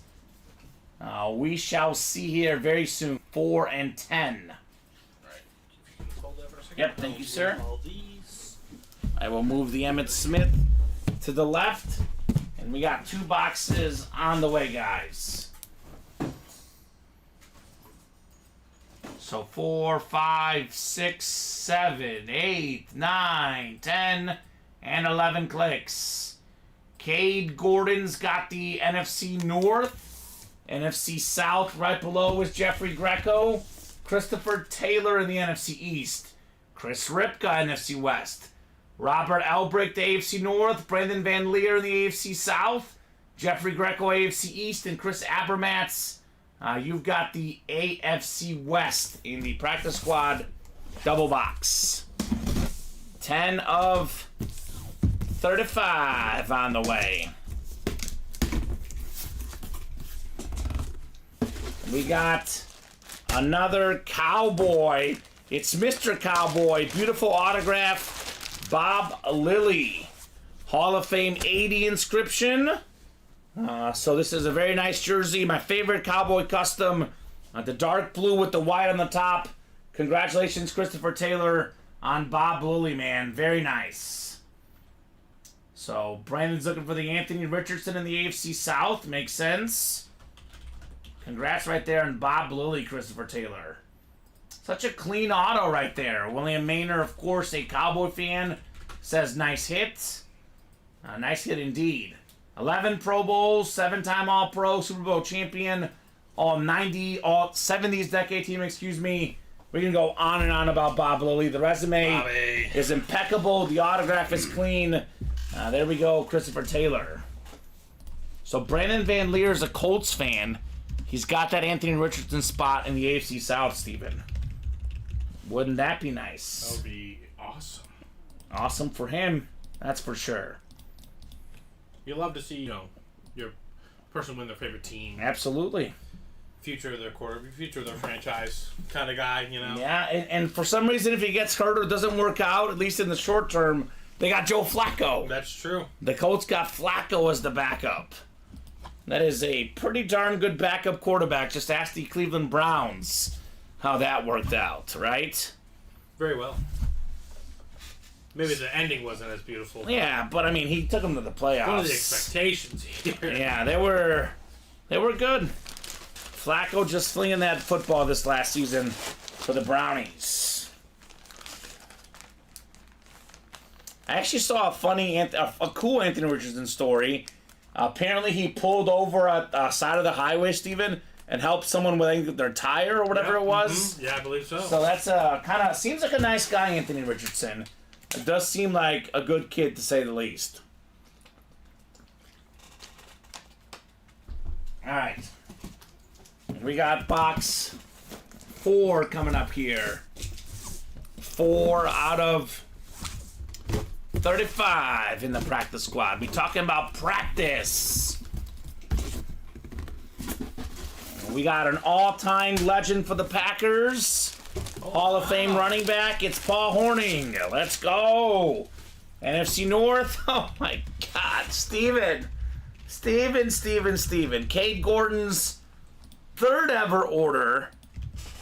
We shall see here very soon. 4 and 10. Right. If you can hold that for a second. Yep, thank you, sir. All these. I will move the Emmitt Smith to the left. And we got 2 boxes on the way, guys. So 4, 5, 6, 7, 8, 9, 10, and 11 clicks. Cade Gordon's got the NFC North. NFC South right below is Jeffrey Greco. Christopher Taylor in the NFC East. Chris Ripka, NFC West. Robert Elbricht, the AFC North. Brandon Van Leer in the AFC South. Jeffrey Greco, AFC East. And Chris Abermatz, you've got the AFC West in the practice squad double box. 10 of 35 on the way. We got another Cowboy. It's Mr. Cowboy. Beautiful autograph. Bob Lilly. Hall of Fame 80 inscription. So this is a very nice jersey. My favorite Cowboy custom. The dark blue with the white on the top. Congratulations, Christopher Taylor, on Bob Lilly, man. Very nice. So Brandon's looking for the Anthony Richardson in the AFC South. Makes sense. Congrats right there on Bob Lilly, Christopher Taylor. Such a clean auto right there. William Maynard, of course, a Cowboy fan, says nice hit. Nice hit indeed. 11 Pro Bowls, 7-time All-Pro, Super Bowl champion, all 70s decade team, excuse me. We can go on and on about Bob Lilly. The resume is impeccable. The autograph is clean. There we go, Christopher Taylor. So Brandon Van Leer is a Colts fan. He's got that Anthony Richardson spot in the AFC South, Steven. Wouldn't that be nice? That would be awesome. Awesome for him, that's for sure. You love to see, your person win their favorite team. Absolutely. Future of their future of their franchise kind of guy, Yeah, and for some reason, if he gets hurt or doesn't work out, at least in the short term, they got Joe Flacco. That's true. The Colts got Flacco as the backup. That is a pretty darn good backup quarterback. Just ask the Cleveland Browns how that worked out, right? Very well. Maybe the ending wasn't as beautiful. Yeah, but I mean, he took them to the playoffs. What are the expectations here? Yeah, they were good. Flacco just flinging that football this last season for the Brownies. I actually saw a cool Anthony Richardson story. Apparently, he pulled over at the side of the highway, Steven, and helped someone with their tire or whatever it was. Mm-hmm. Yeah, I believe so. So that's kind of seems like a nice guy, Anthony Richardson. It does seem like a good kid, to say the least. All right. We got box 4 coming up here. 4 out of 35 in the practice squad. We talking about practice. We got an all-time legend for the Packers. Hall of Fame running back. It's Paul Hornung. Let's go. NFC North. Oh my God, Steven. Cade Gordon's 3rd ever order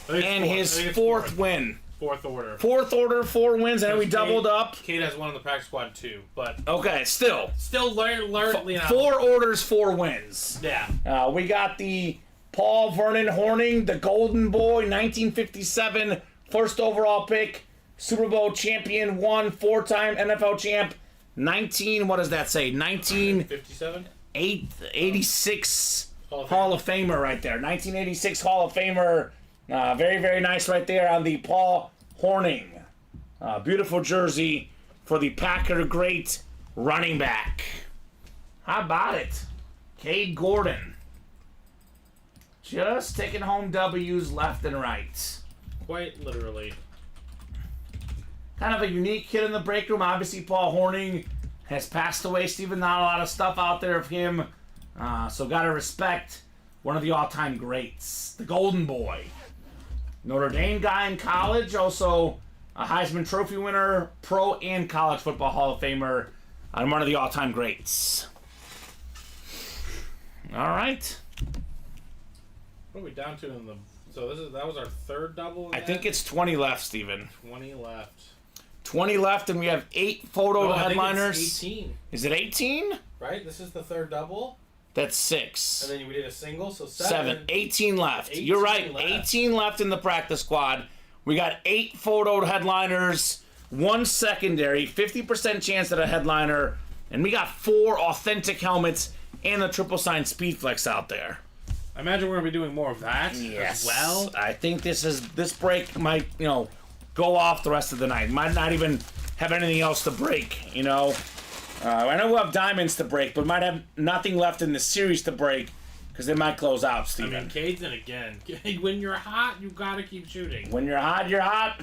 and his 4th win. 4th order. 4th order, 4 wins, and then we doubled up. Cade has one on the practice squad too, but Okay, still learn. 4 orders, 4 wins. Yeah. We got the Paul Vernon Hornung, the Golden Boy, 1957, 1st overall pick, Super Bowl champion, 4-time NFL champ, 57. 86 Hall of Famer right there. 1986 Hall of Famer. Very, very nice right there on the Paul Hornung. Beautiful jersey for the Packer great running back. How about it? Cade Gordon. Just taking home W's left and right. Quite literally. Kind of a unique kid in the break room. Obviously, Paul Hornung has passed away. Steven, not a lot of stuff out there of him. So got to respect one of the all-time greats. The Golden Boy. Notre Dame guy in college. Also a Heisman Trophy winner. Pro and college football Hall of Famer. And one of the all-time greats. All right. What are we down to in the... So that was our 3rd double? I think it's 20 left, Steven. 20 left. 20 left, and we have 8 photo headliners. I think it's 18. Is it 18? Right? This is the 3rd double. That's 6. And then we did a single, so 7. 18 left. You're right. left. 18 left in the practice squad. We got 8 photo headliners, 1 secondary, 50% chance at a headliner, and we got 4 authentic helmets and the triple sign Speed Flex out there. I imagine we're going to be doing more of that as well. I think this break might, go off the rest of the night. Might not even have anything else to break, I know we'll have diamonds to break, but might have nothing left in the series to break because they might close out, Steven. I mean, Cade's in again. When you're hot, you got to keep shooting. When you're hot, you're hot.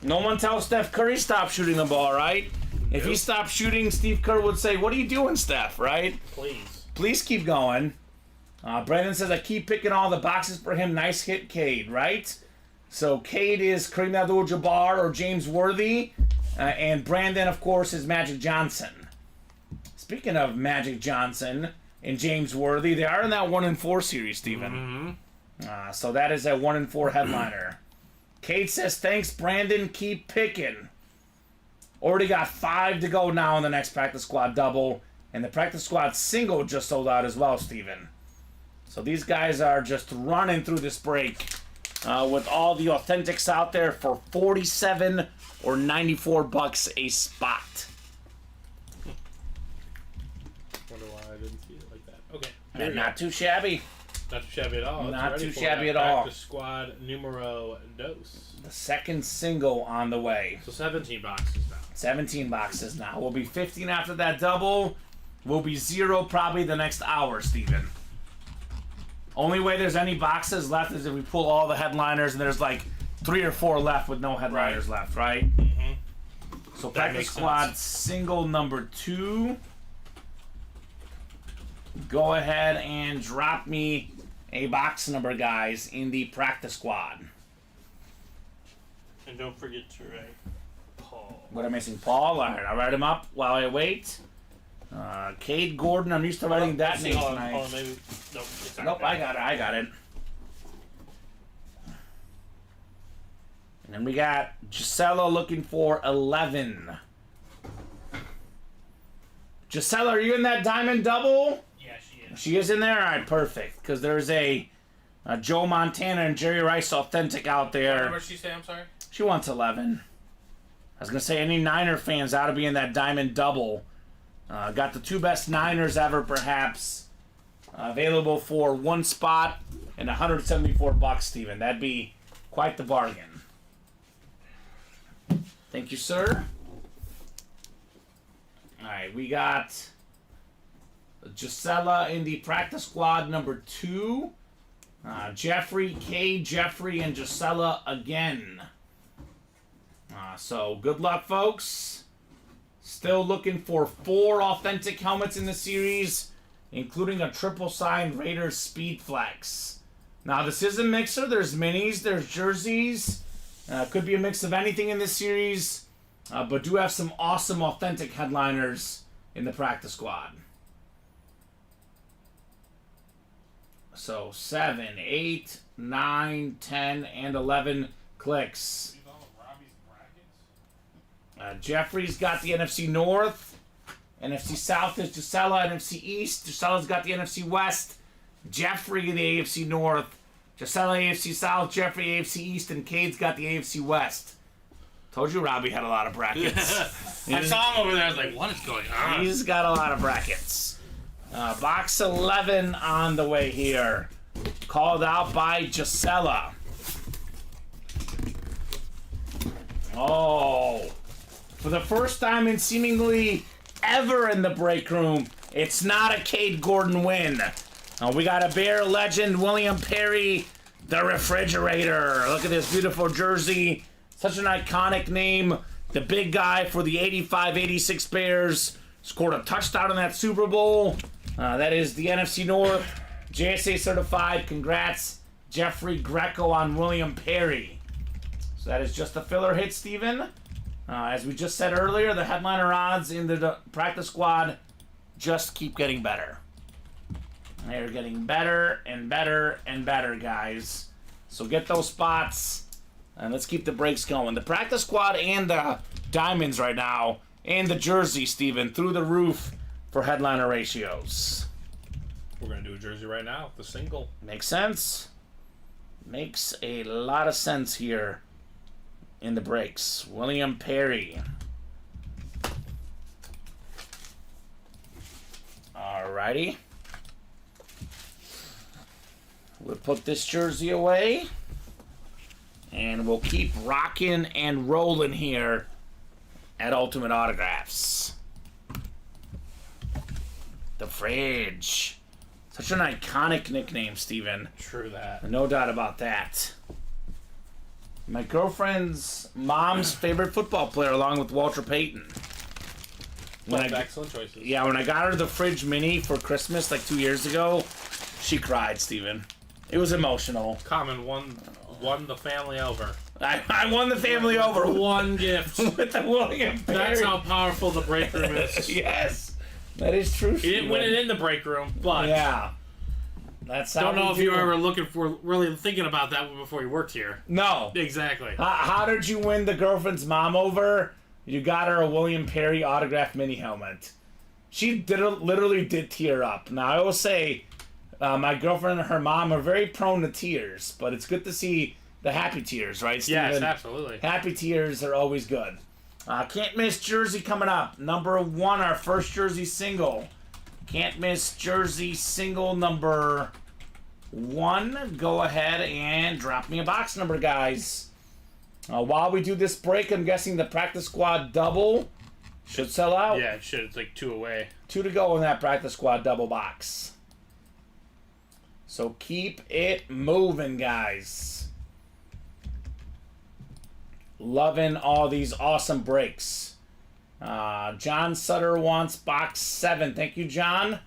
No one tells Steph Curry stop shooting the ball, right? Nope. If he stopped shooting, Steve Kerr would say, "What are you doing, Steph?" Right? Please keep going. Brandon says, I keep picking all the boxes for him. Nice hit, Cade, right? So Cade is Kareem Abdul-Jabbar or James Worthy. And Brandon, of course, is Magic Johnson. Speaking of Magic Johnson, and James Worthy. They are in that 1-4 series, Steven. So that is a 1-4 headliner. Kate says, thanks, Brandon. Keep picking. Already got 5 to go now in the next practice squad double. And the practice squad single just sold out as well, Steven. So these guys are just running through this break with all the authentics out there for $47 or $94 a spot. Wonder why I didn't see it like that. Okay. And not too shabby. Not too shabby at all. Not It's ready too for shabby that at all. Practice squad numero dos. The second single on the way. So 17 boxes now. 17 boxes now. We'll be 15 after that double. We'll be 0 probably the next hour, Steven. Only way there's any boxes left is if we pull all the headliners and there's like 3 or 4 left with no headliners left, right? So That practice makes squad sense. single number 2. Go ahead and drop me a box number, guys, in the practice squad. And don't forget to write Paul. What am I missing? Paul? Alright, I'll write him up while I wait. Cade Gordon, I'm used to writing that name Hold tonight. on, maybe. Nope. It's not Nope, that. I got it. And then we got Gisela looking for 11. Gisela, are you in that diamond double? Yeah, she is. She is in there? Alright, perfect. Because there's a Joe Montana and Jerry Rice authentic out What there. number did she say? I'm sorry. She wants 11. I was going to say any Niner fans ought to be in that diamond double. Got the 2 best Niners ever, perhaps. Available for 1 spot and $174, Steven. That'd be quite the bargain. Thank you, sir. Alright, we got Gisela in the practice squad number 2. Jeffrey, Kay, Jeffrey, and Gisela again. So good luck, folks. Still looking for 4 authentic helmets in the series, including a triple signed Raiders Speed Flex. Now this is a mixer. There's minis, there's jerseys. Could be a mix of anything in this series, but do have some awesome authentic headliners in the practice squad. So 7, 8, 9, 10, and 11 clicks. Jeffrey's got the NFC North. NFC South is Gisela. NFC East, Gisela's got the NFC West. Jeffrey in the AFC North. Gisela AFC South, Jeffrey AFC East, and Cade's got the AFC West. Told you Robbie had a lot of brackets. I saw him over there. I was like, what is going on? He's got a lot of brackets. Box 11 on the way here. Called out by Gisela. Oh. For the first time in seemingly ever in the break room, it's not a Cade Gordon win. We got a Bear legend, William Perry, the refrigerator. Look at this beautiful jersey. Such an iconic name. The big guy for the 85-86 Bears. Scored a touchdown in that Super Bowl. That is the NFC North. JSA certified. Congrats, Jeffrey Greco on William Perry. So that is just a filler hit, Steven. As we just said earlier, the headliner odds in the practice squad just keep getting better. They're getting better and better and better, guys. So get those spots, and let's keep the breaks going. The practice squad and the diamonds right now, and the jersey, Steven, through the roof for headliner ratios. We're going to do a jersey right now. The single. Makes sense. Makes a lot of sense here in the breaks. William Perry. Alrighty. We'll put this jersey away. And we'll keep rocking and rolling here at Ultimate Autographs. The Fridge. Such an iconic nickname, Steven. True that. No doubt about that. My girlfriend's mom's favorite football player, along with Walter Payton. Excellent choices. Yeah, when I got her the Fridge Mini for Christmas like 2 years ago, she cried, Steven. It was emotional. Kamen won the family over. I won the family over One gift. with the William Perry. That's how powerful the break room is. Yes. That is true. He didn't win it in the break room, but Yeah. That's how don't know we if do you were it. ever looking for, really thinking about that before you worked here. No. Exactly. How did you win the girlfriend's mom over? You got her a William Perry autographed mini helmet. She literally did tear up. Now, I will say, my girlfriend and her mom are very prone to tears, but it's good to see the happy tears, right, Steven? Yes, absolutely. Happy tears are always good. Can't miss jersey coming up. Number 1, our first jersey single. Can't miss jersey single number 1. Go ahead and drop me a box number, guys. While we do this break, I'm guessing the practice squad double should sell out. Yeah, it should. It's like 2 away. 2 to go in that practice squad double box. So keep it moving, guys. Loving all these awesome breaks. John Sutter wants box 7. Thank you, John.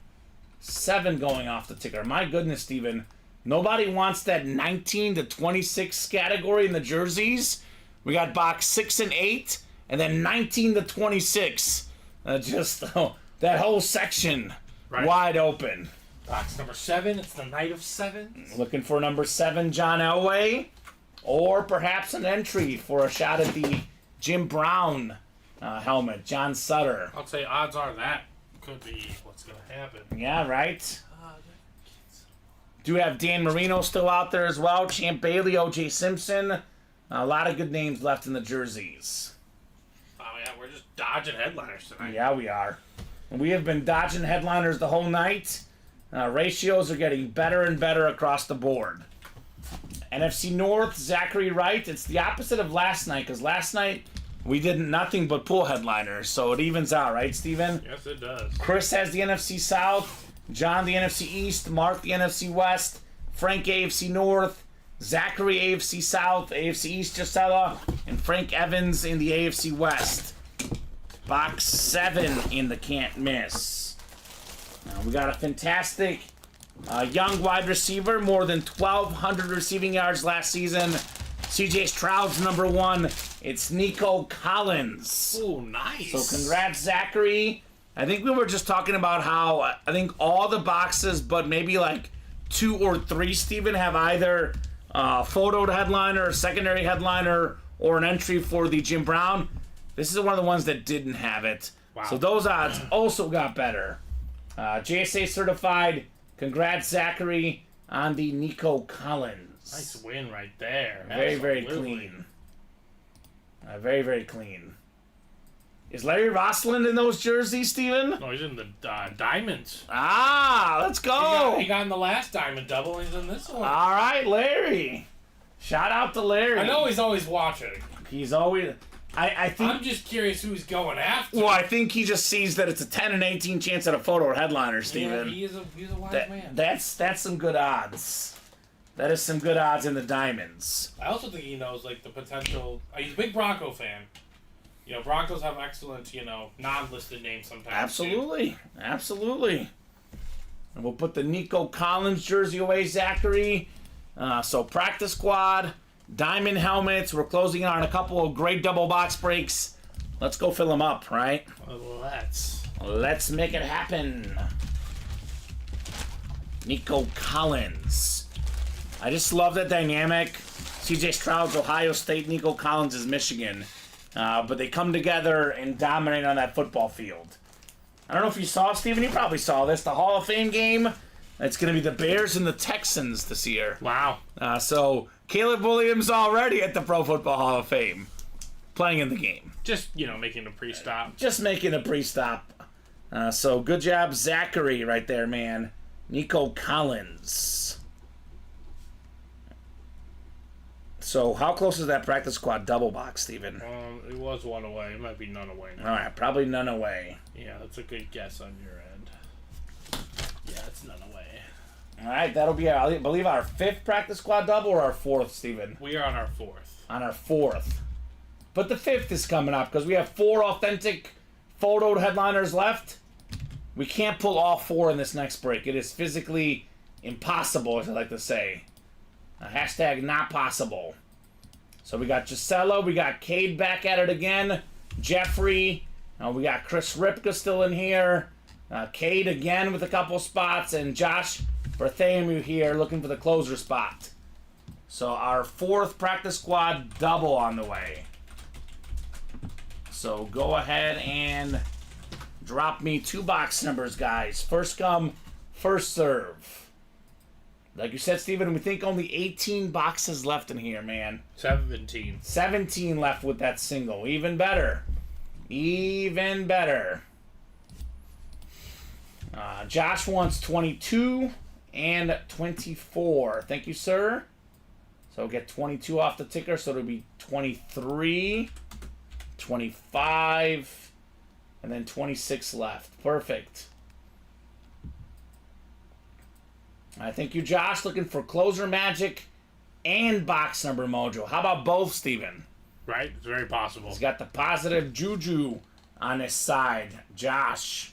7 going off the ticker. My goodness, Steven. Nobody wants that 19 to 26 category in the jerseys. We got box 6 and 8, and then 19 to 26. That whole section wide open. Box number 7. It's the night of 7. Looking for number 7, John Elway, or perhaps an entry for a shot at the Jim Brown helmet, John Sutter. I'll say odds are that could be what's going to happen. Yeah, right. Do have Dan Marino still out there as well. Champ Bailey, O.J. Simpson. A lot of good names left in the jerseys. Oh, yeah, we're just dodging headliners tonight. Yeah, we are. We have been dodging headliners the whole night. Ratios are getting better and better across the board. NFC North, Zachary Wright. It's the opposite of last night, because last night we did nothing but pull headliners, so it evens out, right, Steven? Yes, it does. Chris has the NFC South, John the NFC East, Mark the NFC West, Frank AFC North, Zachary AFC South, AFC East Gisela, and Frank Evans in the AFC West. Box 7 in the can't miss. We got a fantastic young wide receiver, more than 1,200 receiving yards last season. CJ Stroud's number 1. It's Nico Collins. Oh, nice. So congrats, Zachary. I think we were just talking about how I think all the boxes, but maybe like 2 or 3, Steven, have either photoed headliner, secondary headliner, or an entry for the Jim Brown. This is one of the ones that didn't have it. Wow. So those odds also got better. JSA certified. Congrats, Zachary, on the Nico Collins. Nice win right there. Very, very Absolutely. clean. Very, very clean. Is Larry Rossland in those jerseys, Steven? No, he's in the diamonds. Ah, let's go. He got in the last diamond double, and he's in this one. All right, Larry. Shout out to Larry. I know he's always watching. He's always... I think... I'm just curious who's going after. Well, I think he just sees that it's a 10 and 18 chance at a photo or headliner, Yeah, Steven. he's a wise man. That's some good odds. That is some good odds in the diamonds. I also think he knows like the potential. He's a big Bronco fan. You know, Broncos have excellent, non-listed names sometimes. Absolutely. Absolutely. And we'll put the Nico Collins jersey away, Zachary. So practice squad, diamond helmets. We're closing on a couple of great double box breaks. Let's go fill them up, right? Well, Let's make it happen. Nico Collins. I just love that dynamic. CJ Stroud's Ohio State, Nico Collins is Michigan. But they come together and dominate on that football field. I don't know if you saw, Steven, you probably saw this, the Hall of Fame game. It's going to be the Bears and the Texans this year. wow. So Caleb Williams already at the Pro Football Hall of Fame, playing in the game. Just making a pre-stop. Just making a pre-stop. So good job, Zachary, right there, man. Nico Collins. So how close is that practice squad double box, Steven? It was one away. It might be none away now. All right, probably none away. Yeah, that's a good guess on your end. Yeah, it's none away. All right, that'll be, I believe, our 5th practice squad double or our 4th, Steven? We are on our 4th. On our 4th. But the 5th is coming up because we have 4 authentic photoed headliners left. We can't pull all 4 in this next break. It is physically impossible, as I like to say. Hashtag not possible. So we got Gisela, we got Cade back at it again, Jeffrey, we got Chris Ripka still in here, Cade again with a couple spots, and Josh Bartholomew here looking for the closer spot. So our 4th practice squad double on the way. So go ahead and drop me 2 box numbers, guys. First come, first serve. Like you said, Steven, we think only 18 boxes left in here, man. 17. 17 left with that single. Even better. Even better. Josh wants 22 and 24. Thank you, sir. So get 22 off the ticker, so it'll be 23, 25, and then 26 left. Perfect. Thank you, Josh. Looking for closer magic and box number mojo. How about both, Steven? Right? It's very possible. He's got the positive juju on his side. Josh.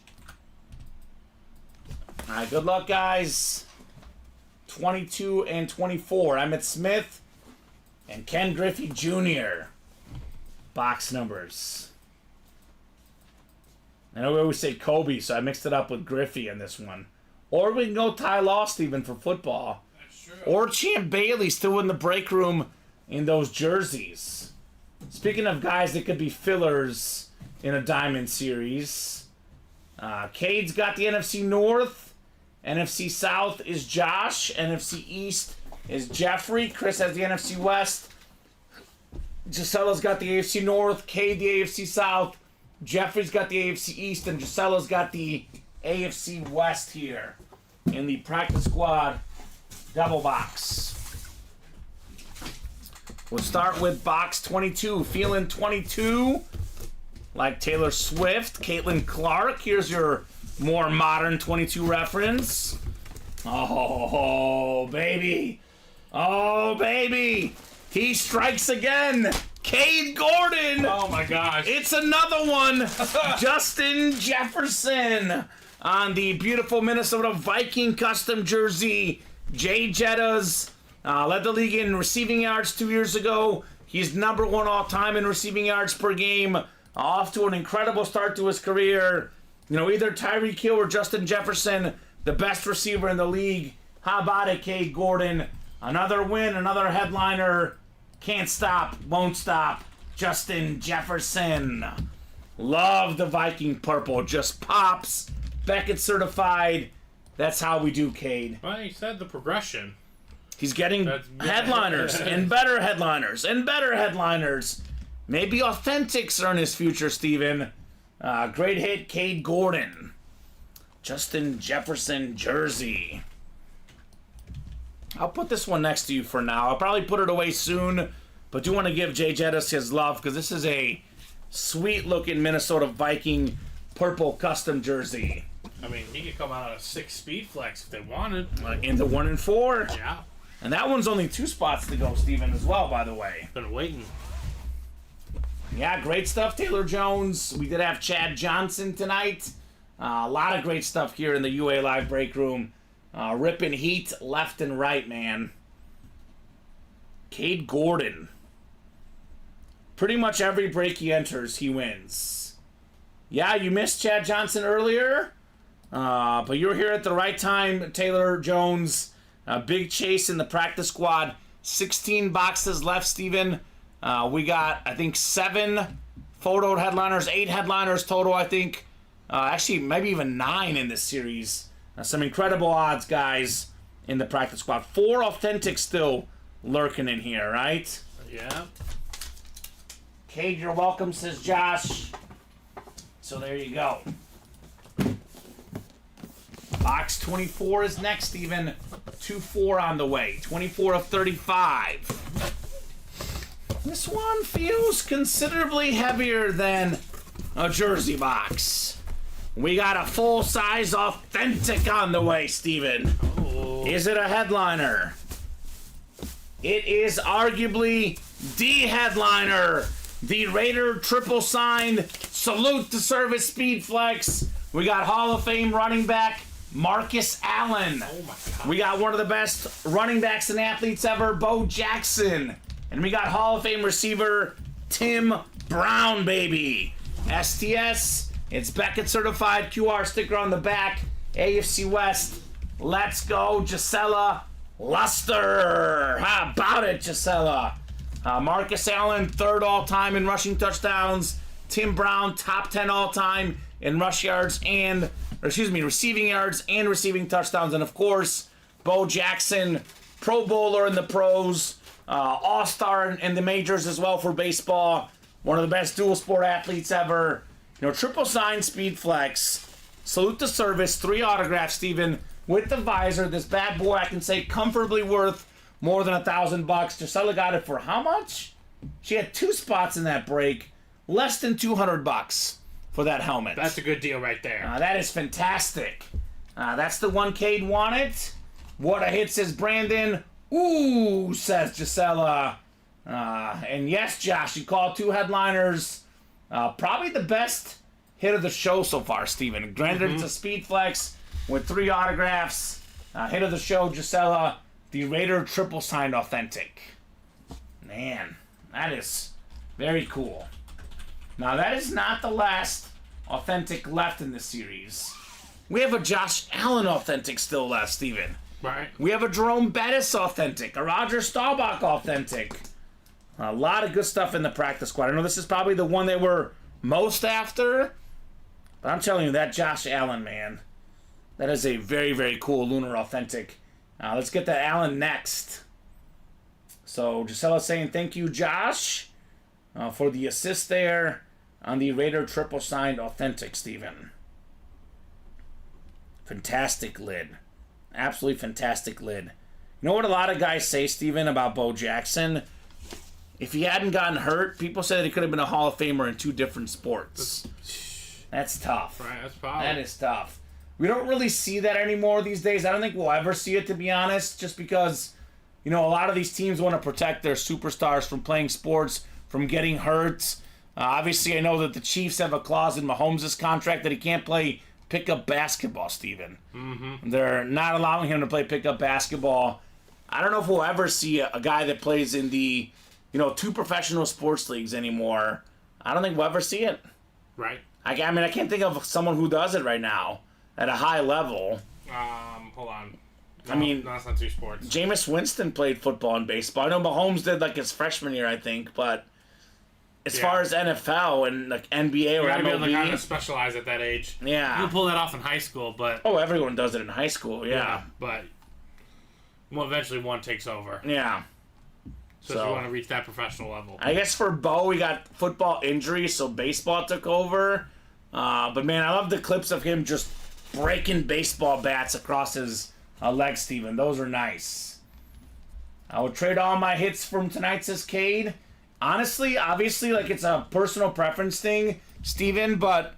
All right, good luck, guys. 22 and 24. Emmett Smith and Ken Griffey Jr. Box numbers. I know we always say Kobe, so I mixed it up with Griffey in this one. Or we can go Ty Law, Steven, for football. That's true. Or Champ Bailey still in the break room in those jerseys. Speaking of guys that could be fillers in a Diamond Series, Cade's got the NFC North. NFC South is Josh. NFC East is Jeffrey. Chris has the NFC West. Gisella's got the AFC North. Cade the AFC South. Jeffrey's got the AFC East. And Gisella's got the AFC West here in the practice squad double box. We'll start with box 22. Feeling 22 like Taylor Swift. Caitlin Clark. Here's your more modern 22 reference. Oh, baby. Oh, baby. He strikes again. Cade Gordon. Oh, my gosh. It's another one. Justin Jefferson on the beautiful Minnesota Viking custom jersey. Jay Jettas led the league in receiving yards 2 years ago. He's number 1 all time in receiving yards per game. Off to an incredible start to his career. You know, either Tyreek Hill or Justin Jefferson, the best receiver in the league. How about it, Cade Gordon? Another win, another headliner. Can't stop, won't stop. Justin Jefferson. Love the Viking purple. Just pops. Beckett certified. That's how we do, Cade. Well, he said the progression. He's getting headliners and better headliners and better headliners. Maybe authentics are in his future, Steven. Great hit, Cade Gordon. Justin Jefferson jersey. I'll put this one next to you for now. I'll probably put it away soon, but do want to give Jay Jettas his love because this is a sweet-looking Minnesota Viking purple custom jersey. I mean, he could come out on a 6 speed flex if they wanted. In the 1 and 4. Yeah. And that one's only 2 spots to go, Steven, as well, by the way. Been waiting. Yeah, great stuff, Taylor Jones. We did have Chad Johnson tonight. A lot of great stuff here in the UA Live break room. Ripping heat left and right, man. Cade Gordon. Pretty much every break he enters, he wins. Yeah, you missed Chad Johnson earlier. But you were here at the right time, Taylor Jones. Big chase in the practice squad. 16 boxes left, Steven. We got, I think, 7 photo headliners, 8 headliners total, I think. Actually, maybe even 9 in this series. Some incredible odds, guys, in the practice squad. 4 authentics still lurking in here, right? Yeah. Cade, you're welcome, says Josh. So there you go. Box 24 is next, Steven. 2-4 on the way. 24 of 35. This one feels considerably heavier than a jersey box. We got a full-size authentic on the way, Steven. Oh. Is it a headliner? It is arguably the headliner. The Raider triple signed. Salute to Service Speed Flex. We got Hall of Fame running back Marcus Allen. Oh my God. We got one of the best running backs and athletes ever, Bo Jackson. And we got Hall of Fame receiver Tim Brown, baby. STS It's Beckett certified, QR sticker on the back, AFC West. Let's go, Gisela Luster. How about it, Gisela? Marcus Allen, 3rd all-time in rushing touchdowns. Tim Brown, top 10 all-time in receiving yards and receiving touchdowns. And of course, Bo Jackson, Pro Bowler in the pros, All-Star in the majors as well for baseball. One of the best dual sport athletes ever. Triple sign speed flex. Salute the service. 3 autographs, Steven, with the visor. This bad boy, I can say, comfortably worth more than $1,000. Gisela got it for how much? She had 2 spots in that break. Less than $200 for that helmet. That's a good deal right there. That is fantastic. That's the one Cade wanted. What a hit, says Brandon. Ooh, says Gisela. And yes, Josh, you called 2 headliners. Probably the best hit of the show so far, Steven. Granted, it's a speed flex with 3 autographs. Hit of the show, Gisela. The Raider triple signed authentic. Man, that is very cool. Now, that is not the last authentic left in this series. We have a Josh Allen authentic still left, Steven. Right. We have a Jerome Bettis authentic, a Roger Staubach authentic. A lot of good stuff in the practice squad. I know this is probably the one they were most after, but I'm telling you, that Josh Allen, man, that is a very, very cool Lunar authentic. Let's get that Allen next. So, Gisela's saying thank you, Josh, for the assist there on the Raider triple signed authentic, Steven. Fantastic lid. Absolutely fantastic lid. You know what a lot of guys say, Steven, about Bo Jackson? If he hadn't gotten hurt, people say that he could have been a Hall of Famer in 2 different sports. That's tough. Right, that's probably. That is tough. We don't really see that anymore these days. I don't think we'll ever see it, to be honest, just because, a lot of these teams want to protect their superstars from playing sports, from getting hurt. Obviously, I know that the Chiefs have a clause in Mahomes' contract that he can't play pickup basketball, Steven. Mm-hmm. They're not allowing him to play pickup basketball. I don't know if we'll ever see a guy that plays in the 2 professional sports leagues anymore. I don't think we'll ever see it. Right. I can't think of someone who does it right now at a high level. Hold on. No, no, it's not 2 sports. Jameis Winston played football and baseball. I know Mahomes did his freshman year, I think, but as far as NFL and NBA or you gotta MLB, be able to kind of specialize at that age. Yeah. You can pull that off in high school, but everyone does it in high school. Yeah. But eventually one takes over. Yeah. So if you want to reach that professional level. I guess for Bo, we got football injuries, so baseball took over. But man, I love the clips of him just breaking baseball bats across his legs, Steven. Those are nice. I would trade all my hits from tonight, says Cade. Honestly, obviously, it's a personal preference thing, Steven, but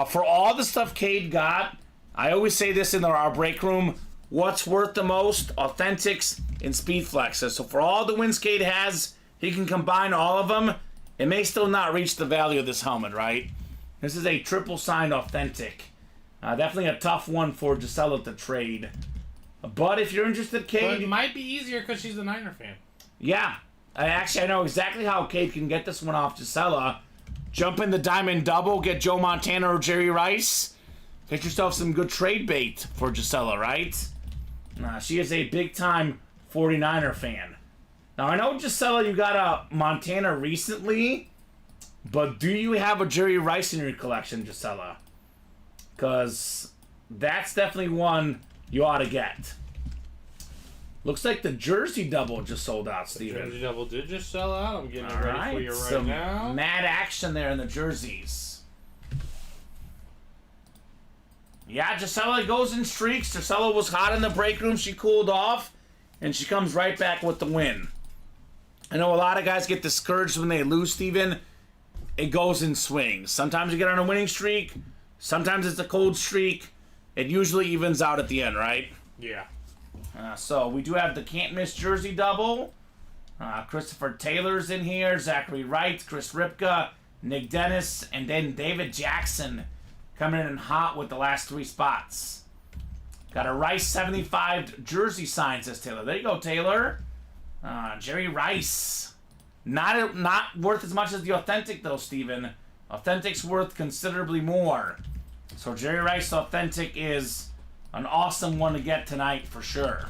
for all the stuff Cade got, I always say this in our break room, what's worth the most? Authentics and speed flexes. So for all the wins Cade has, he can combine all of them. It may still not reach the value of this helmet, right? This is a triple signed authentic. Definitely a tough one for Gisela to trade. But if you're interested, Cade... But it might be easier because she's a Niner fan. Yeah. I know exactly how Cade can get this one off Gisela. Jump in the diamond double, get Joe Montana or Jerry Rice. Get yourself some good trade bait for Gisela, right? She is a big-time 49er fan. Now, I know, Gisela, you got a Montana recently, but do you have a Jerry Rice in your collection, Gisela? Because that's definitely one you ought to get. Looks like the jersey double just sold out, Steven. The jersey double did just sell out. I'm getting it All ready right, for you right some now. mad action there in the jerseys. Yeah, Gisela goes in streaks. Gisela was hot in the break room. She cooled off, and she comes right back with the win. I know a lot of guys get discouraged when they lose, Steven. It goes in swings. Sometimes you get on a winning streak. Sometimes it's a cold streak. It usually evens out at the end, right? Yeah. So we do have the can't miss jersey double. Christopher Taylor's in here. Zachary Wright, Chris Ripka, Nick Dennis, and then David Jackson coming in hot with the last 3 spots. Got a Rice 75 jersey sign, says Taylor. There you go, Taylor. Jerry Rice. Not worth as much as the authentic, though, Steven. Authentic's worth considerably more. So Jerry Rice Authentic is an awesome one to get tonight for sure.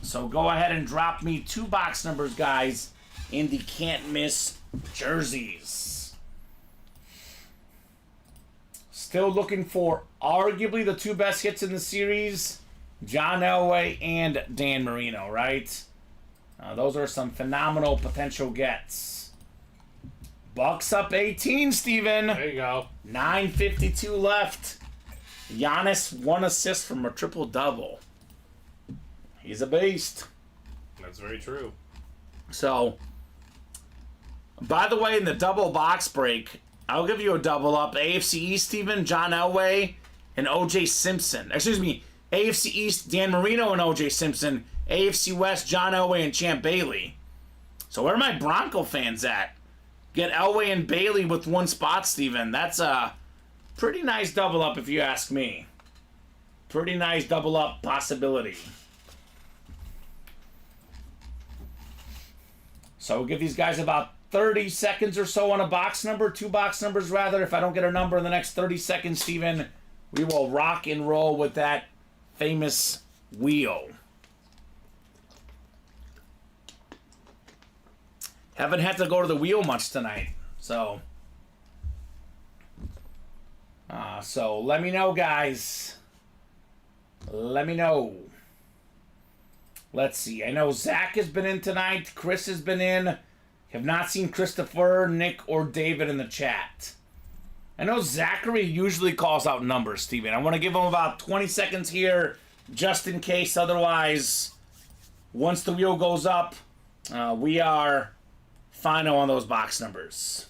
So go ahead and drop me 2 box numbers, guys, in the can't miss jerseys. Still looking for arguably the 2 best hits in the series, John Elway and Dan Marino, right? Those are some phenomenal potential gets. Bucks up 18, Steven. There you go. 9:52 left. Giannis 1 assist from a triple-double. He's a beast. That's very true. So, by the way, in the double box break, I'll give you a double up. AFC East, Steven, John Elway, and O.J. Simpson. Excuse me, AFC East, Dan Marino and O.J. Simpson. AFC West, John Elway and Champ Bailey. So where are my Bronco fans at? Get Elway and Bailey with 1 spot, Steven. That's a pretty nice double up if you ask me. Pretty nice double up possibility. So we'll give these guys about 30 seconds or so on a box number. 2 box numbers, rather. If I don't get a number in the next 30 seconds, Steven, we will rock and roll with that famous wheel. Haven't had to go to the wheel much tonight. So let me know, guys. Let me know. Let's see. I know Zach has been in tonight. Chris has been in. Have not seen Christopher, Nick, or David in the chat. I know Zachary usually calls out numbers, Steven. I want to give him about 20 seconds here just in case. Otherwise, once the wheel goes up, we are final on those box numbers.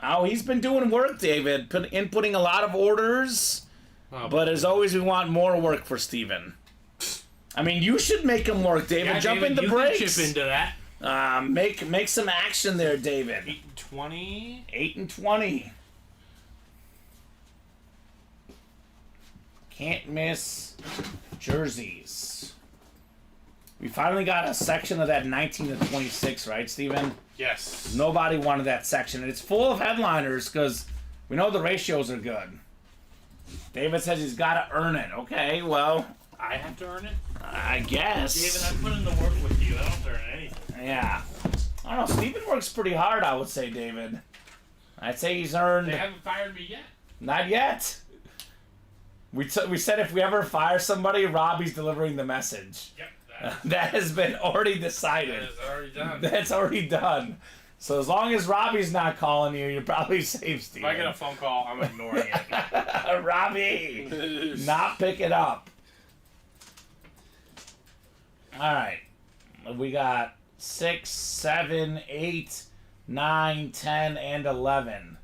Oh, he's been doing work, David. Inputting a lot of orders. But as always, we want more work for Steven. I mean, you should make him work, David. Yeah, Jump David, in the breaks. Chip into that. Make some action there, David. 8-20. 8-20. Can't miss jerseys. We finally got a section of that 19 to 26, right, Steven? Yes. Nobody wanted that section. And it's full of headliners because we know the ratios are good. David says he's got to earn it. Okay, well, I have to earn it? I guess. David, I put in the work with you. I don't have to earn anything. Yeah. I don't know. Steven works pretty hard, I would say, David. I'd say he's earned... They haven't fired me yet. Not yet. We said if we ever fire somebody, Robbie's delivering the message. Yep. That has been already decided. That is already done. That's already done. So as long as Robbie's not calling you, you're probably safe, Steven. If I get a phone call, I'm ignoring it. Robbie! Not pick it up. Alright. We got 6, 7, 8, 9, 10, and 11.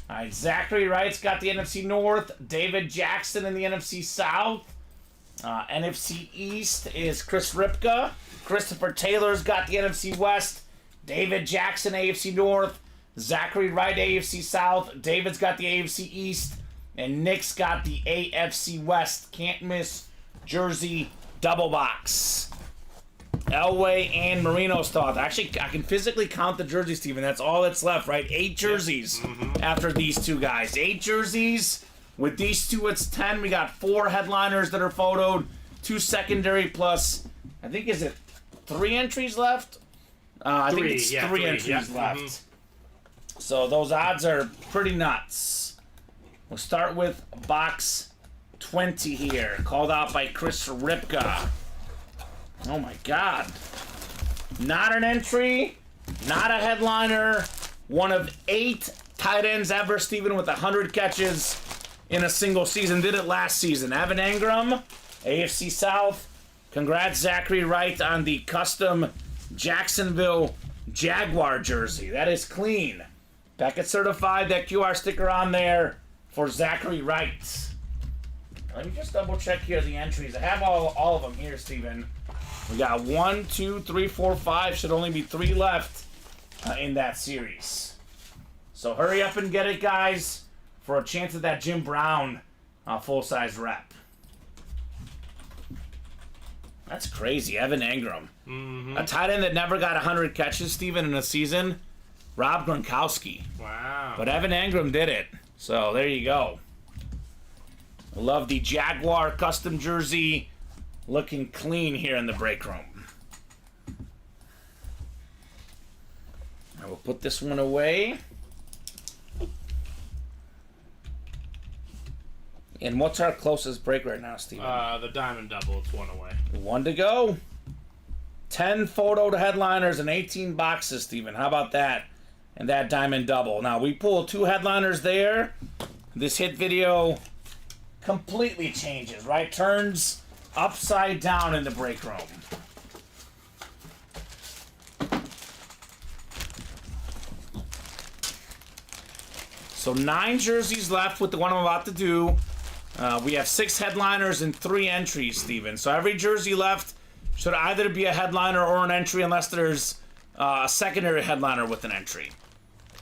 Alright, Zachary Wright's got the NFC North. David Jackson in the NFC South. NFC East is Chris Ripka. Christopher Taylor's got the NFC West. David Jackson, AFC North. Zachary Wright, AFC South. David's got the AFC East. And Nick's got the AFC West. Can't miss jersey double box. Elway and Marino's thought. Actually, I can physically count the jerseys, Steven. That's all that's left, right? 8 jerseys after these 2 guys. 8 jerseys. With these 2, it's 10. We got 4 headliners that are photoed. 2 secondary plus, I think, is it 3 entries left? I think it's 3 entries left. So those odds are pretty nuts. We'll start with box 20 here. Called out by Chris Ripka. Oh my God. Not an entry. Not a headliner. One of 8 tight ends ever, Steven, with 100 catches in a single season. Did it last season. Evan Engram, AFC South. Congrats, Zachary Wright, on the custom Jacksonville Jaguar jersey. That is clean. Packet certified. That QR sticker on there for Zachary Wright. Let me just double check here the entries. I have all of them here, Steven. We got 1, 2, 3, 4, 5. Should only be 3 left in that series. So hurry up and get it, guys, for a chance at that Jim Brown full-size rep. That's crazy. Evan Engram. A tight end that never got 100 catches, Steven, in a season. Rob Gronkowski. Wow. But Evan Engram did it. So there you go. I love the Jaguar custom jersey. Looking clean here in the break room. I will put this one away. And what's our closest break right now, Steven? The diamond double. It's one away. One to go. 10 photoed headliners and 18 boxes, Steven. How about that? And that diamond double. Now, we pulled 2 headliners there. This hit video completely changes, right? Turns upside down in the break room. So 9 jerseys left with the one I'm about to do. We have 6 headliners and 3 entries, Steven. So every jersey left should either be a headliner or an entry unless there's a secondary headliner with an entry.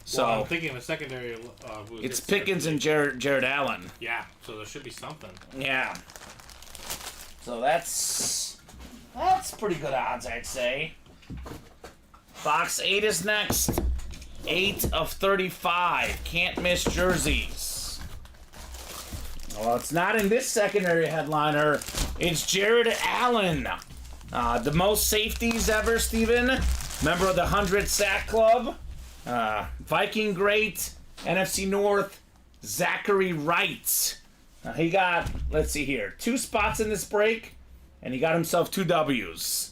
So Well, I'm thinking the secondary. it's Pickens and Jared Allen. Yeah, so there should be something. Yeah. So that's pretty good odds, I'd say. Box 8 is next. 8 of 35. Can't miss jerseys. Well, it's not in this secondary headliner. It's Jared Allen. The most safeties ever, Steven. Member of the 100 Sack Club. Viking great. NFC North. Zachary Wright. He got, let's see here, 2 spots in this break. And he got himself 2 W's.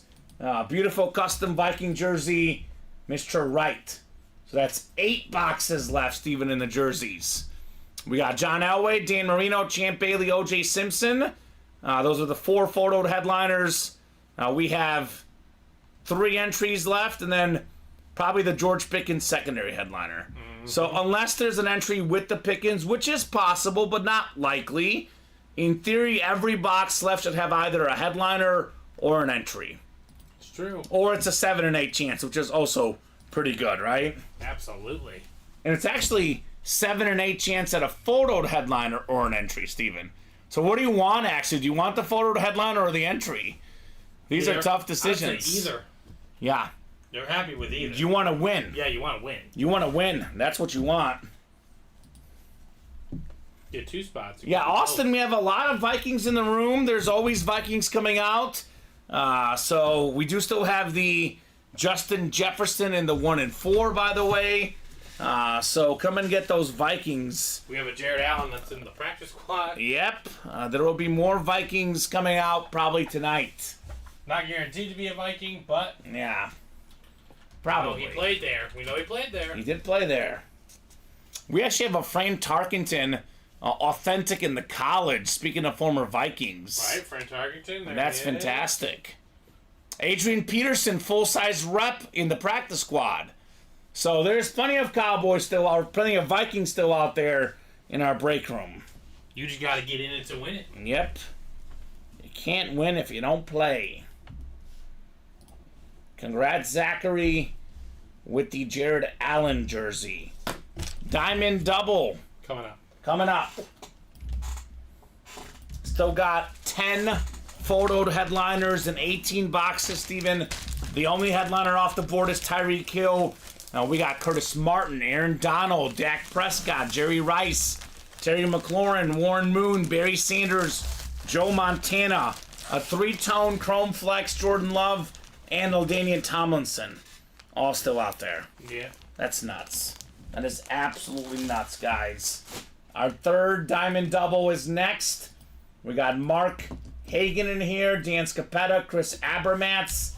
Beautiful custom Viking jersey. Mr. Wright. So that's 8 boxes left, Steven, in the jerseys. We got John Elway, Dan Marino, Champ Bailey, O.J. Simpson. Those are the 4 photoed headliners. We have 3 entries left, and then probably the George Pickens secondary headliner. So unless there's an entry with the Pickens, which is possible but not likely, in theory, every box left should have either a headliner or an entry. It's true. Or it's a 7 and 8 chance, which is also pretty good, right? Absolutely. And it's actually 7 and 8 chance at a photoed headliner or an entry, Steven. So what do you want, actually? Do you want the photoed headliner or the entry? These are tough decisions. I'd say either. Yeah. You're happy with either. You want to win. Yeah, you want to win. You want to win. That's what you want. Get 2 spots. Yeah, Austin, we have a lot of Vikings in the room. There's always Vikings coming out. So we do still have the Justin Jefferson in the 1 and 4, by the way. So come and get those Vikings. We have a Jared Allen that's in the practice squad. Yep. There will be more Vikings coming out probably tonight. Not guaranteed to be a Viking, but Yeah. oh, Probably. he played there. We know he played there. He did play there. We actually have a Frank Tarkenton authentic in the college, speaking of former Vikings. Right, Frank Tarkenton. There That's he is. fantastic. Adrian Peterson, full-size rep in the practice squad. So there's plenty of Cowboys still out, plenty of Vikings still out there in our break room. You just got to get in it to win it. Yep. You can't win if you don't play. Congrats, Zachary, with the Jared Allen jersey. Diamond double Coming up. coming up. Still got 10 photoed headliners and 18 boxes, Steven. The only headliner off the board is Tyreek Hill. We got Curtis Martin, Aaron Donald, Dak Prescott, Jerry Rice, Terry McLaurin, Warren Moon, Barry Sanders, Joe Montana, a 3-tone Chrome Flex, Jordan Love, and LaDainian Tomlinson. All still out there. Yeah. That's nuts. That is absolutely nuts, guys. Our 3rd diamond double is next. We got Mark Hagan in here, Dan Scapetta, Chris Abermatz,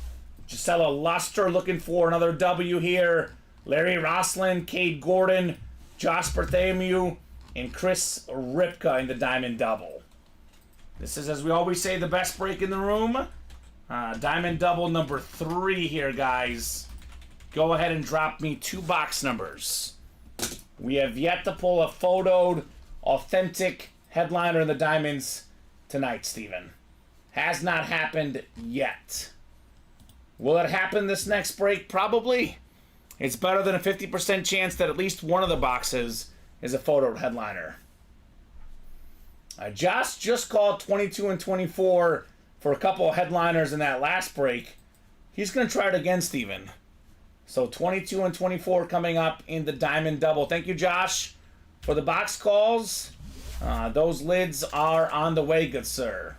Gisela Luster looking for another W here, Larry Roslin, Cade Gordon, Josh Bartholomew, and Chris Ripka in the diamond double. This is, as we always say, the best break in the room. Diamond double number 3 here, guys. Go ahead and drop me 2 box numbers. We have yet to pull a photoed, authentic headliner in the diamonds tonight, Steven. Has not happened yet. Will it happen this next break? Probably. It's better than a 50% chance that at least one of the boxes is a photoed headliner. Josh just called 22 and 24. for a couple of headliners in that last break. He's going to try it again, Steven. So 22 and 24 coming up in the Diamond Double. Thank you, Josh, for the box calls. Those lids are on the way, good sir.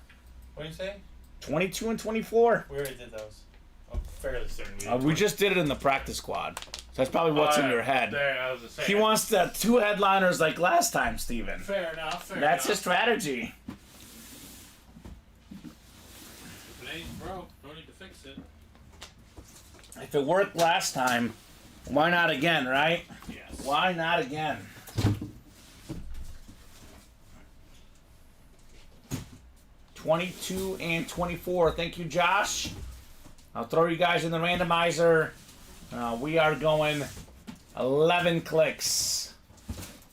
What do you say? 22 and 24. We already did those. I'm fairly certain We just did it in the practice squad. So that's probably what's in your head. There, I was just saying. He wants the 2 headliners like last time, Steven. Fair enough. That's his strategy. If it ain't broke, don't need to fix it. If it worked last time, why not again, right? Yes. Why not again? $22 and $24. Thank you, Josh. I'll throw you guys in the randomizer. We are going 11 clicks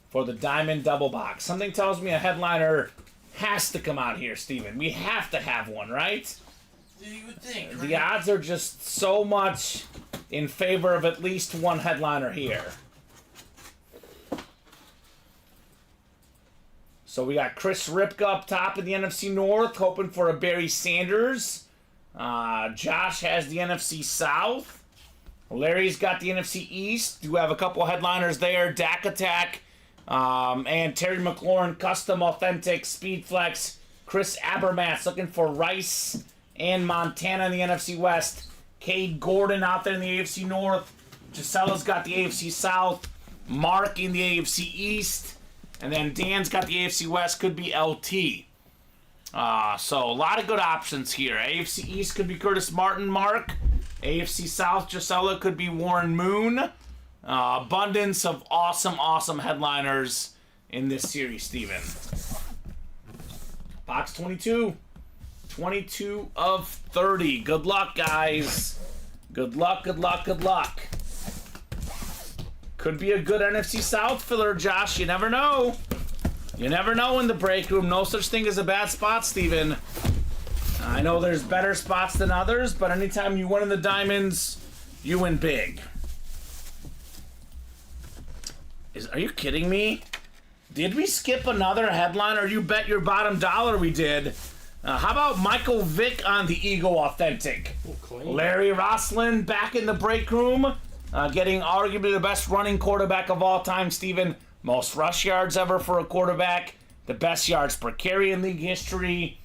for the Diamond Double Box. Something tells me a headliner has to come out here, Steven. We have to have one, right? You would think. The odds are just so much in favor of at least one headliner here. So we got Chris Ripka up top in the NFC North, hoping for a Barry Sanders. Josh has the NFC South. Larry's got the NFC East. Do have a couple headliners there. Dak Attack and Terry McLaurin, Custom Authentic, Speed Flex. Chris Abermats looking for Rice and Montana in the NFC West. Cade Gordon out there in the AFC North. Gisella's got the AFC South. Mark in the AFC East. And then Dan's got the AFC West. Could be LT. So a lot of good options here. AFC East could be Curtis Martin, Mark. AFC South, Gisela could be Warren Moon. Abundance of awesome headliners in this series, Steven. Box 22. 22 of 30. Good luck, guys. Good luck. Could be a good NFC South filler, Josh. You never know. You never know in the break room. No such thing as a bad spot, Steven. I know there's better spots than others, but anytime you win in the diamonds, you win big. Are you kidding me? Did we skip another headline, or you bet your bottom dollar we did? How about Michael Vick on the Eagle Authentic? Larry Roslin back in the break room, getting arguably the best running quarterback of all time, Steven. Most rush yards ever for a quarterback. The best yards per carry in league history.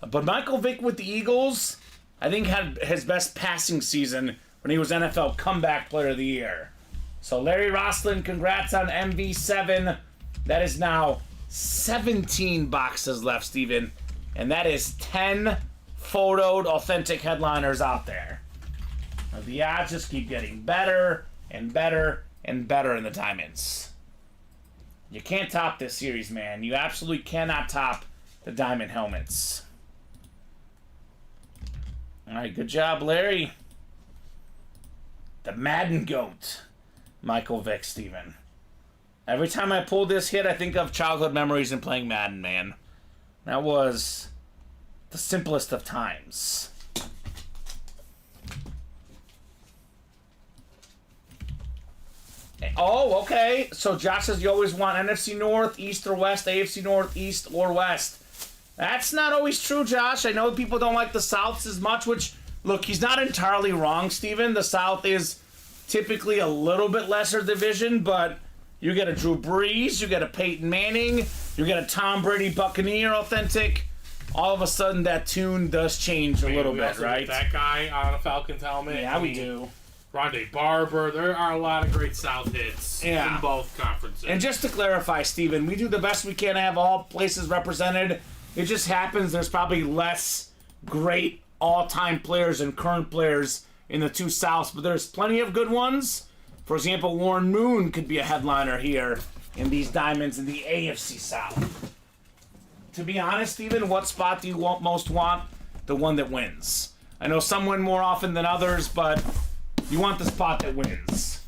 But Michael Vick with the Eagles, I think had his best passing season when he was NFL Comeback Player of the Year. So Larry Roslin, congrats on MV7. That is now 17 boxes left, Steven. And that is 10 photoed authentic headliners out there. Now, the odds just keep getting better and better and better in the diamonds. You can't top this series, man. You absolutely cannot top the diamond helmets. All right, good job, Larry. The Madden GOAT, Michael Vick, Steven. Every time I pull this hit, I think of childhood memories and playing Madden, man. That was the simplest of times. Oh, okay. So Josh says you always want NFC North, East or West, AFC North, East or West. That's not always true, Josh. I know people don't like the Souths as much, which, look, he's not entirely wrong, Steven. The South is typically a little bit lesser division, but you get a Drew Brees, you get a Peyton Manning, you get a Tom Brady Buccaneer authentic. All of a sudden, that tune does change a little bit, right? That guy on a Falcons helmet. Yeah, we do. Rondé Barber. There are a lot of great South hits in both conferences. And just to clarify, Steven, we do the best we can to have all places represented. It just happens there's probably less great all-time players and current players in the two Souths, but there's plenty of good ones. For example, Warren Moon could be a headliner here in these diamonds in the AFC South. To be honest, Steven, what spot do you most want? The one that wins. I know some win more often than others, but you want the spot that wins.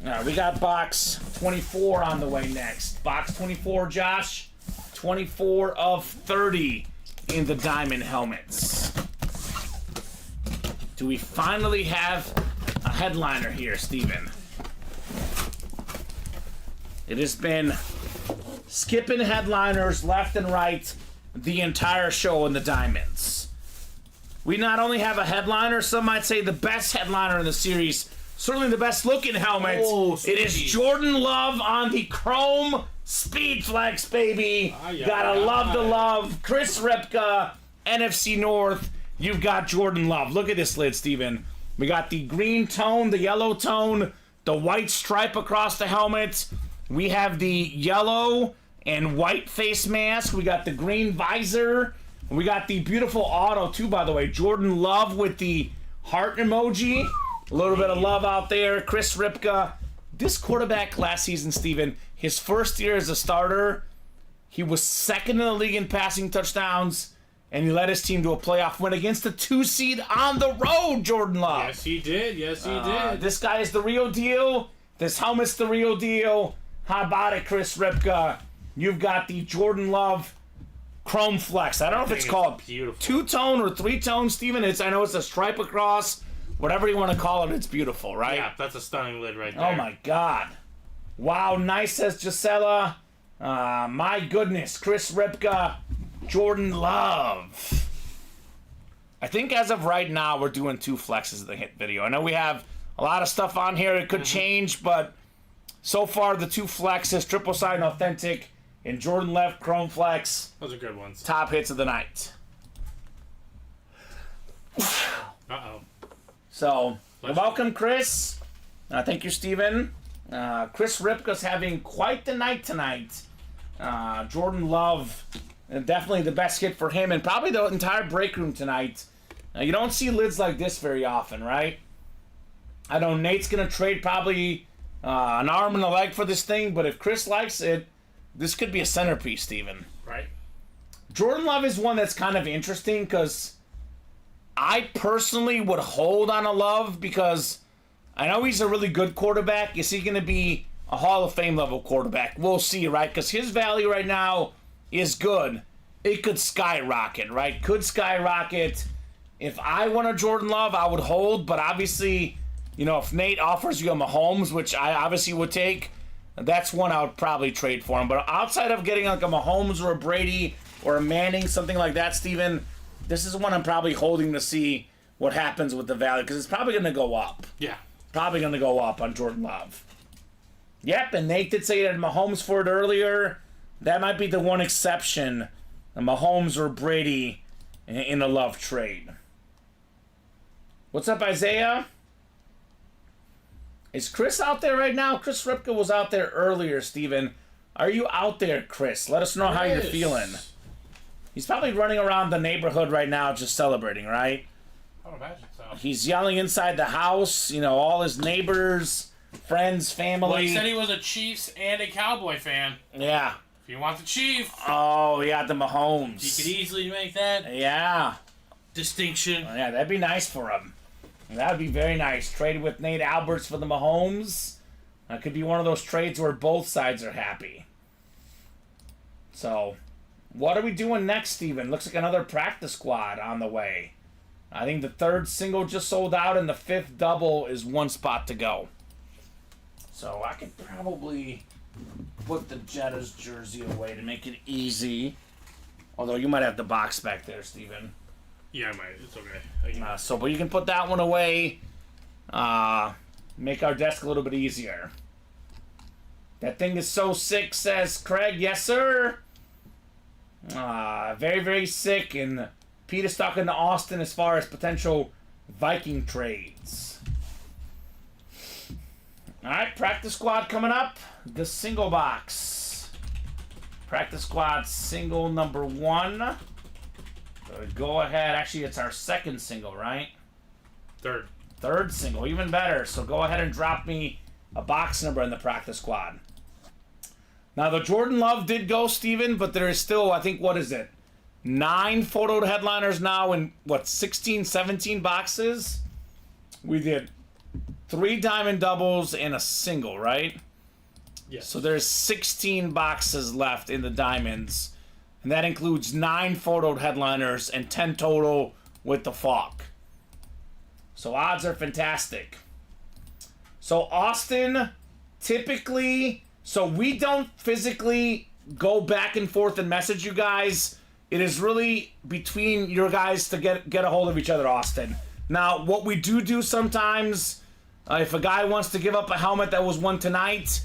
All right, we got box 24 on the way next. Box 24, Josh. 24 of 30 in the diamond helmets. Do we finally have a headliner here, Steven? It has been skipping headliners left and right the entire show in the diamonds. We not only have a headliner, some might say the best headliner in the series, certainly the best looking helmet. Oh, it is Jordan Love on the Chrome Speed Flex, baby. Gotta love the love. Chris Ripka, NFC North. You've got Jordan Love. Look at this lid, Steven. We got the green tone, the yellow tone, the white stripe across the helmet. We have the yellow and white face mask. We got the green visor. We got the beautiful auto, too, by the way. Jordan Love with the heart emoji. A little bit of love out there. Chris Ripka. This quarterback last season, Steven, his first year as a starter, he was second in the league in passing touchdowns, and he led his team to a playoff win against the 2 seed on the road, Jordan Love. Yes, he did. Yes, he did. This guy is the real deal. This helmet's the real deal. How about it, Chris Ripka? You've got the Jordan Love Chrome Flex. I don't know if it's called beautiful. 2-tone or 3-tone, Steven. I know it's a stripe across. Whatever you want to call it, it's beautiful, right? Yeah, that's a stunning lid right there. Oh, my God. Wow, nice, says Gisela. My goodness, Chris Ripka, Jordan Love. I think as of right now, we're doing 2 flexes of the hit video. I know we have a lot of stuff on here. It could change, but so far, the 2 flexes, triple side authentic, and Jordan Love Chrome Flex. Those are good ones. Top hits of the night. Uh-oh. So, welcome, Chris. Thank you, Steven. Chris Ripka's having quite the night tonight. Jordan Love, definitely the best hit for him, and probably the entire break room tonight. You don't see lids like this very often, right? I know Nate's going to trade probably an arm and a leg for this thing, but if Chris likes it, this could be a centerpiece, Steven. Right. Jordan Love is one that's kind of interesting because I personally would hold on a Love because I know he's a really good quarterback. Is he going to be a Hall of Fame level quarterback? We'll see, right? Because his value right now is good. It could skyrocket, right? Could skyrocket. If I want a Jordan Love, I would hold, but obviously, you know, if Nate offers you a Mahomes, which I obviously would take, that's one I would probably trade for him. But outside of getting like a Mahomes or a Brady or a Manning, something like that, Steven, this is one I'm probably holding to see what happens with the value because it's probably going to go up. Yeah. Probably going to go up on Jordan Love. Yep, and Nate did say he had Mahomes for it earlier. That might be the one exception, a Mahomes or Brady in a Love trade. What's up, Isaiah? Is Chris out there right now? Chris Ripka was out there earlier, Steven. Are you out there, Chris? Let us know how you're feeling. He's probably running around the neighborhood right now just celebrating, right? I would imagine so. He's yelling inside the house, you know, all his neighbors, friends, family. Well, he said he was a Chiefs and a Cowboy fan. Yeah. If you want the Chief, Oh, yeah, the Mahomes. he could easily make that Yeah. distinction. Yeah, that'd be nice for him. That would be very nice. Traded with Nate Alberts for the Mahomes. That could be one of those trades where both sides are happy. So, what are we doing next, Steven? Looks like another practice squad on the way. I think the 3rd single just sold out, and the 5th double is 1 spot to go. So, I could probably put the Jetta's jersey away to make it easy. Although, you might have the box back there, Steven. Yeah, I might. It's okay. But you can put that one away. Make our desk a little bit easier. That thing is so sick, says Craig. Yes, sir. Very, very sick. And Pete is talking to Austin as far as potential Viking trades. All right, practice squad coming up. The single box. Practice squad single number 1. Go ahead. Actually, it's our 2nd single, right? 3rd. 3rd single, even better. So go ahead and drop me a box number in the practice squad. Now, the Jordan Love did go, Steven, but there is still, I think, what is it? 9 photo headliners now in, 16, 17 boxes? We did 3 diamond doubles and a single, right? Yes. So there's 16 boxes left in the diamonds. And that includes 9 photoed headliners and 10 total with the Falk. So odds are fantastic. So Austin, typically, so we don't physically go back and forth and message you guys it is really between your guys to get a hold of each other, Austin. Now, what we do sometimes, if a guy wants to give up a helmet that was won tonight,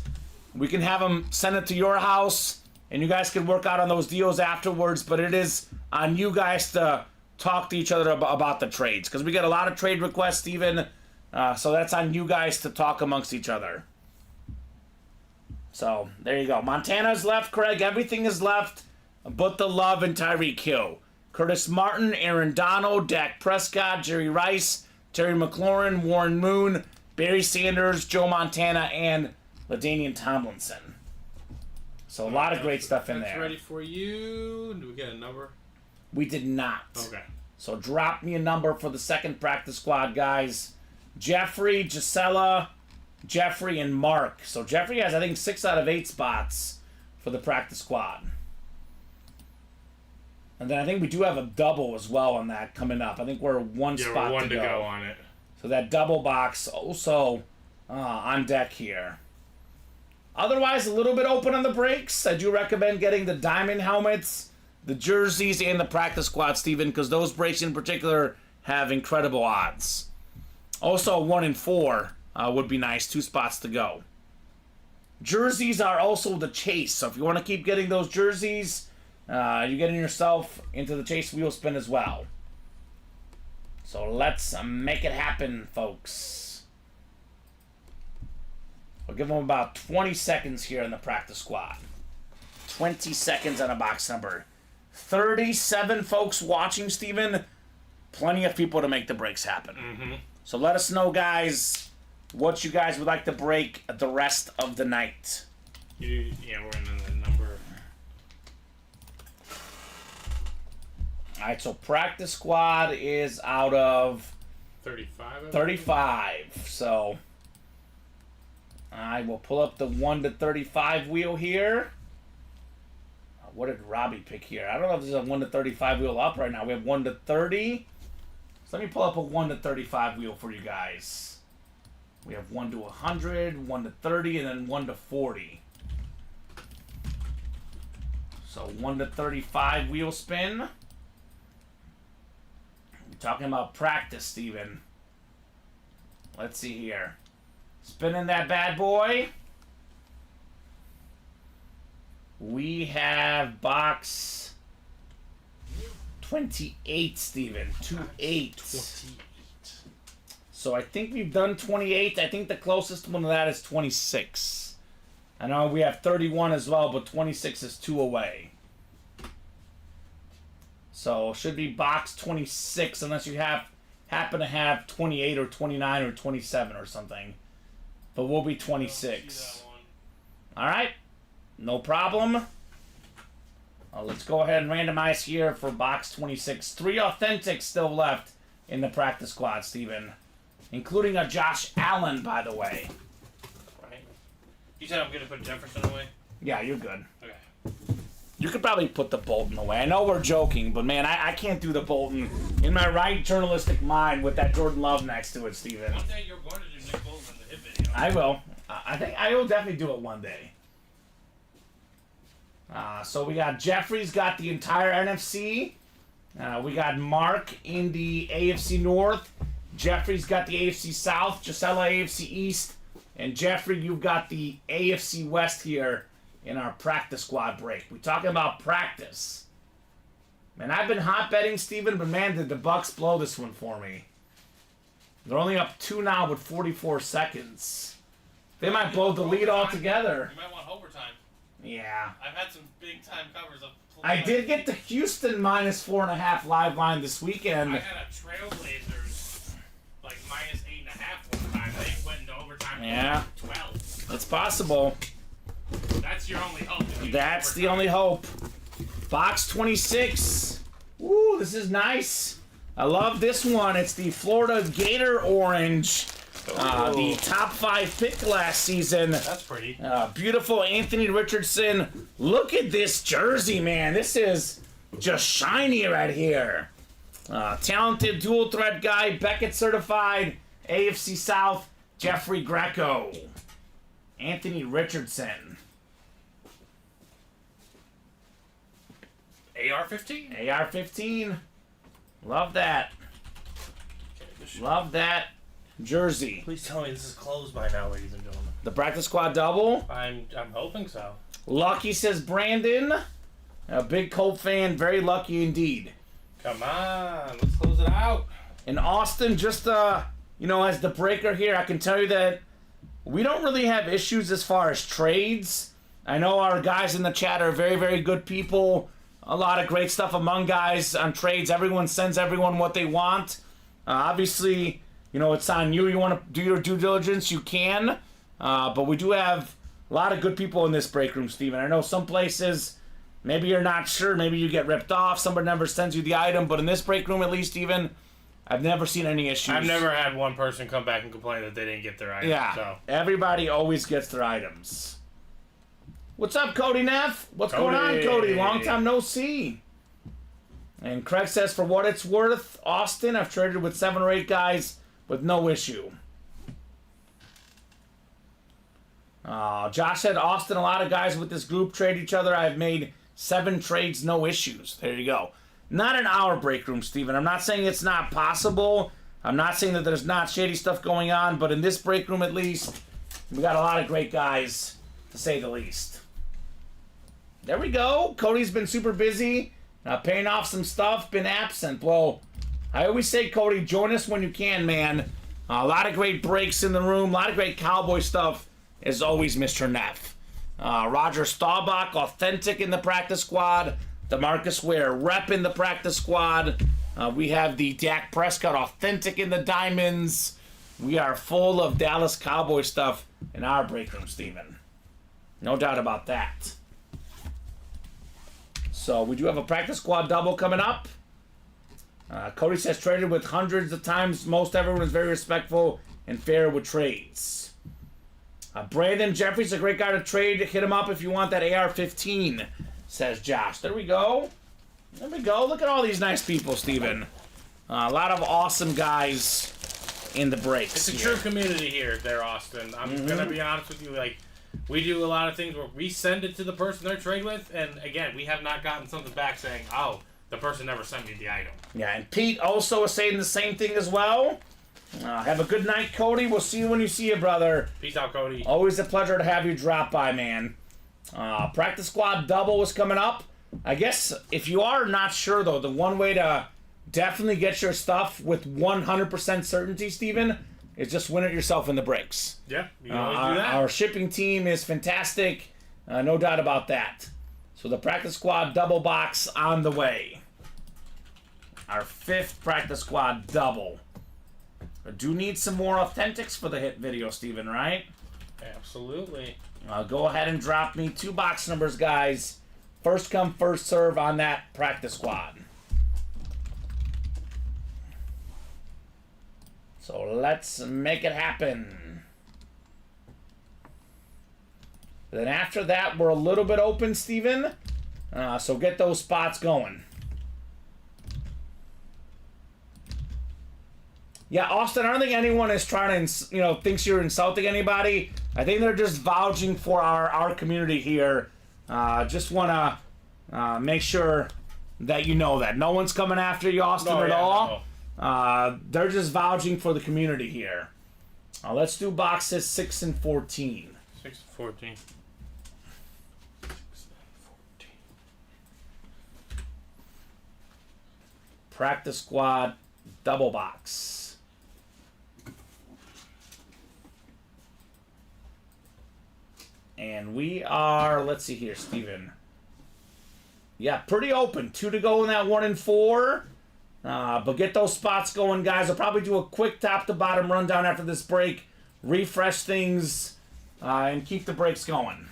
we can have him send it to your house, and you guys can work out on those deals afterwards, but it is on you guys to talk to each other about the trades, because we get a lot of trade requests, Steven, so that's on you guys to talk amongst each other. So, there you go. Montana's left, Craig. Everything is left but the Love and Tyreek Hill. Curtis Martin, Aaron Donald, Dak Prescott, Jerry Rice, Terry McLaurin, Warren Moon, Barry Sanders, Joe Montana, and LaDainian Tomlinson. So a lot of great stuff in there. That's ready for you. Do we get a number? We did not. Okay. So drop me a number for the second practice squad, guys. Jeffrey, Gisela, Jeffrey, and Mark. So Jeffrey has, I think, 6 out of 8 spots for the practice squad. And then I think we do have a double as well on that coming up. I think we're one spot one to go on it. So that double box also on deck here. Otherwise, a little bit open on the breaks. I do recommend getting the diamond helmets, the jerseys, and the practice squad, Steven, because those breaks in particular have incredible odds. Also, 1 and 4 would be nice. 2 spots to go. Jerseys are also the chase. So if you want to keep getting those jerseys, you're getting yourself into the chase wheel spin as well. So let's make it happen, folks. I'll give them about 20 seconds here in the practice squad. 20 seconds on a box number. 37 folks watching, Steven. Plenty of people to make the breaks happen. Mm-hmm. So let us know, guys, what you guys would like to break the rest of the night. We're in the number. All right, so practice squad is out of 35. 35. So I will pull up the 1 to 35 wheel here. What did Robbie pick here? I don't know if there's a 1 to 35 wheel up right now. We have 1 to 30. So let me pull up a 1 to 35 wheel for you guys. We have 1 to 100, 1 to 30, and then 1 to 40. So 1 to 35 wheel spin. We're talking about practice, Steven. Let's see here. Spinning that bad boy. We have box 28, Steven. 28. 28. So I think we've done 28. I think the closest one to that is 26. I know we have 31 as well, but 26 is 2 away. So should be box 26 unless you happen to have 28 or 29 or 27 or something. But we'll be 26. All right. No problem. Let's go ahead and randomize here for box 26. 3 authentics still left in the practice squad, Steven. Including a Josh Allen, by the way. Right. You said I'm going to put Jefferson away? Yeah, you're good. Okay. You could probably put the Bolton away. I know we're joking, but man, I can't do the Bolton in my right journalistic mind with that Jordan Love next to it, Steven. One day you're going to do Nick Bolton in the hit video. I will. I think I will definitely do it one day. So we got Jeffrey's got the entire NFC. We got Mark in the AFC North. Jeffrey's got the AFC South. Gisela AFC East. And Jeffrey, you've got the AFC West here in our practice squad break. We're talking about practice. Man, I've been hot betting, Steven, but man, did the Bucks blow this one for me. They're only up 2 now with 44 seconds. They might blow the lead altogether. You might want overtime. Yeah. I've had some big time covers of. I did get the Houston minus 4.5 live line this weekend. I had a Trailblazers like minus 8.5 one time. They went into overtime. Yeah. 12. It's possible. That's your only hope. That's the only hope. Box 26. Ooh, this is nice. I love this one. It's the Florida Gator Orange. The top 5 pick last season. That's pretty. Beautiful Anthony Richardson. Look at this jersey, man. This is just shiny right here. Talented dual threat guy, Beckett certified, AFC South, Jeffrey Greco. Anthony Richardson. AR-15? AR-15. Love that. Okay, Love that jersey. Please tell me this is closed by now, ladies and gentlemen. The practice squad double. I'm hoping so. Lucky, says Brandon. A big Colt fan. Very lucky indeed. Come on, let's close it out. And Austin, just, you know, as the breaker here, I can tell you that we don't really have issues as far as trades. I know our guys in the chat are very, very good people. A lot of great stuff among guys on trades. Everyone sends everyone what they want. Obviously, you know, it's on you. You want to do your due diligence, you can. But we do have a lot of good people in this break room, Steven. I know some places, maybe you're not sure. Maybe you get ripped off. Somebody never sends you the item. But in this break room, at least, Steven, I've never seen any issues. I've never had one person come back and complain that they didn't get their item. Yeah, So. everybody always gets their items. What's up, Cody Neff? What's going on, Cody? Long time no see. And Craig says, for what it's worth, Austin, I've traded with 7 or 8 guys with no issue. Josh said, Austin, a lot of guys with this group trade each other. I've made 7 trades, no issues. There you go. Not in our break room, Steven. I'm not saying it's not possible. I'm not saying that there's not shady stuff going on, but in this break room, at least, we got a lot of great guys, to say the least. There we go. Cody's been super busy, paying off some stuff, been absent. Well, I always say, Cody, join us when you can, man. A lot of great breaks in the room, a lot of great cowboy stuff, as always, Mr. Neff. Roger Staubach, authentic in the practice squad. DeMarcus Ware, rep in the practice squad. We have the Dak Prescott, authentic in the diamonds. We are full of Dallas Cowboy stuff in our break room, Steven. No doubt about that. So we do have a practice squad double coming up. Cody says traded with hundreds of times. Most everyone is very respectful and fair with trades. Brandon Jeffries, a great guy to trade. Hit him up if you want that AR-15, says Josh. There we go. There we go. Look at all these nice people, Steven. A lot of awesome guys in the breaks. It's a here. true community here, there, Austin. I'm gonna be honest with you. Like, we do a lot of things where we send it to the person they're trading with, and again, we have not gotten something back saying, "Oh, the person never sent me the item." Yeah, and Pete also is saying the same thing as well. Have a good night, Cody. We'll see you when you see you, brother. Peace out, Cody. Always a pleasure to have you drop by, man. Practice squad double is coming up. I guess if you are not sure, though, the one way to definitely get your stuff with 100% certainty, Steven, is just win it yourself in the breaks. Yeah, you can always do that. Our shipping team is fantastic. No doubt about that. So the practice squad double box on the way. Our 5th practice squad double. I do need some more authentics for the hit video, Steven, right? Absolutely. Go ahead and drop me 2 box numbers, guys. First come, first serve on that practice squad. So let's make it happen. Then after that, we're a little bit open, Steven. So get those spots going. Yeah, Austin, I don't think anyone is trying to, thinks you're insulting anybody. I think they're just vouching for our community here. Just want to make sure that you know that. No one's coming after you, Austin, at all. No. They're just vouching for the community here. Let's do boxes 6 and 14. 6 and 14. Practice squad double box. And we are, let's see here, Steven. Yeah, pretty open. 2 to go in that 1 and 4. But get those spots going, guys. I'll probably do a quick top to bottom rundown after this break. Refresh things and keep the breaks going.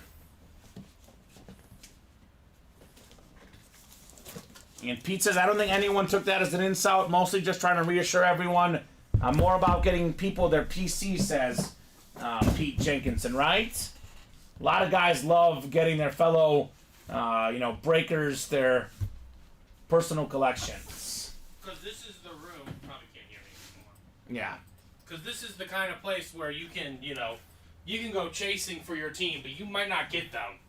And Pete says, I don't think anyone took that as an insult. Mostly just trying to reassure everyone. More about getting people their PC, says Pete Jenkinson, right? A lot of guys love getting their fellow, breakers their personal collections. Because this is the room. Probably can't hear me anymore. Yeah. Because this is the kind of place where you can, you can go chasing for your team, but you might not get them.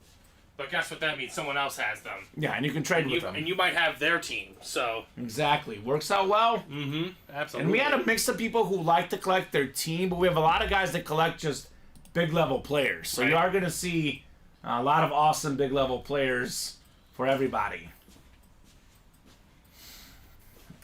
But guess what that means? Someone else has them. Yeah, and you can trade with them. And you might have their team, so... Exactly. Works out well. Mm-hmm. Absolutely. And we had a mix of people who like to collect their team, but we have a lot of guys that collect just big-level players. So you are going to see a lot of awesome big-level players for everybody.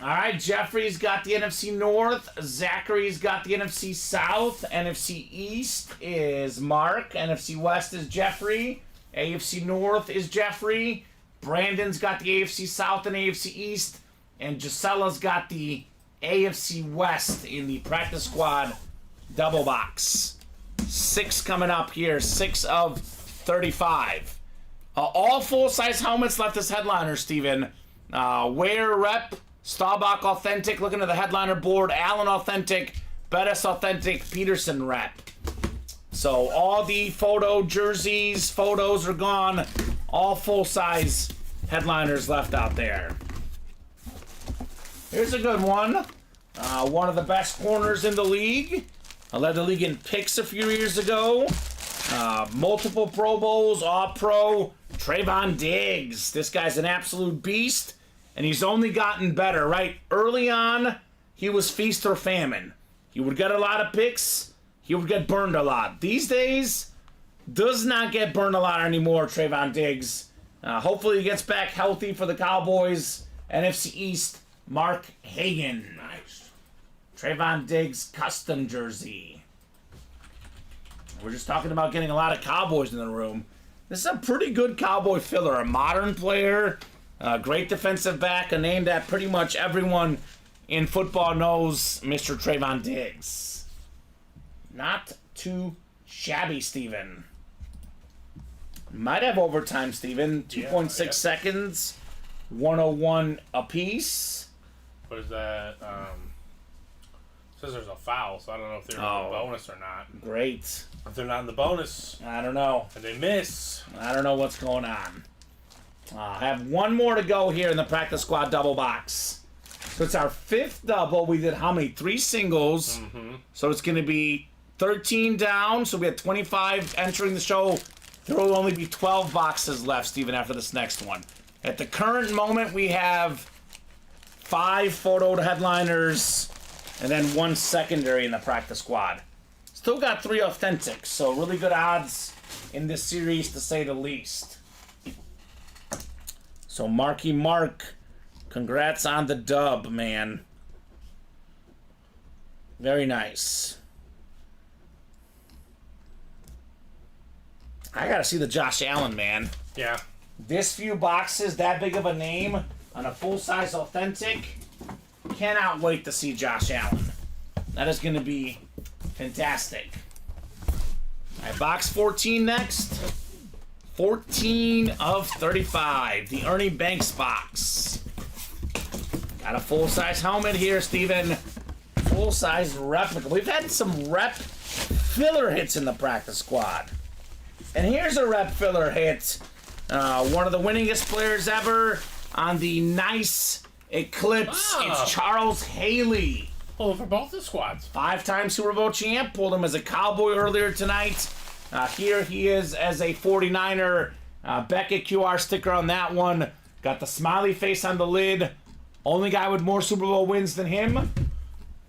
All right, Jeffrey's got the NFC North. Zachary's got the NFC South. NFC East is Mark. NFC West is Jeffrey. AFC North is Jeffrey. Brandon's got the AFC South and AFC East. And Gisella's got the AFC West in the practice squad double box. 6 coming up here. 6 of 35. All full-size helmets left as headliners, Steven. Ware Rep, Staubach Authentic, looking at the headliner board. Allen Authentic, Bettis Authentic, Peterson Rep. So all the photos are gone. All full-size headliners left out there. Here's a good one. One of the best corners in the league. I led the league in picks a few years ago. Multiple Pro Bowls, All-Pro, Trayvon Diggs. This guy's an absolute beast, and he's only gotten better, right? Early on, he was feast or famine. He would get a lot of picks. He would get burned a lot. These days, does not get burned a lot anymore, Trayvon Diggs. Hopefully he gets back healthy for the Cowboys. NFC East, Mark Hagan. Nice. Trayvon Diggs custom jersey. We're just talking about getting a lot of Cowboys in the room. This is a pretty good Cowboy filler. A modern player, a great defensive back, a name that pretty much everyone in football knows, Mr. Trayvon Diggs. Not too shabby, Steven. Might have overtime, Steven. 2.6 seconds. 101 apiece. What is that? Says there's a foul, so I don't know if they're in the bonus or not. Great. If they're not in the bonus, I don't know. and they miss. I don't know what's going on. I have one more to go here in the practice squad double box. So it's our 5th double. We did how many? 3 singles. Mm-hmm. So it's going to be 13 down. So we had 25 entering the show. There will only be 12 boxes left, Steven, after this next one. At the current moment, we have 5 photo headliners and then 1 secondary in the practice squad. Still got 3 authentics, so really good odds in this series, to say the least. So Marky Mark, congrats on the dub, man. Very nice. I gotta see the Josh Allen, man. Yeah. This few boxes, that big of a name, on a full-size authentic, cannot wait to see Josh Allen. That is going to be fantastic. All right, box 14 next. 14 of 35. The Ernie Banks box. Got a full-size helmet here, Steven. Full-size replica. We've had some rep filler hits in the practice squad. And here's a rep filler hit. One of the winningest players ever on the nice Eclipse. Wow. It's Charles Haley. Well, for both the squads. 5-time Super Bowl champ. Pulled him as a Cowboy earlier tonight. Here he is as a 49er. Beckett QR sticker on that one. Got the smiley face on the lid. Only guy with more Super Bowl wins than him,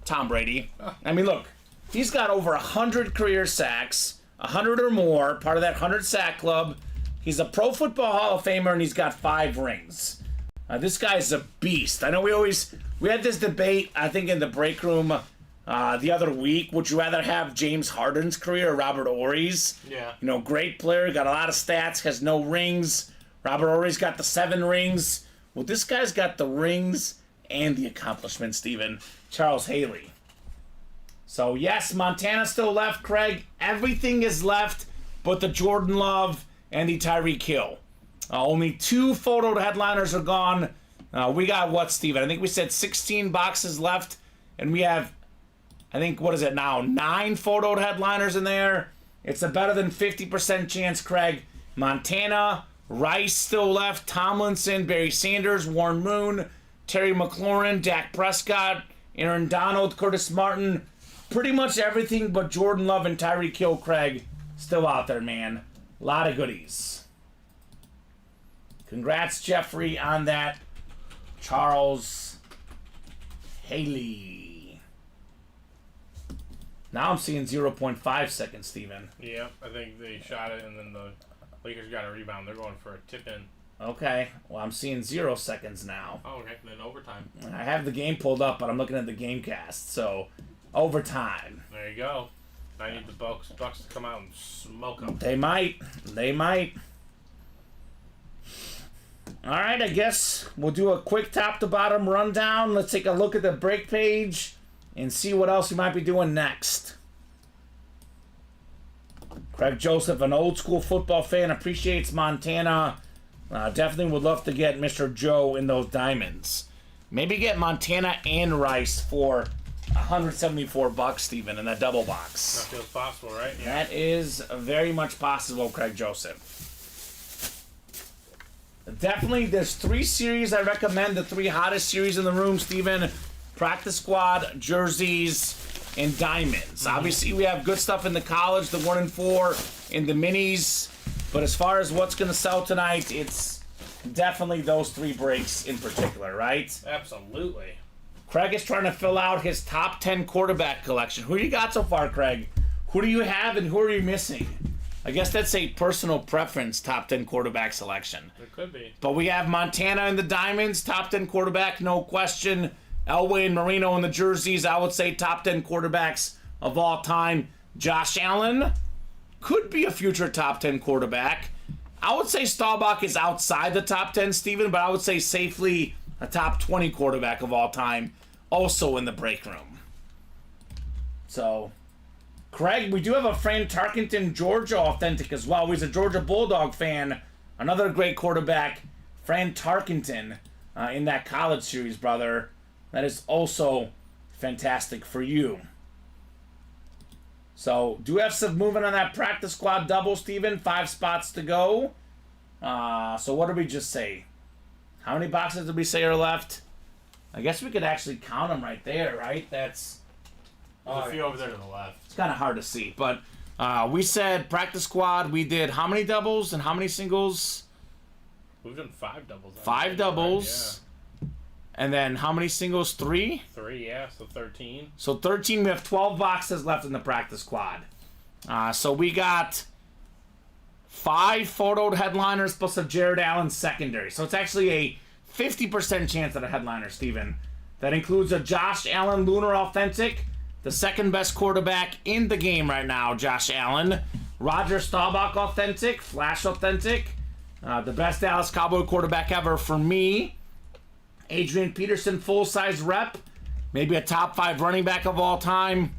Tom Brady. I mean, look. He's got over 100 career sacks. 100 or more. Part of that 100 sack club. He's a Pro Football Hall of Famer, and he's got 5 rings. This guy's a beast. I know we had this debate, I think, in the break room the other week. Would you rather have James Harden's career or Robert Ory's? Yeah. You know, great player, got a lot of stats, has no rings. Robert Ory's got the 7 rings. Well, this guy's got the rings and the accomplishments, Steven. Charles Haley. So, yes, Montana still left, Craig. Everything is left but the Jordan Love and the Tyreek Hill. Only 2 photo headliners are gone. We got what, Steven? I think we said 16 boxes left. And we have, I think, what is it now? 9 photo headliners in there. It's a better than 50% chance, Craig. Montana, Rice still left. Tomlinson, Barry Sanders, Warren Moon, Terry McLaurin, Dak Prescott, Aaron Donald, Curtis Martin. Pretty much everything but Jordan Love and Tyreek Hill, Craig, still out there, man. A lot of goodies. Congrats, Jeffrey, on that. Charles Haley. Now I'm seeing 0.5 seconds, Steven. Yeah, I think they shot it, and then the Lakers got a rebound. They're going for a tip-in. Okay, well, I'm seeing 0 seconds now. Oh, okay, then overtime. I have the game pulled up, but I'm looking at the game cast, so overtime. There you go. I need the Bucks to come out and smoke them. They might. They might. All right, I guess we'll do a quick top-to-bottom rundown. Let's take a look at the break page and see what else we might be doing next. Craig Joseph, an old-school football fan, appreciates Montana. Definitely would love to get Mr. Joe in those diamonds. Maybe get Montana and Rice for $174, Steven, in that double box. That feels possible, right? Yeah. That is very much possible, Craig Joseph. Definitely, there's 3 series I recommend, the 3 hottest series in the room, Steven. Practice squad, jerseys, and diamonds. Obviously, we have good stuff in the college, the 1 and 4, in the minis. But as far as what's going to sell tonight, it's definitely those 3 breaks in particular, right? Absolutely. Craig is trying to fill out his top 10 quarterback collection. Who you got so far, Craig? Who do you have and who are you missing? I guess that's a personal preference, top 10 quarterback selection. It could be. But we have Montana in the diamonds, top 10 quarterback, no question. Elway and Marino in the jerseys, I would say top 10 quarterbacks of all time. Josh Allen could be a future top 10 quarterback. I would say Staubach is outside the top 10, Steven, but I would say safely a top 20 quarterback of all time, also in the break room. So, Craig, we do have a Fran Tarkenton Georgia authentic as well. He's a Georgia Bulldog fan. Another great quarterback, Fran Tarkenton, in that college series, brother. That is also fantastic for you. So, do have some movement on that practice squad double, Steven. 5 spots to go. So, what did we just say? How many boxes did we say are left? I guess we could actually count them right there, right? That's... There's a few over there to the left. It's kind of hard to see, but we said practice squad. We did how many doubles and how many singles? We've done 5 doubles. 5 doubles. Yeah. And then how many singles? 3? 3, yeah, so 13. So 13, we have 12 boxes left in the practice squad. So we got 5 photoed headliners plus a Jared Allen secondary. So it's actually a 50% chance at a headliner, Steven. That includes a Josh Allen Lunar Authentic, the second best quarterback in the game right now, Josh Allen. Roger Staubach Authentic, Flash Authentic, the best Dallas Cowboy quarterback ever for me. Adrian Peterson full-size rep, maybe a top 5 running back of all time.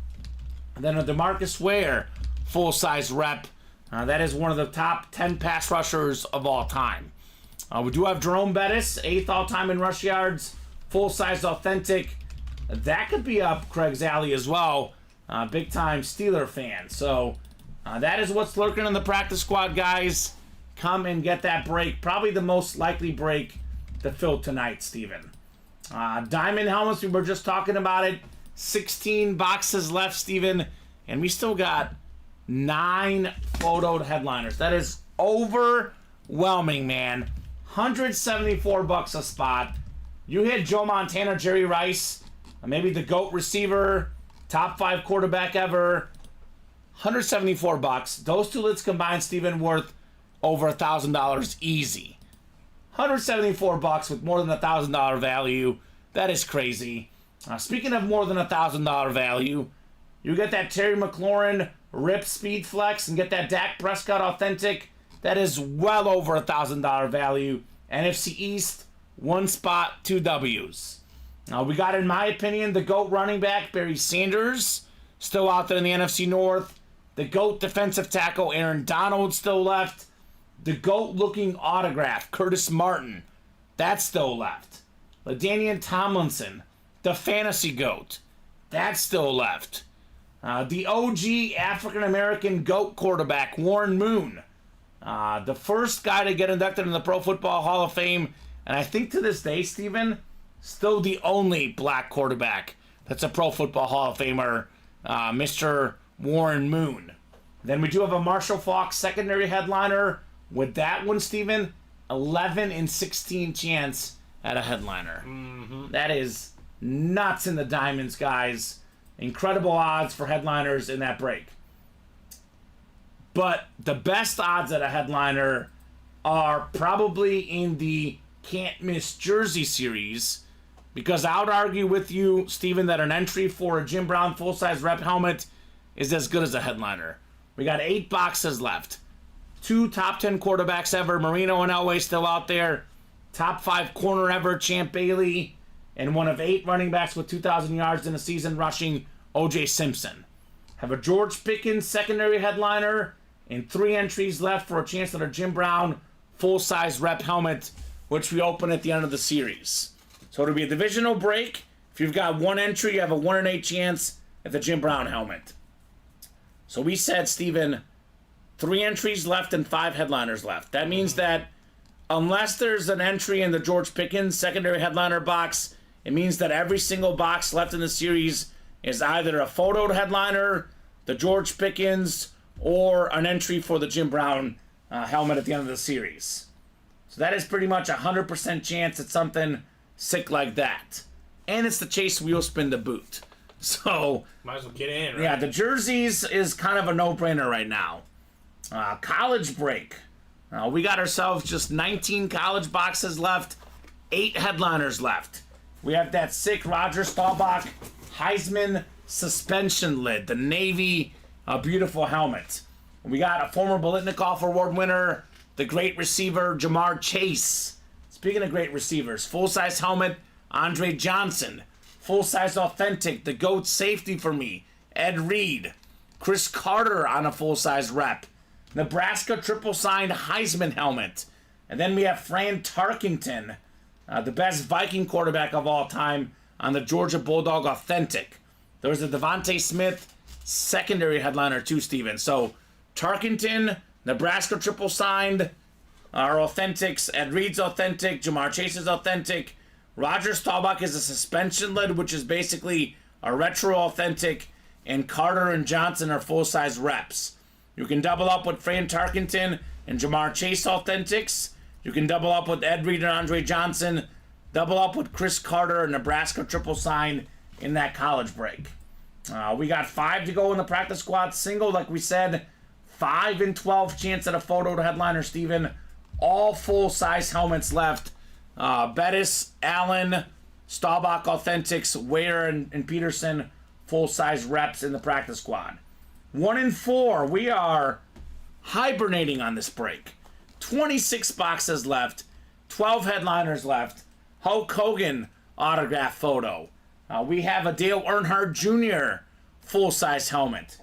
And then a DeMarcus Ware full-size rep. That is one of the top 10 pass rushers of all time. We do have Jerome Bettis, 8th all-time in rush yards, full-size authentic. That could be up Craig's alley as well. Big-time Steeler fan. So that is what's lurking in the practice squad, guys. Come and get that break. Probably the most likely break to fill tonight, Steven. Diamond helmets, we were just talking about it. 16 boxes left, Steven. And we still got 9 photoed headliners. That is overwhelming, man. $174 a spot. You hit Joe Montana, Jerry Rice, maybe the GOAT receiver, top 5 quarterback ever. $174. Those 2 lids combined, Steven, worth over $1,000 easy. $174 with more than $1,000 value. That is crazy. Speaking of more than $1,000 value, you get that Terry McLaurin Rip Speed Flex and get that Dak Prescott Authentic. That is well over $1,000 value. NFC East, 1 spot, 2 W's. We got, in my opinion, the GOAT running back, Barry Sanders, still out there in the NFC North. The GOAT defensive tackle, Aaron Donald, still left. The GOAT-looking autograph, Curtis Martin, that's still left. LaDainian Tomlinson, the fantasy GOAT, that's still left. The OG African-American GOAT quarterback, Warren Moon, the first guy to get inducted in the Pro Football Hall of Fame, and I think to this day, Steven, still the only black quarterback that's a Pro Football Hall of Famer, Mr. Warren Moon. Then we do have a Marshall Faulk secondary headliner. With that one, Steven, 11 and 16 chance at a headliner. That is nuts in the diamonds, guys. Incredible odds for headliners in that break. But the best odds at a headliner are probably in the can't miss jersey series, because I would argue with you, Steven, that an entry for a Jim Brown full-size rep helmet is as good as a headliner. We got 8 boxes left. 2 top 10 quarterbacks ever, Marino and Elway still out there. Top 5 corner ever, Champ Bailey. And one of 8 running backs with 2,000 yards in a season rushing, O.J. Simpson. Have a George Pickens secondary headliner and 3 entries left for a chance at a Jim Brown full-size rep helmet, which we open at the end of the series. So it'll be a divisional break. If you've got 1 entry, you have a 1 in 8 chance at the Jim Brown helmet. So we said, Steven, 3 entries left and 5 headliners left. That means that unless there's an entry in the George Pickens secondary headliner box, it means that every single box left in the series is either a photoed headliner, the George Pickens, or an entry for the Jim Brown helmet at the end of the series. So that is pretty much a 100% chance at something sick like that. And it's the Chase wheel spin to boot. So Might as well get in, right? yeah, the jerseys is kind of a no-brainer right now. College break. We got ourselves just 19 college boxes left, 8 headliners left. We have that sick Roger Staubach Heisman suspension lid, the navy beautiful helmet. We got a former Biletnikoff Award winner, the great receiver Jamar Chase. Speaking of great receivers, full-size helmet, Andre Johnson. Full-size authentic, the GOAT safety for me, Ed Reed. Chris Carter on a full-size rep. Nebraska triple-signed Heisman helmet. And then we have Fran Tarkenton, the best Viking quarterback of all time, on the Georgia Bulldog authentic. There's a Devontae Smith secondary headliner too, Steven. So Tarkenton, Nebraska triple-signed, our authentics, Ed Reed's authentic, Jamar Chase's authentic. Roger Staubach is a suspension lid, which is basically a retro authentic, and Carter and Johnson are full-size reps. You can double up with Fran Tarkenton and Jamar Chase authentics. You can double up with Ed Reed and Andre Johnson. Double up with Chris Carter and Nebraska triple sign in that college break. We got 5 to go in the practice squad single. Like we said, 5 and 12 chance at a photo to headliner, Steven. All full-size helmets left. Bettis, Allen, Staubach Authentics, Ware, and Peterson, full-size reps in the practice squad. 1 and 4, we are hibernating on this break. 26 boxes left, 12 headliners left. Hulk Hogan autograph photo. We have a Dale Earnhardt Jr. full-size helmet.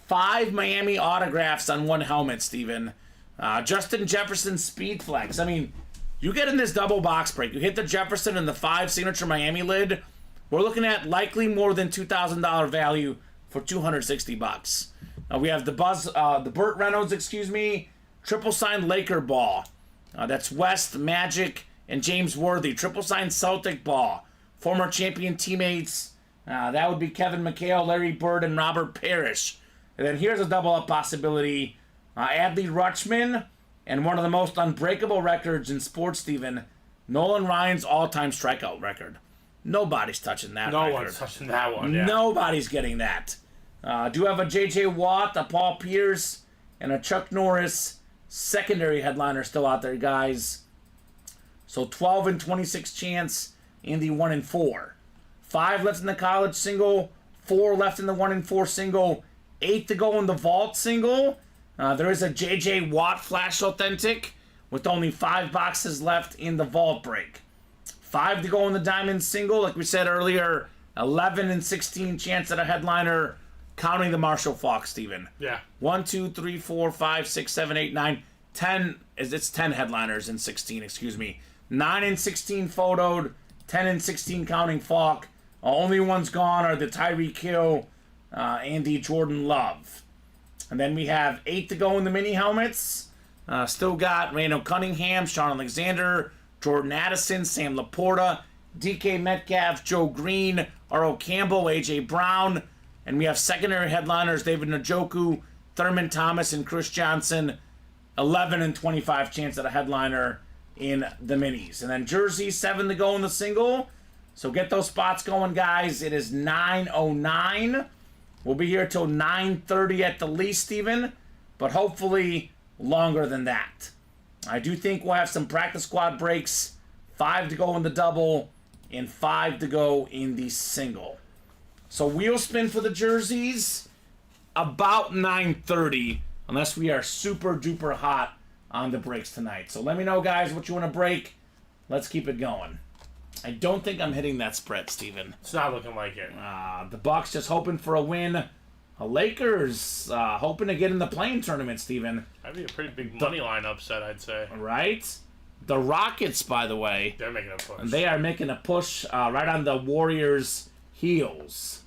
5 Miami autographs on 1 helmet, Steven. Justin Jefferson Speed Flex. I mean, you get in this double box break, you hit the Jefferson and the 5 signature Miami lid, we're looking at likely more than $2,000 value for $260. We have the Burt Reynolds, triple signed Laker ball. That's West, Magic, and James Worthy. Triple signed Celtic ball. Former champion teammates. That would be Kevin McHale, Larry Bird, and Robert Parrish. And then here's a double up possibility. Adley Rutschman, and one of the most unbreakable records in sports, Steven, Nolan Ryan's all-time strikeout record. Nobody's touching that record. No one's touching that one, yeah. Nobody's getting that. Do have a J.J. Watt, a Paul Pierce, and a Chuck Norris secondary headliner still out there, guys. So 12 and 26 chance in the 1 and 4. 5 left in the college single, 4 left in the 1 and 4 single, 8 to go in the vault single. There is a J.J. Watt Flash Authentic with only 5 boxes left in the vault break. 5 to go in the diamond single, like we said earlier, 11 and 16 chance at a headliner, counting the Marshall Faulk, Steven. Yeah. 1, 2, 3, 4, 5, 6, 7, 8, 9, 10. It's 10 headliners in 16, 9 and 16 photoed, 10 and 16 counting Faulk. Only ones gone are the Tyreek Hill and the Jordan Love. And then we have 8 to go in the mini helmets. Still got Randall Cunningham, Sean Alexander, Jordan Addison, Sam Laporta, DK Metcalf, Joe Green, Earl Campbell, AJ Brown. And we have secondary headliners, David Njoku, Thurman Thomas, and Chris Johnson. 11 and 25 chance at a headliner in the minis. And then jersey, 7 to go in the single. So get those spots going, guys. It is 9:09. We'll be here till 9:30 at the least, Steven, but hopefully longer than that. I do think we'll have some practice squad breaks. 5 to go in the double and 5 to go in the single. So wheel spin for the jerseys about 9:30, unless we are super duper hot on the breaks tonight. So let me know, guys, what you want to break. Let's keep it going. I don't think I'm hitting that spread, Steven. It's not looking like it. The Bucks just hoping for a win. Lakers hoping to get in the play-in tournament, Steven. That'd be a pretty big money line upset, I'd say. Right? The Rockets, by the way, They're making a push. they are making a push right on the Warriors' heels.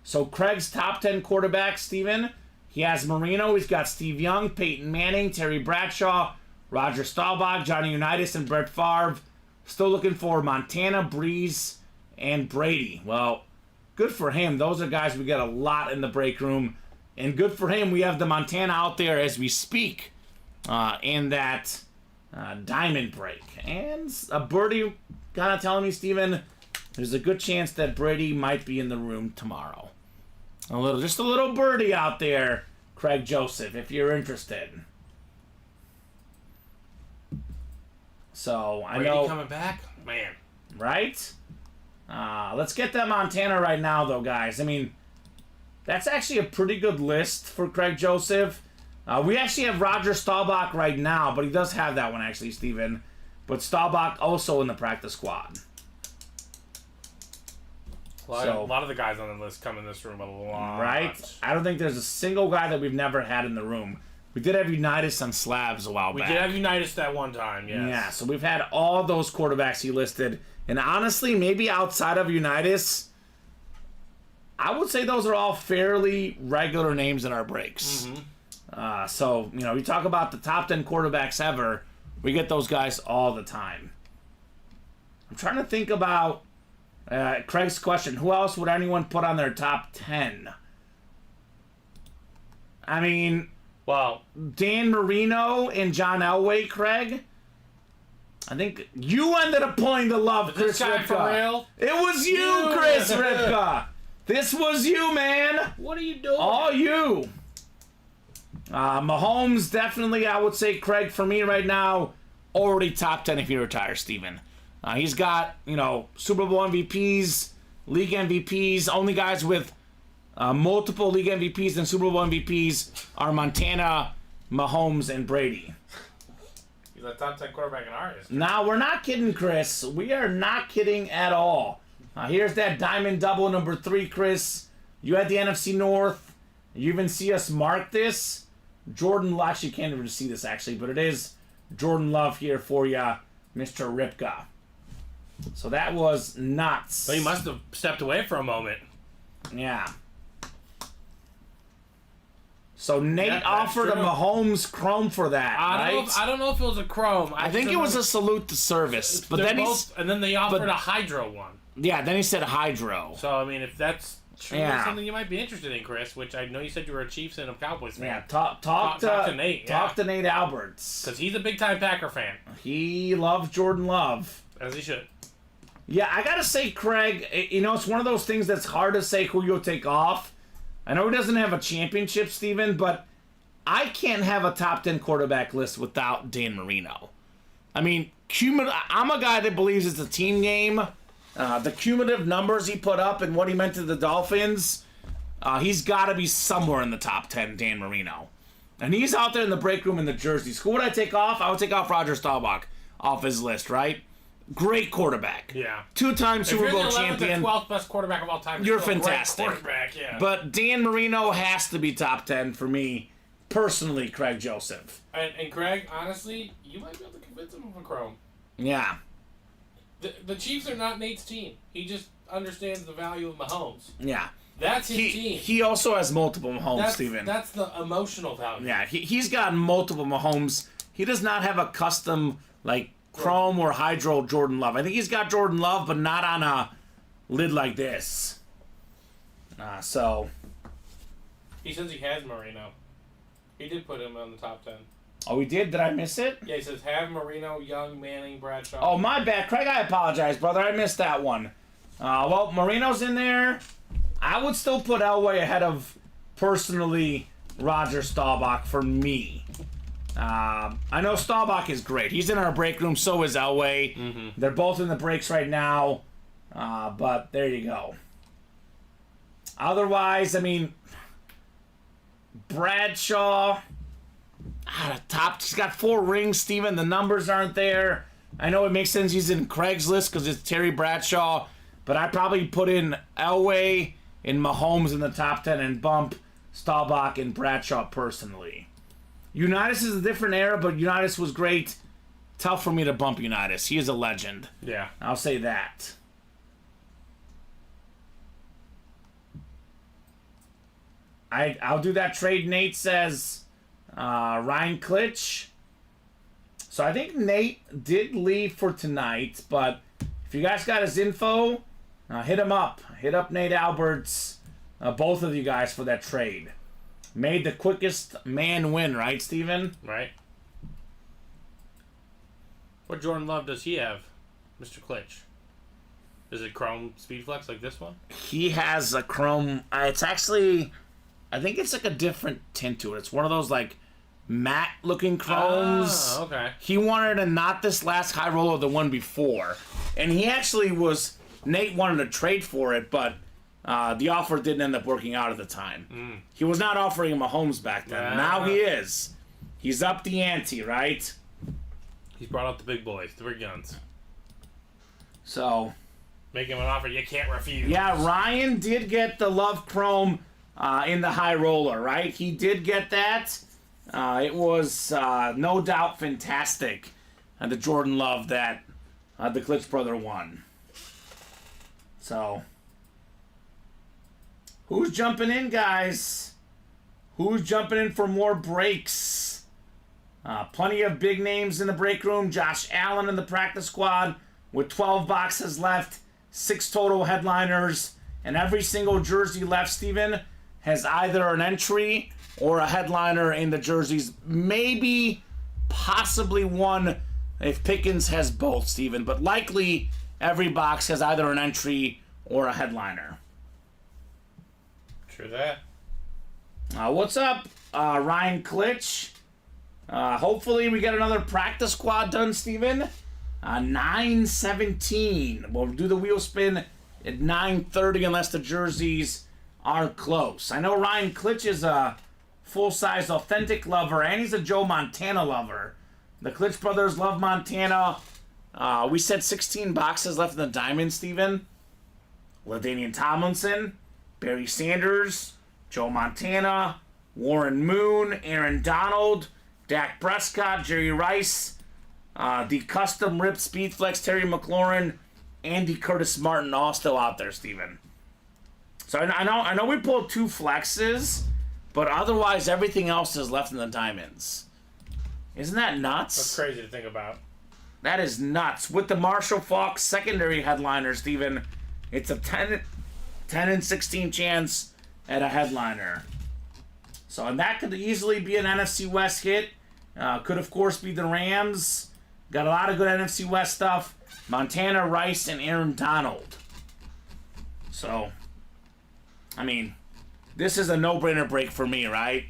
So Craig's top 10 quarterbacks, Steven. He has Marino. He's got Steve Young, Peyton Manning, Terry Bradshaw, Roger Staubach, Johnny Unitas, and Brett Favre. Still looking for Montana, Breeze, and Brady. Well, good for him. Those are guys we get a lot in the break room. And good for him. We have the Montana out there as we speak in that diamond break. And a birdie kind of telling me, Steven, there's a good chance that Brady might be in the room tomorrow. Just a little birdie out there, Craig Joseph, if you're interested. So I Brady know, coming back? Man. right? Let's get that Montana right now, though, guys. I mean, that's actually a pretty good list for Craig Joseph. We actually have Roger Staubach right now, but he does have that one, actually, Steven. But Staubach also in the practice squad. A lot of the guys on the list come in this room a lot. Right? I don't think there's a single guy that we've never had in the room. We did have Unitas on slabs a while back. We did have Unitas that one time, yes. Yeah, so we've had all those quarterbacks he listed. And honestly, maybe outside of Unitas, I would say those are all fairly regular names in our breaks. Mm-hmm. So, you talk about the top 10 quarterbacks ever, we get those guys all the time. I'm trying to think about Craig's question. Who else would anyone put on their top 10? I mean, well, Dan Marino and John Elway, Craig. I think you ended up pulling the love, Chris this guy Ripka. for real? It was you, Chris Ripka. This was you, man. What are you doing? All you. Mahomes, definitely, I would say, Craig, for me right now, already top 10 if he retires, Steven. He's got, Super Bowl MVPs, league MVPs. Only guys with multiple league MVPs and Super Bowl MVPs are Montana, Mahomes, and Brady. He's a top 10 quarterback in our history. Now, we're not kidding, Chris. We are not kidding at all. Here's that diamond double number 3, Chris. You had the NFC North. You even see us mark this. Jordan, actually, you can't even see this, actually, but it is Jordan Love here for you, Mr. Ripka. So that was nuts. So he must have stepped away for a moment. Yeah. So Nate Yeah, that's offered a true. Mahomes Chrome for that, I right? don't know if it was a Chrome. I think it was a salute to service, but They're then both, and then they offered a Hydro one. then he said Hydro. So I mean, if that's true, Yeah. that's something you might be interested in, Chris. Which I know you said you were a Chiefs and a Cowboys fan. Yeah, talk to Nate. Talk to Nate Alberts. Because he's a big time Packer fan, He loves Jordan Love. as he should. Yeah, I gotta say, Craig, it's one of those things that's hard to say who you'll take off. I know he doesn't have a championship, Steven, but I can't have a top 10 quarterback list without Dan Marino. I mean, I'm a guy that believes it's a team game. The cumulative numbers he put up and what he meant to the Dolphins, he's got to be somewhere in the top 10, Dan Marino. And he's out there in the break room in the jerseys. Who would I take off? I would take off Roger Staubach off his list, right? Great quarterback. Yeah. 2-time Super If you're Bowl the 11th champion. or 12th best quarterback of all time, You're still a great fantastic. quarterback, yeah. But Dan Marino has to be top 10 for me, personally, Craig Joseph. And Craig, honestly, you might be able to convince him of a Chrome. Yeah. The Chiefs are not Nate's team. He just understands the value of Mahomes. Yeah. That's his team. He also has multiple Mahomes, Steven. That's the emotional value. Yeah, he's got multiple Mahomes. He does not have a custom, Chrome or Hydro Jordan Love. I think he's got Jordan Love, but not on a lid like this. So. He says he has Marino. He did put him on the top 10. Oh, we did? Did I miss it? Yeah, he says have Marino, Young, Manning, Bradshaw. Oh, my bad. Craig, I apologize, brother. I missed that one. Well, Marino's in there. I would still put Elway ahead of, personally, Roger Staubach for me. I know Staubach is great. He's in our break room. So is Elway. Mm-hmm. They're both in the breaks right now. But there you go. Otherwise, I mean, Bradshaw... the top, he's got 4 rings, Steven. The numbers aren't there. I know it makes sense he's in Craigslist because it's Terry Bradshaw, but I'd probably put in Elway and Mahomes in the top 10 and bump Staubach and Bradshaw personally. Unitas is a different era, but Unitas was great. Tough for me to bump Unitas. He is a legend. Yeah. I'll say that. I'll do that trade Nate says. Ryan Klitsch. So I think Nate did leave for tonight, but if you guys got his info, hit him up. Hit up Nate Alberts, both of you guys for that trade. Made the quickest man win, right, Steven? Right. What Jordan Love does he have, Mr. Klitsch? Is it Chrome Speedflex like this one? He has a chrome. It's actually, I think it's like a different tint to it. It's one of those like matte looking chromes. Oh, okay. He wanted to not this last high roller, the one before. And he actually was, Nate wanted to trade for it, but the offer didn't end up working out at the time. He was not offering him a Mahomes back then. Now he is. He's up the ante, right? He's brought out the big boys, the big guns. So, Make him an offer you can't refuse. yeah, Ryan did get the Love Chrome in the high roller, right? He did get that. It was no doubt fantastic. The Jordan Love that the Klitsch brother won. So, who's jumping in, guys? Who's jumping in for more breaks? Plenty of big names in the break room. Josh Allen in the practice squad with 12 boxes left, 6 total headliners, and every single jersey left, Steven, has either an entry or a headliner in the jerseys. Maybe, possibly one if Pickens has both, Steven, but likely every box has either an entry or a headliner. True that. What's up, Ryan Klitsch? Hopefully we get another practice squad done, Steven. 9:17. We'll do the wheel spin at 9:30 unless the jerseys are close. I know Ryan Klitsch is a full-size authentic lover, and he's a Joe Montana lover. The Klitsch brothers love Montana. We said 16 boxes left in the diamond, Steven. LaDainian Tomlinson, Barry Sanders, Joe Montana, Warren Moon, Aaron Donald, Dak Prescott, Jerry Rice, the custom ripped Speedflex Terry McLaurin, Andy Curtis Martin, all still out there, Steven. So I know we pulled 2 flexes, but otherwise everything else is left in the diamonds. Isn't that nuts? That's crazy to think about. That is nuts. With the Marshall Faulk secondary headliner, Steven, it's a 10 and 16 chance at a headliner. So, and that could easily be an NFC West hit. Could, of course, be the Rams. Got a lot of good NFC West stuff. Montana, Rice, and Aaron Donald. So, I mean, this is a no-brainer break for me, right?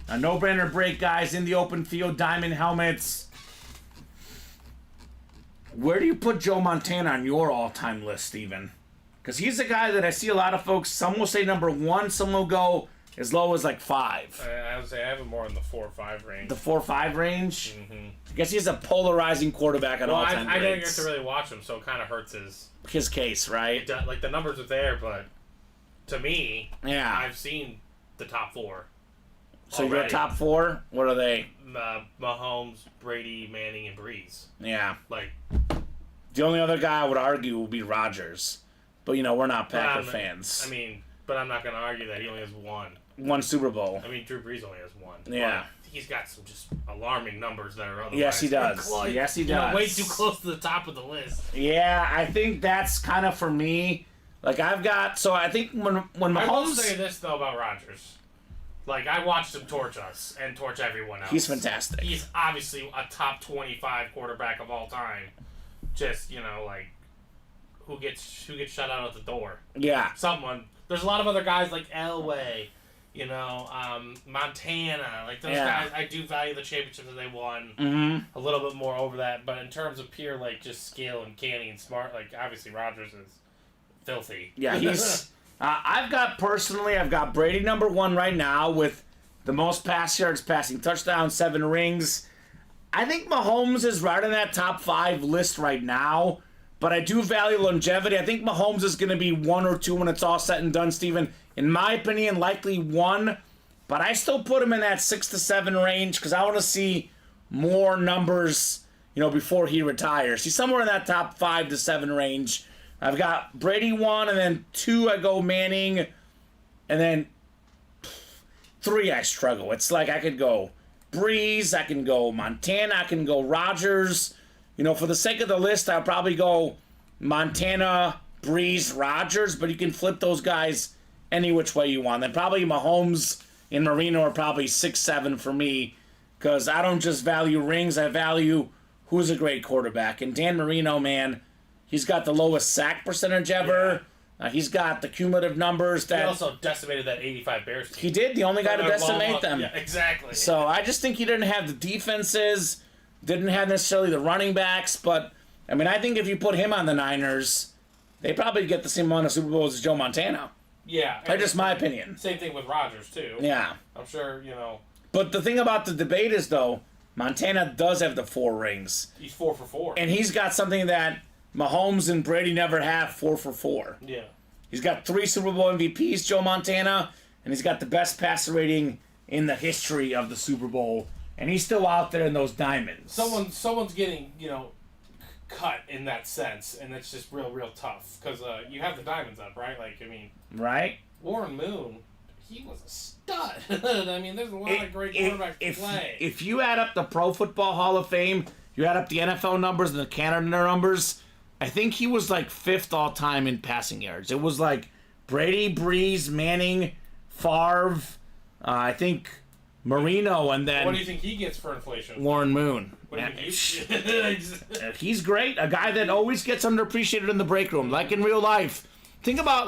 A no-brainer break, guys, in the open field, diamond helmets. Where do you put Joe Montana on your all-time list, Steven? Because he's a guy that I see a lot of folks, some will say number 1, some will go as low as like 5. I would say I have him more in the 4 or 5 range. The 4 or 5 range? Mm-hmm. I guess he's a polarizing quarterback at all-time I don't get grades. to really watch him, so it kind of hurts his case, right? like the numbers are there, but to me, Yeah. I've seen the top 4. So your already. top 4, what are they? Mahomes, Brady, Manning, and Breeze. Yeah. Like, The only other guy I would argue would be Rodgers. But, you know, we're not Packer fans. I mean, but I'm not going to argue that he only has 1. 1 Super Bowl. I mean, Drew Brees only has 1. Yeah. But he's got some just alarming numbers that are otherwise. Yes, he does. close. Yes, he You know, does. way too close to the top of the list. Yeah, I think that's kind of for me. Like, I've got... So, I think when I will Mahomes... say this, though, about Rodgers. Like, I watched him torch us and torch everyone else. He's fantastic. He's obviously a top 25 quarterback of all time. Just, like, who gets shut out at the door? Yeah. Someone. There's a lot of other guys like Elway, Montana. Like, those guys, I do value the championship that they won a little bit more over that. But in terms of pure, like, just skill and canny and smart, like, obviously Rodgers is filthy. Yeah, he's... I've got Brady number 1 right now with the most pass yards, passing touchdowns, 7 rings. I think Mahomes is right in that top 5 list right now, but I do value longevity. I think Mahomes is going to be 1 or 2 when it's all said and done, Steven. In my opinion, likely 1, but I still put him in that 6 to 7 range because I want to see more numbers, before he retires. He's somewhere in that top 5 to 7 range. I've got Brady 1, and then 2 I go Manning, and then 3 I struggle. It's like I could go Breeze, I can go Montana, I can go Rodgers. For the sake of the list, I'll probably go Montana, Breeze, Rodgers, but you can flip those guys any which way you want. Then probably Mahomes and Marino are probably 6, 7 for me, because I don't just value rings, I value who's a great quarterback. And Dan Marino, man... He's got the lowest sack percentage ever. Yeah. He's got the cumulative numbers that... He also decimated that 85 Bears team. He did. The only guy to decimate them. Yeah, exactly. So I just think he didn't have the defenses, didn't have necessarily the running backs, but, I think if you put him on the Niners, they probably get the same amount of Super Bowls as Joe Montana. Yeah. That's just my opinion. Same thing with Rodgers, too. Yeah. I'm sure, But the thing about the debate is, though, Montana does have the 4 rings. He's 4 for 4. And he's got something that... Mahomes and Brady never have 4 for 4. Yeah. He's got 3 Super Bowl MVPs, Joe Montana, and he's got the best passer rating in the history of the Super Bowl, and he's still out there in those diamonds. Someone's getting, cut in that sense, and it's just real tough, because you have the diamonds up, right? Right? Warren Moon, he was a stud. There's a lot of great quarterbacks to play. If you add up the Pro Football Hall of Fame, you add up the NFL numbers and the Canada numbers... I think he was 5th all-time in passing yards. It was Brady, Breeze, Manning, Favre, I think Marino, and then... What do you think he gets for inflation? Warren Moon. What do you think He's great. A guy that always gets underappreciated in the break room, like in real life. Think about,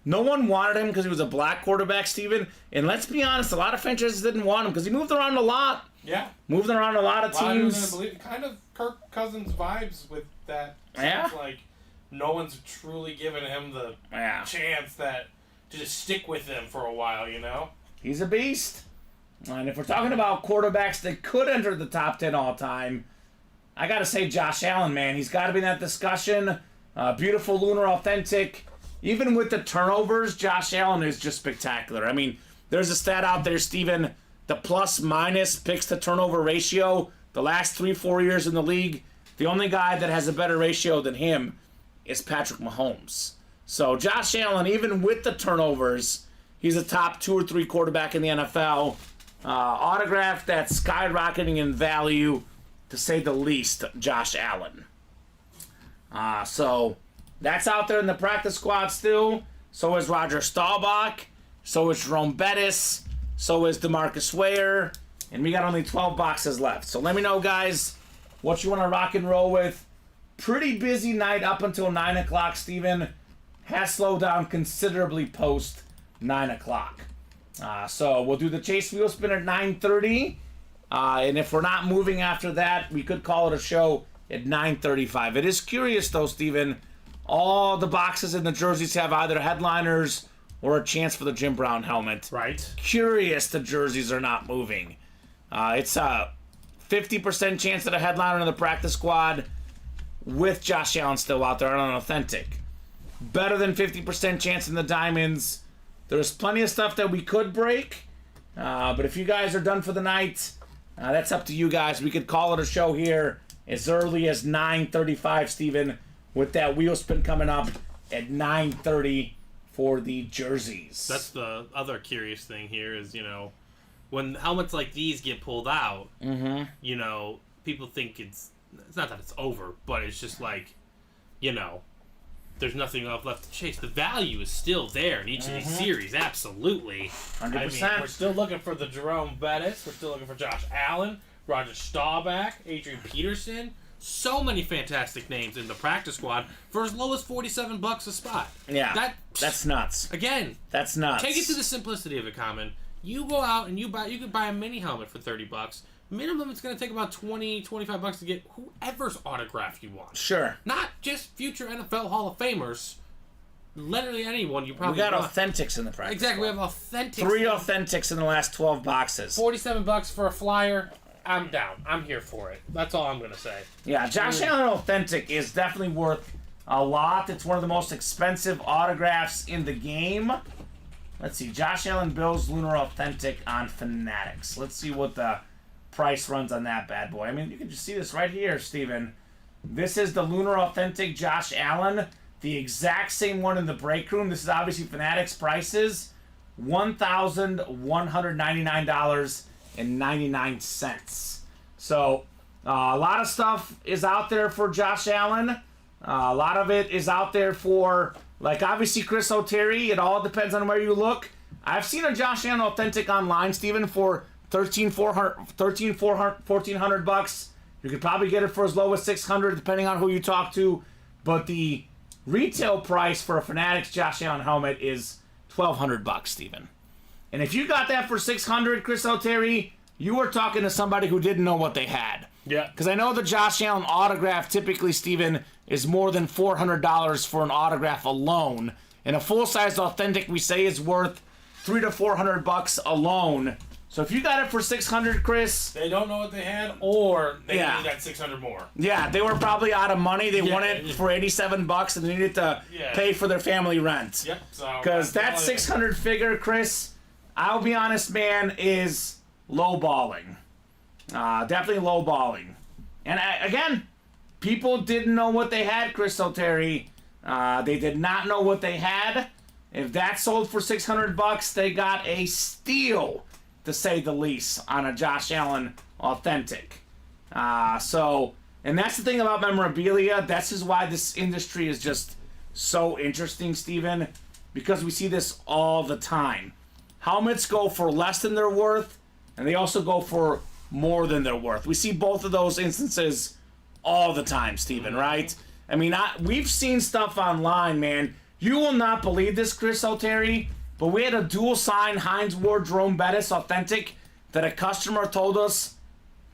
no one wanted him because he was a black quarterback, Steven. And let's be honest, a lot of franchises didn't want him because he moved around a lot. Yeah. Moved around a lot of teams. Kind of Kirk Cousins vibes with that. Yeah. Like no one's truly given him the chance to just stick with him for a while, He's a beast. And if we're talking about quarterbacks that could enter the top 10 all time, I got to say Josh Allen, man. He's got to be in that discussion. Beautiful, lunar, authentic. Even with the turnovers, Josh Allen is just spectacular. There's a stat out there, Steven. The plus-minus picks to turnover ratio, the last 3-4 years in the league, the only guy that has a better ratio than him is Patrick Mahomes. So Josh Allen, even with the turnovers, he's a top 2 or 3 quarterback in the NFL. Autograph that's skyrocketing in value, to say the least, Josh Allen. So that's out there in the practice squad still. So is Roger Staubach. So is Jerome Bettis. So is DeMarcus Ware. And we got only 12 boxes left. So let me know, guys, what you want to rock and roll with. Pretty busy night up until 9 o'clock, Steven. Has slowed down considerably post 9 o'clock. So we'll do the Chase Wheel Spin at 9:30. And if we're not moving after that, we could call it a show at 9:35. It is curious, though, Steven. All the boxes and the jerseys have either headliners or a chance for the Jim Brown helmet. Right. Curious the jerseys are not moving. It's a 50% chance that a headliner in the practice squad with Josh Allen still out there on authentic. Better than 50% chance in the diamonds. There's plenty of stuff that we could break. But if you guys are done for the night, that's up to you guys. We could call it a show here as early as 9:35, Steven, with that wheel spin coming up at 9:30 for the jerseys. That's the other curious thing here is, when helmets like these get pulled out, people think it's not that it's over, but it's just there's nothing left to chase. The value is still there in each of these series, absolutely. 100%. I mean, we're still looking for the Jerome Bettis. We're still looking for Josh Allen, Roger Staubach, Adrian Peterson. So many fantastic names in the practice squad for as low as $47 a spot. Yeah, that's nuts. Again, that's nuts. Take it to the simplicity of it, Kamen. You go out and you could buy a mini helmet for $30. Minimum, it's going to take about $20-$25 to get whoever's autograph you want. Sure. Not just future NFL Hall of Famers. Literally anyone you probably We got want. authentics in the practice. Exactly, we squad. have authentics. 3 authentics in the last 12 boxes. $47 for a flyer. I'm down. I'm here for it. That's all I'm going to say. Yeah, Josh Allen authentic is definitely worth a lot. It's one of the most expensive autographs in the game. Let's see, Josh Allen Bills Lunar Authentic on Fanatics. Let's see what the price runs on that bad boy. I mean, you can just see this right here, Steven. This is the Lunar Authentic Josh Allen, the exact same one in the break room. This is obviously Fanatics prices, $1,199.99. So, a lot of stuff is out there for Josh Allen. A lot of it is out there for, like, obviously Chris O'Terry. It all depends on where you look. I've seen a Josh Allen authentic online, Steven, for $1,400. You could probably get it for as low as $600, depending on who you talk to. But the retail price for a Fanatics Josh Allen helmet is $1,200, Steven. And if you got that for $600, Chris O'Terry, you were talking to somebody who didn't know what they had. Yeah. Because I know the Josh Allen autograph typically, Steven, is more than $400 for an autograph alone. And a full-size authentic, we say, is worth $300 to $400 alone. So if you got it for $600, Chris, They don't know what they had, or they Yeah. need that $600 more. yeah, they were probably out of money. They Yeah. wanted it for $87 and they needed to pay for their family rent. Yep. So Because that 600 figure, Chris, I'll be honest, man, is lowballing. Definitely lowballing. And again, people didn't know what they had, Chris O'Terry. They did not know what they had. If that sold for $600, they got a steal, to say the least, on a Josh Allen authentic. And that's the thing about memorabilia. This is why this industry is just so interesting, Steven, because we see this all the time. Helmets go for less than they're worth, and they also go for more than they're worth. We see both of those instances all the time, Steven, right? I mean, we've seen stuff online, man. You will not believe this, Chris O'Terry, but we had a dual sign Heinz Ward Jerome Bettis authentic that a customer told us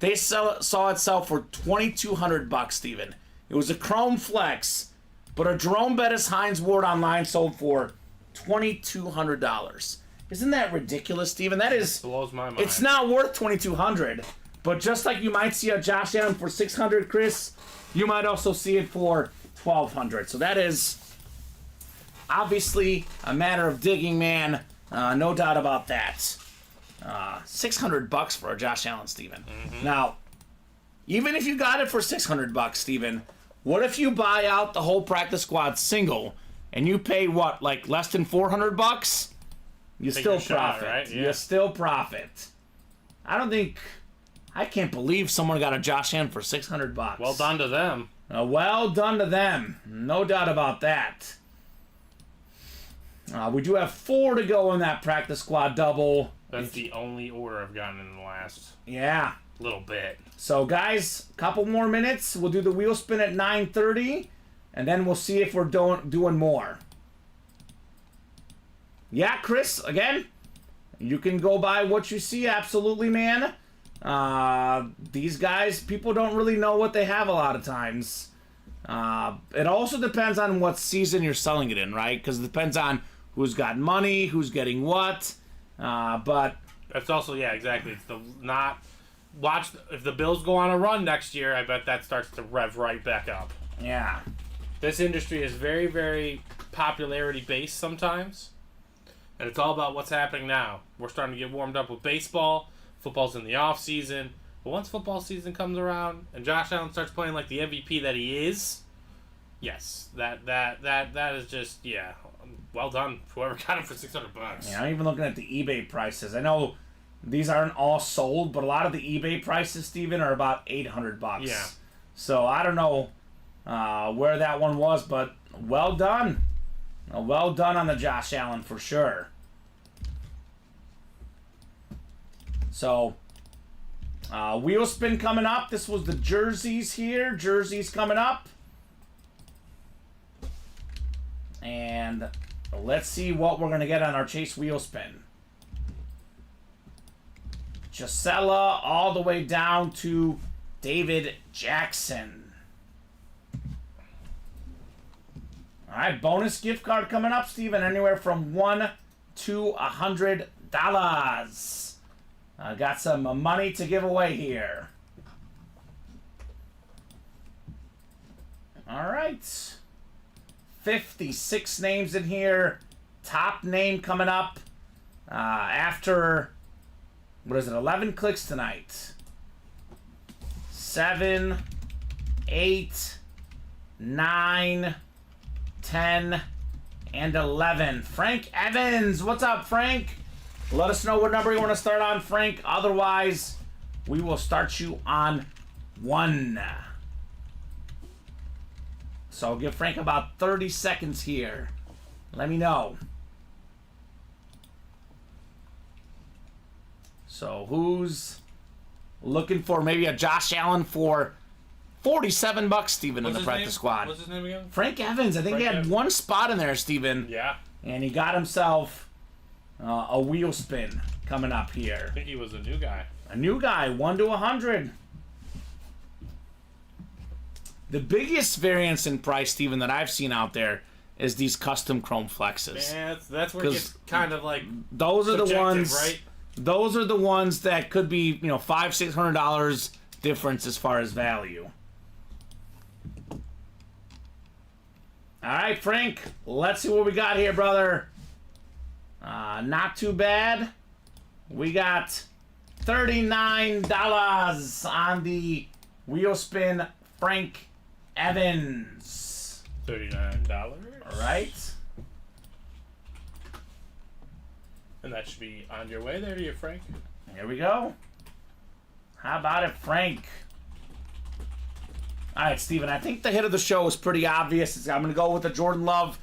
they saw it sell for $2,200, Steven. It was a chrome flex, but a Jerome Bettis Heinz Ward online sold for $2,200. Isn't that ridiculous, Steven? That is, blows my mind. it's not worth $2,200. But just like you might see a Josh Allen for $600, Chris, you might also see it for $1,200. So that is obviously a matter of digging, man. No doubt about that. $600 for a Josh Allen, Steven. Now, even if you got it for $600, Steven, what if you buy out the whole practice squad single and you pay what, like less than $400? You still your shot, profit. right? Yeah. You still profit. I can't believe someone got a Josh Allen for $600. Well done to them. Well done to them. No doubt about that. We do have 4 to go in that practice squad double. That's the only order I've gotten in the last Yeah. little bit. So, guys, a couple more minutes. We'll do the wheel spin at 9:30, and then we'll see if we're doing more. Yeah, Chris, again, you can go by what you see. Absolutely, man. These guys, people don't really know what they have a lot of times. It also depends on what season you're selling it in, right? Because it depends on who's got money, who's getting what. But That's also, yeah, exactly. It's if the Bills go on a run next year, I bet that starts to rev right back up. yeah, This industry is very, very popularity based sometimes. And it's all about what's happening now. We're starting to get warmed up with baseball. Football's in the off season. But once football season comes around and Josh Allen starts playing like the MVP that he is, yes, that is just, yeah, well done. Whoever got him for $600. yeah. I'm even looking at the eBay prices. I know these aren't all sold, but a lot of the eBay prices, Steven, are about $800. Yeah. So I don't know where that one was, but well done. Well done on the Josh Allen for sure. So, wheel spin coming up. This was the jerseys here. Jerseys coming up. And let's see what we're going to get on our Chase wheel spin. Gisela all the way down to David Jackson. All right, bonus gift card coming up, Steven. Anywhere from $1 to $100. I got some money to give away here. All right. 56 names in here. Top name coming up after, what is it, 11 clicks tonight. 7, 8, 9, 10, and 11. Frank Evans. What's up, Frank? Let us know what number you want to start on, Frank. Otherwise, we will start you on 1. So I'll give Frank about 30 seconds here. Let me know. So who's looking for maybe a Josh Allen for $47, Steven, in the practice squad? What's his name again? Frank Evans. I think he had one spot in there, Steven. Yeah. And he got himself a wheel spin coming up here. I think he was a new guy. A new guy, 1 to 100. The biggest variance in price, Steven, that I've seen out there is these custom chrome flexes. Man, that's where it gets kind of like those are the ones, right? Those are the ones that could be, $500-600 difference as far as value. All right, Frank, let's see what we got here, brother. Not too bad. We got $39 on the wheel spin, Frank Evans. $39. All right. And that should be on your way there to you, Frank. Here we go. How about it, Frank? All right, Steven, I think the hit of the show is pretty obvious. I'm going to go with the Jordan Love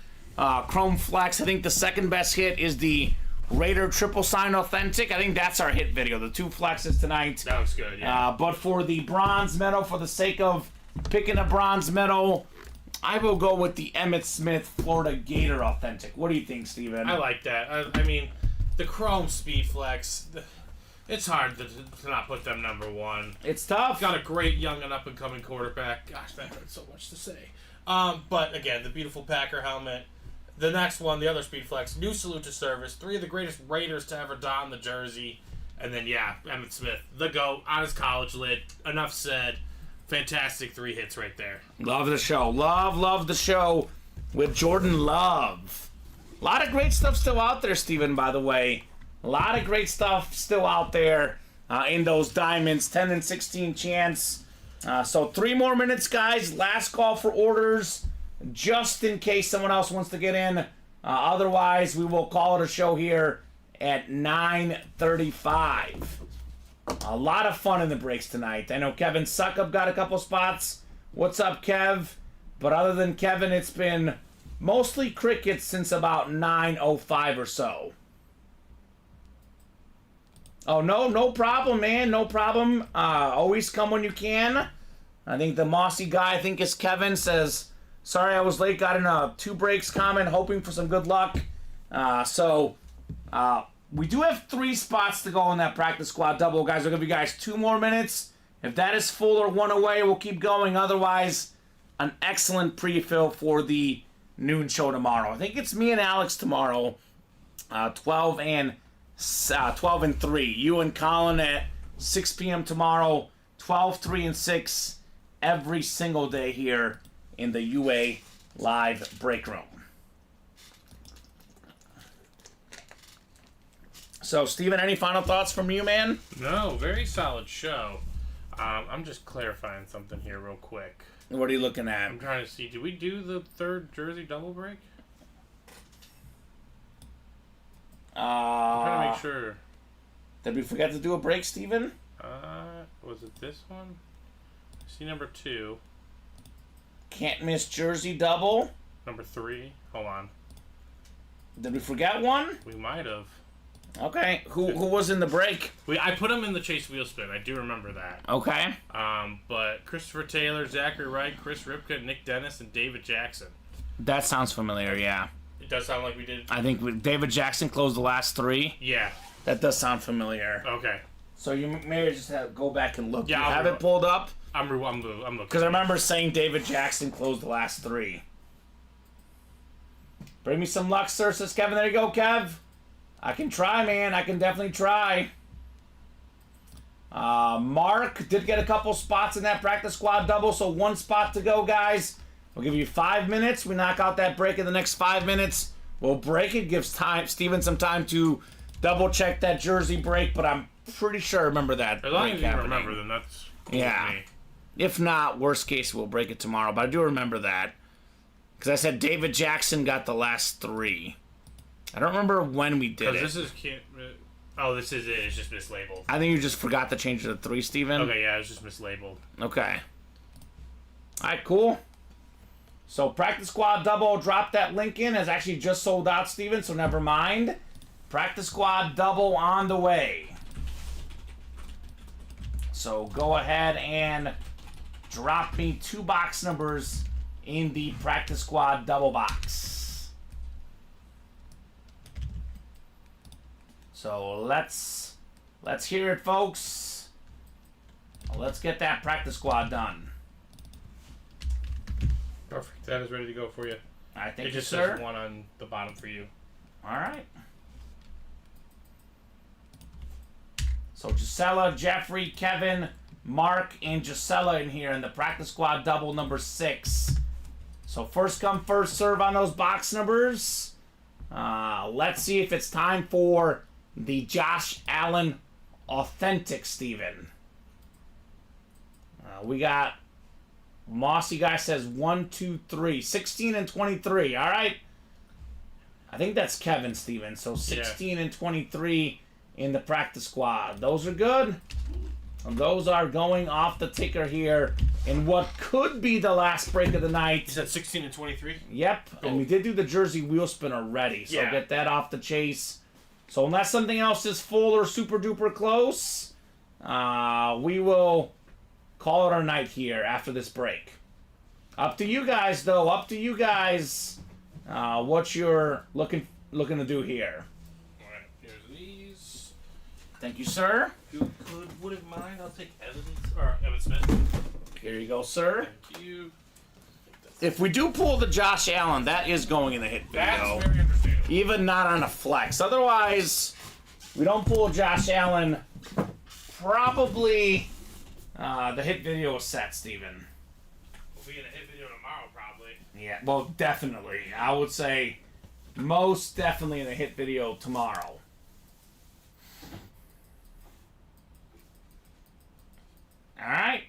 Chrome Flex. I think the second best hit is the Raider Triple Sign Authentic. I think that's our hit video, the 2 flexes tonight. That was good, yeah. But for the bronze medal, for the sake of picking a bronze medal, I will go with the Emmitt Smith Florida Gator Authentic. What do you think, Steven? I like that. I mean, the Chrome Speed Flex, it's hard to not put them number 1. It's tough. Got a great young and up-and-coming quarterback. Gosh, that hurts so much to say. But, again, the beautiful Packer helmet. The next one, the other Speed Flex, new salute to service. 3 of the greatest Raiders to ever don the jersey. And then, yeah, Emmitt Smith, the GOAT, on his college lid. Enough said. Fantastic 3 hits right there. Love the show. Love the show with Jordan Love. A lot of great stuff still out there, Steven, by the way. A lot of great stuff still out there in those diamonds. 10 and 16 chance. So 3 more minutes, guys. Last call for orders, just in case someone else wants to get in. Otherwise, we will call it a show here at 9:35. A lot of fun in the breaks tonight. I know Kevin Suckup got a couple spots. What's up, Kev? But other than Kevin, it's been mostly crickets since about 9:05 or so. Oh, no problem, man. No problem. Always come when you can. I think the mossy guy, I think is Kevin, says, sorry I was late, got in a 2 breaks comment, hoping for some good luck. We do have 3 spots to go in that practice squad double, guys. I'll give you guys 2 more minutes. If that is full or 1 away, we'll keep going. Otherwise, an excellent pre-fill for the noon show tomorrow. I think it's me and Alex tomorrow, 12 and 3. You and Colin at 6 p.m. tomorrow, 12, 3, and 6 every single day here in the UA Live Break Room. So, Steven, any final thoughts from you, man? No, very solid show. I'm just clarifying something here real quick. What are you looking at? I'm trying to see, did we do the 3rd jersey double break? I'm trying to make sure. Did we forget to do a break, Steven? Was it this one? See number 2. Can't miss jersey double. Number 3. Hold on. Did we forget one? We might have. Okay. Who was in the break? I put him in the Chase Wheel Spin. I do remember that. Okay. But Christopher Taylor, Zachary Wright, Chris Ripka, Nick Dennis, and David Jackson. That sounds familiar, yeah. It does sound like we did. I think David Jackson closed the last 3. Yeah. That does sound familiar. Okay. So you may just go back and look. Yeah, You I'll have re- it pulled up? I'm looking. Because I remember saying David Jackson closed the last 3. Bring me some luck, sir, says Kevin. There you go, Kev. I can try, man. I can definitely try. Mark did get a couple spots in that practice squad double, so 1 spot to go, guys. We'll give you 5 minutes. We knock out that break in the next 5 minutes. We'll break it. Gives Steven some time to double check that jersey break, but I'm pretty sure I remember that. As long break as you happening. remember, then that's cool Yeah. with me. If not, worst case, we'll break it tomorrow. But I do remember that. Because I said David Jackson got the last 3. I don't remember when we did it. This is this is it. It's just mislabeled. I think you just forgot to change it to 3, Steven. Okay, yeah, it's just mislabeled. Okay. Alright, cool. So, Practice Squad Double, drop that link in. Has actually just sold out, Steven, so never mind. Practice Squad Double on the way. So, go ahead and drop me 2 box numbers in the Practice Squad Double box. So, let's hear it, folks. Let's get that Practice Squad done. Perfect. That is ready to go for you. I think It just sir. says 1 on the bottom for you. All right. So Gisela, Jeffrey, Kevin, Mark, and Gisela in here in the Practice Squad double number 6. So first come, first serve on those box numbers. Let's see if it's time for the Josh Allen Authentic, Steven. We got Mossy guy says 1, 2, 3. 16 and 23. All right. I think that's Kevin, Steven. So 16 and 23 in the practice squad. Those are good. And those are going off the ticker here in what could be the last break of the night. You said 16 and 23? Yep. Cool. And we did do the jersey wheel spin already. So Yeah. get that off the chase. So unless something else is full or super duper close, we will call it our night here after this break. Up to you guys, though. Up to you guys. What you're looking to do here. Alright, here's these. Thank you, sir. If you wouldn't mind, I'll take Evan Smith. Here you go, sir. Thank you. If we do pull the Josh Allen, that is going in the hit video. That's very understandable. Even not on a flex. Otherwise, we don't pull Josh Allen. Probably the hit video is set, Steven. We'll be in a hit video tomorrow, probably. Yeah, well, definitely. I would say most definitely in the hit video tomorrow. All right.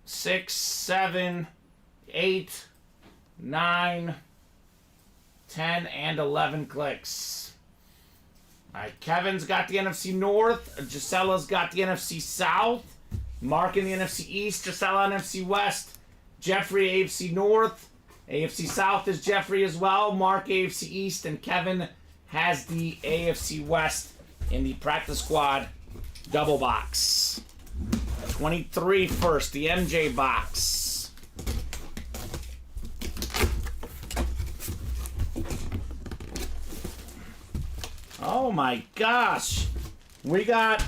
6, 7, 8, 9, 10, and 11 clicks. All right, Kevin's got the NFC North. Gisela's got the NFC South. Mark in the NFC East. Gisela NFC West. Jeffrey AFC North. AFC South is Jeffrey as well. Mark AFC East. And Kevin has the AFC West in the practice squad double box. 23 first, the MJ box. Oh my gosh. We got,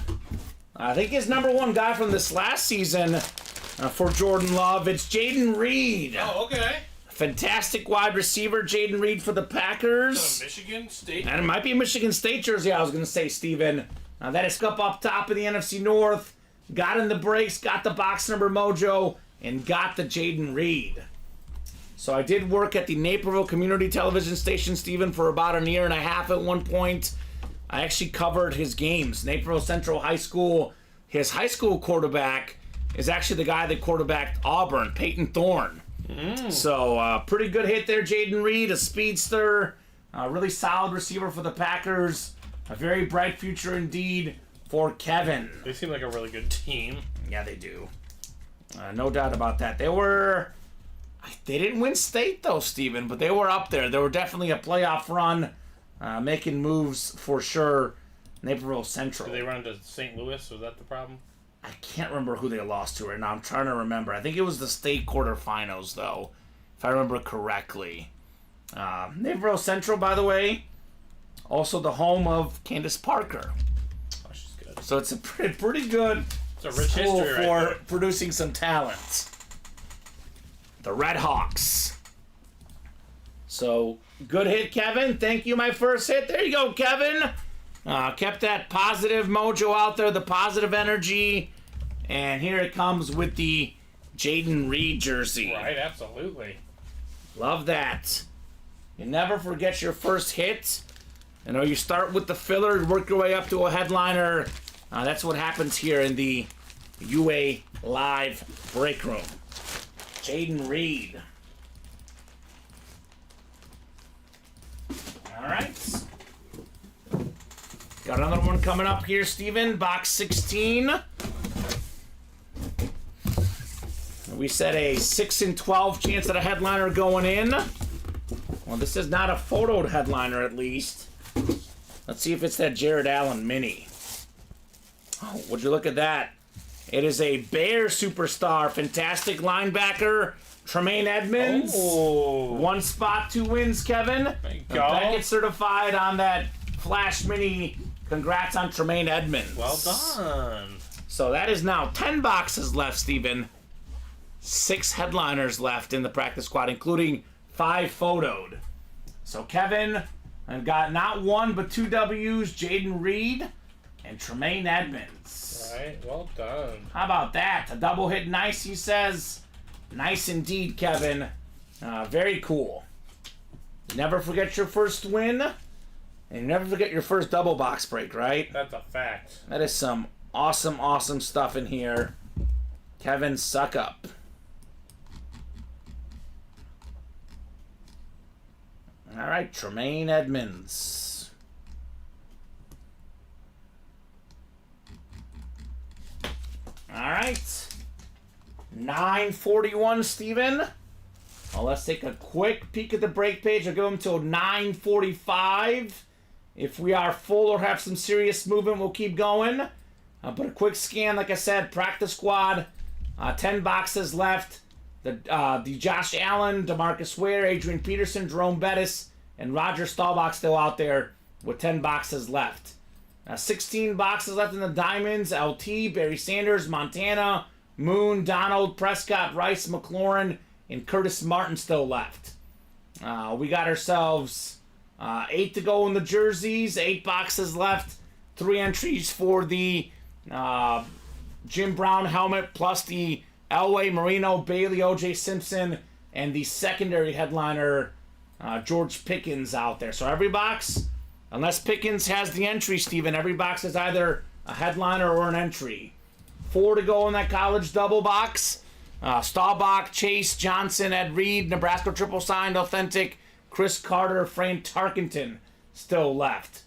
I think his number 1 guy from this last season for Jordan Love. It's Jaden Reed. Oh, okay. Fantastic wide receiver, Jaden Reed for the Packers. So Michigan State. And it might be a Michigan State jersey, I was going to say, Steven. That is up top of the NFC North. Got in the breaks, got the box number mojo, and got the Jaden Reed. So I did work at the Naperville Community Television Station, Steven, for about a year and a half at one point. I actually covered his games. Naperville Central High School, his high school quarterback is actually the guy that quarterbacked Auburn, Peyton Thorne. So pretty good hit there, Jaden Reed, a speedster, a really solid receiver for the Packers. A very bright future indeed for Kevin. They seem like a really good team. Yeah, they do. No doubt about that. They were They didn't win state, though, Steven, but they were up there. They were definitely a playoff run, making moves for sure. Naperville Central. Did they run into St. Louis? Was that the problem? I can't remember who they lost to right now. I'm trying to remember. I think it was the state quarterfinals, though, if I remember correctly. Naperville Central, by the way, also the home of Candace Parker. Oh, she's good. So it's a pretty good It's a rich school history for right there. producing some talent. The Red Hawks. So, good hit, Kevin. Thank you, my first hit. There you go, Kevin. Kept that positive mojo out there, the positive energy. And here it comes with the Jaden Reed jersey. Right, absolutely. Love that. You never forget your first hit. You know, you start with the filler, work your way up to a headliner. That's what happens here in the UA Live break room. Jaden Reed. All right. Got another one coming up here, Steven. Box 16. We said a 6 in 12 chance at a headliner going in. Well, this is not a photoed headliner, at least. Let's see if it's that Jared Allen mini. Oh, would you look at that? It is a Bear superstar, fantastic linebacker, Tremaine Edmonds. Oh. One spot, 2 wins, Kevin. There you The go. packet certified on that Flash mini. Congrats on Tremaine Edmonds. Well done. So that is now 10 boxes left, Steven. 6 headliners left in the practice squad, including 5 photoed. So Kevin, I've got not 1 but 2 W's, Jaden Reed and Tremaine Edmonds. All right, well done. How about that? A double hit nice, he says. Nice indeed, Kevin. Very cool. Never forget your first win. And never forget your first double box break, right? That's a fact. That is some awesome, awesome stuff in here. Kevin, suck up. All right, Tremaine Edmonds. All right. 9:41, Steven. Well, let's take a quick peek at the break page. I'll give them till 9:45. If we are full or have some serious movement, we'll keep going. But a quick scan, like I said, practice squad, 10 boxes left. The Josh Allen, DeMarcus Ware, Adrian Peterson, Jerome Bettis, and Roger Staubach still out there with 10 boxes left. 16 boxes left in the Diamonds. LT, Barry Sanders, Montana, Moon, Donald, Prescott, Rice, McLaurin, and Curtis Martin still left. We got ourselves 8 to go in the jerseys, 8 boxes left, 3 entries for the Jim Brown helmet, plus the Elway, Marino, Bailey, OJ Simpson, and the secondary headliner, George Pickens out there. So every box, unless Pickens has the entry, Steven, every box is either a headliner or an entry. 4 to go in that college double box. Staubach, Chase, Johnson, Ed Reed, Nebraska triple signed, authentic, Chris Carter, Frank Tarkenton still left.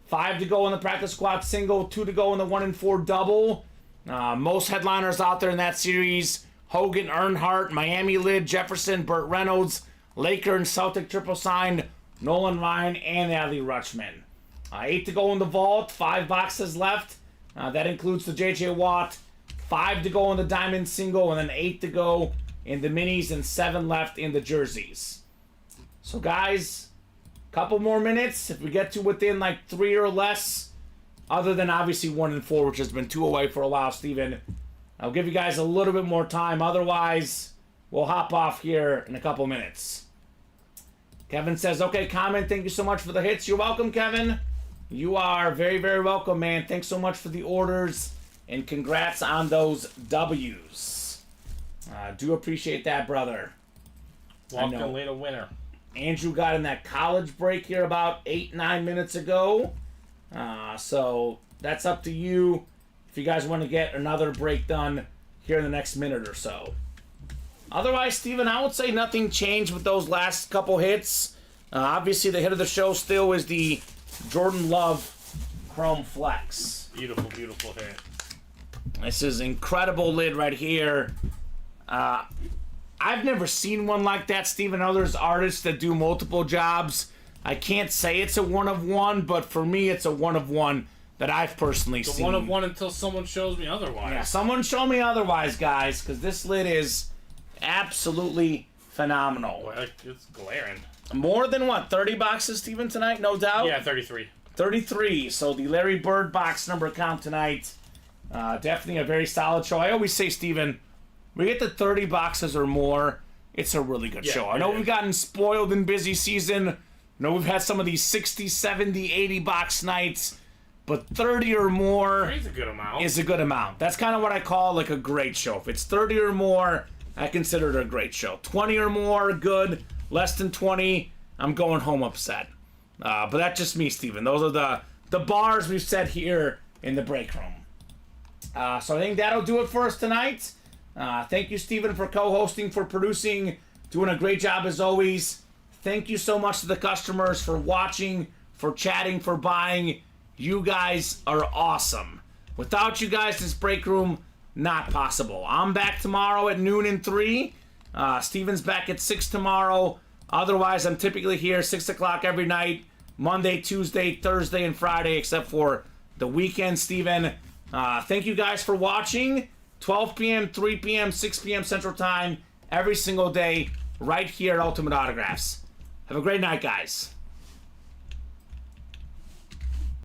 5 to go in the practice squad single, 2 to go in the 1 and 4 double. Most headliners out there in that series: Hogan, Earnhardt, Miami Lid, Jefferson, Burt Reynolds, Laker and Celtic triple signed, Nolan Ryan, and Adley Rutschman. 8 to go in the vault, 5 boxes left. That includes the J.J. Watt. 5 to go in the diamond single, and then 8 to go in the minis, and 7 left in the jerseys. So guys, couple more minutes. If we get to within like 3 or less, other than obviously 1 and 4, which has been 2 away for a while, Steven, I'll give you guys a little bit more time. Otherwise, we'll hop off here in a couple minutes. Kevin says, okay, Kamen, thank you so much for the hits. You're welcome, Kevin. You are very, very welcome, man. Thanks so much for the orders, and congrats on those W's. Do appreciate that, brother. Walking away to winner. Andrew got in that college break here about 8-9 minutes ago. So that's up to you if you guys want to get another break done here in the next minute or so. Otherwise, Steven, I would say nothing changed with those last couple hits. Obviously, the hit of the show still is the Jordan Love Chrome Flex. Beautiful, beautiful hit. This is incredible lid right here. I've never seen one like that, Steven. I know there's artists that do multiple jobs. I can't say it's a one of one, but for me, it's a one of one that I've personally It's a seen. one of one until someone shows me otherwise. Yeah, someone show me otherwise, guys, because this lid is absolutely phenomenal. Boy, it's glaring. More than what, 30 boxes, Steven, tonight? No doubt? Yeah, 33. 33. So the Larry Bird box number count tonight. Definitely a very solid show. I always say, Steven, we get to 30 boxes or more, it's a really good show. I know we've gotten spoiled in busy season. I know we've had some of these 60, 70, 80 box nights, but 30 or more It's a good amount. is a good amount. That's kind of what I call like a great show. If it's 30 or more, I consider it a great show. 20 or more, good. Less than 20, I'm going home upset. But that's just me, Steven. Those are the bars we've set here in the break room. So I think that'll do it for us tonight. Thank you, Steven, for co-hosting, for producing, doing a great job as always. Thank you so much to the customers for watching, for chatting, for buying. You guys are awesome. Without you guys, this break room, not possible. I'm back tomorrow at noon and 3. Steven's back at 6 tomorrow. Otherwise, I'm typically here 6 o'clock every night. Monday, Tuesday, Thursday, and Friday, except for the weekend, Steven. Thank you guys for watching. 12 p.m., 3 p.m., 6 p.m. Central Time, every single day, right here at Ultimate Autographs. Have a great night, guys.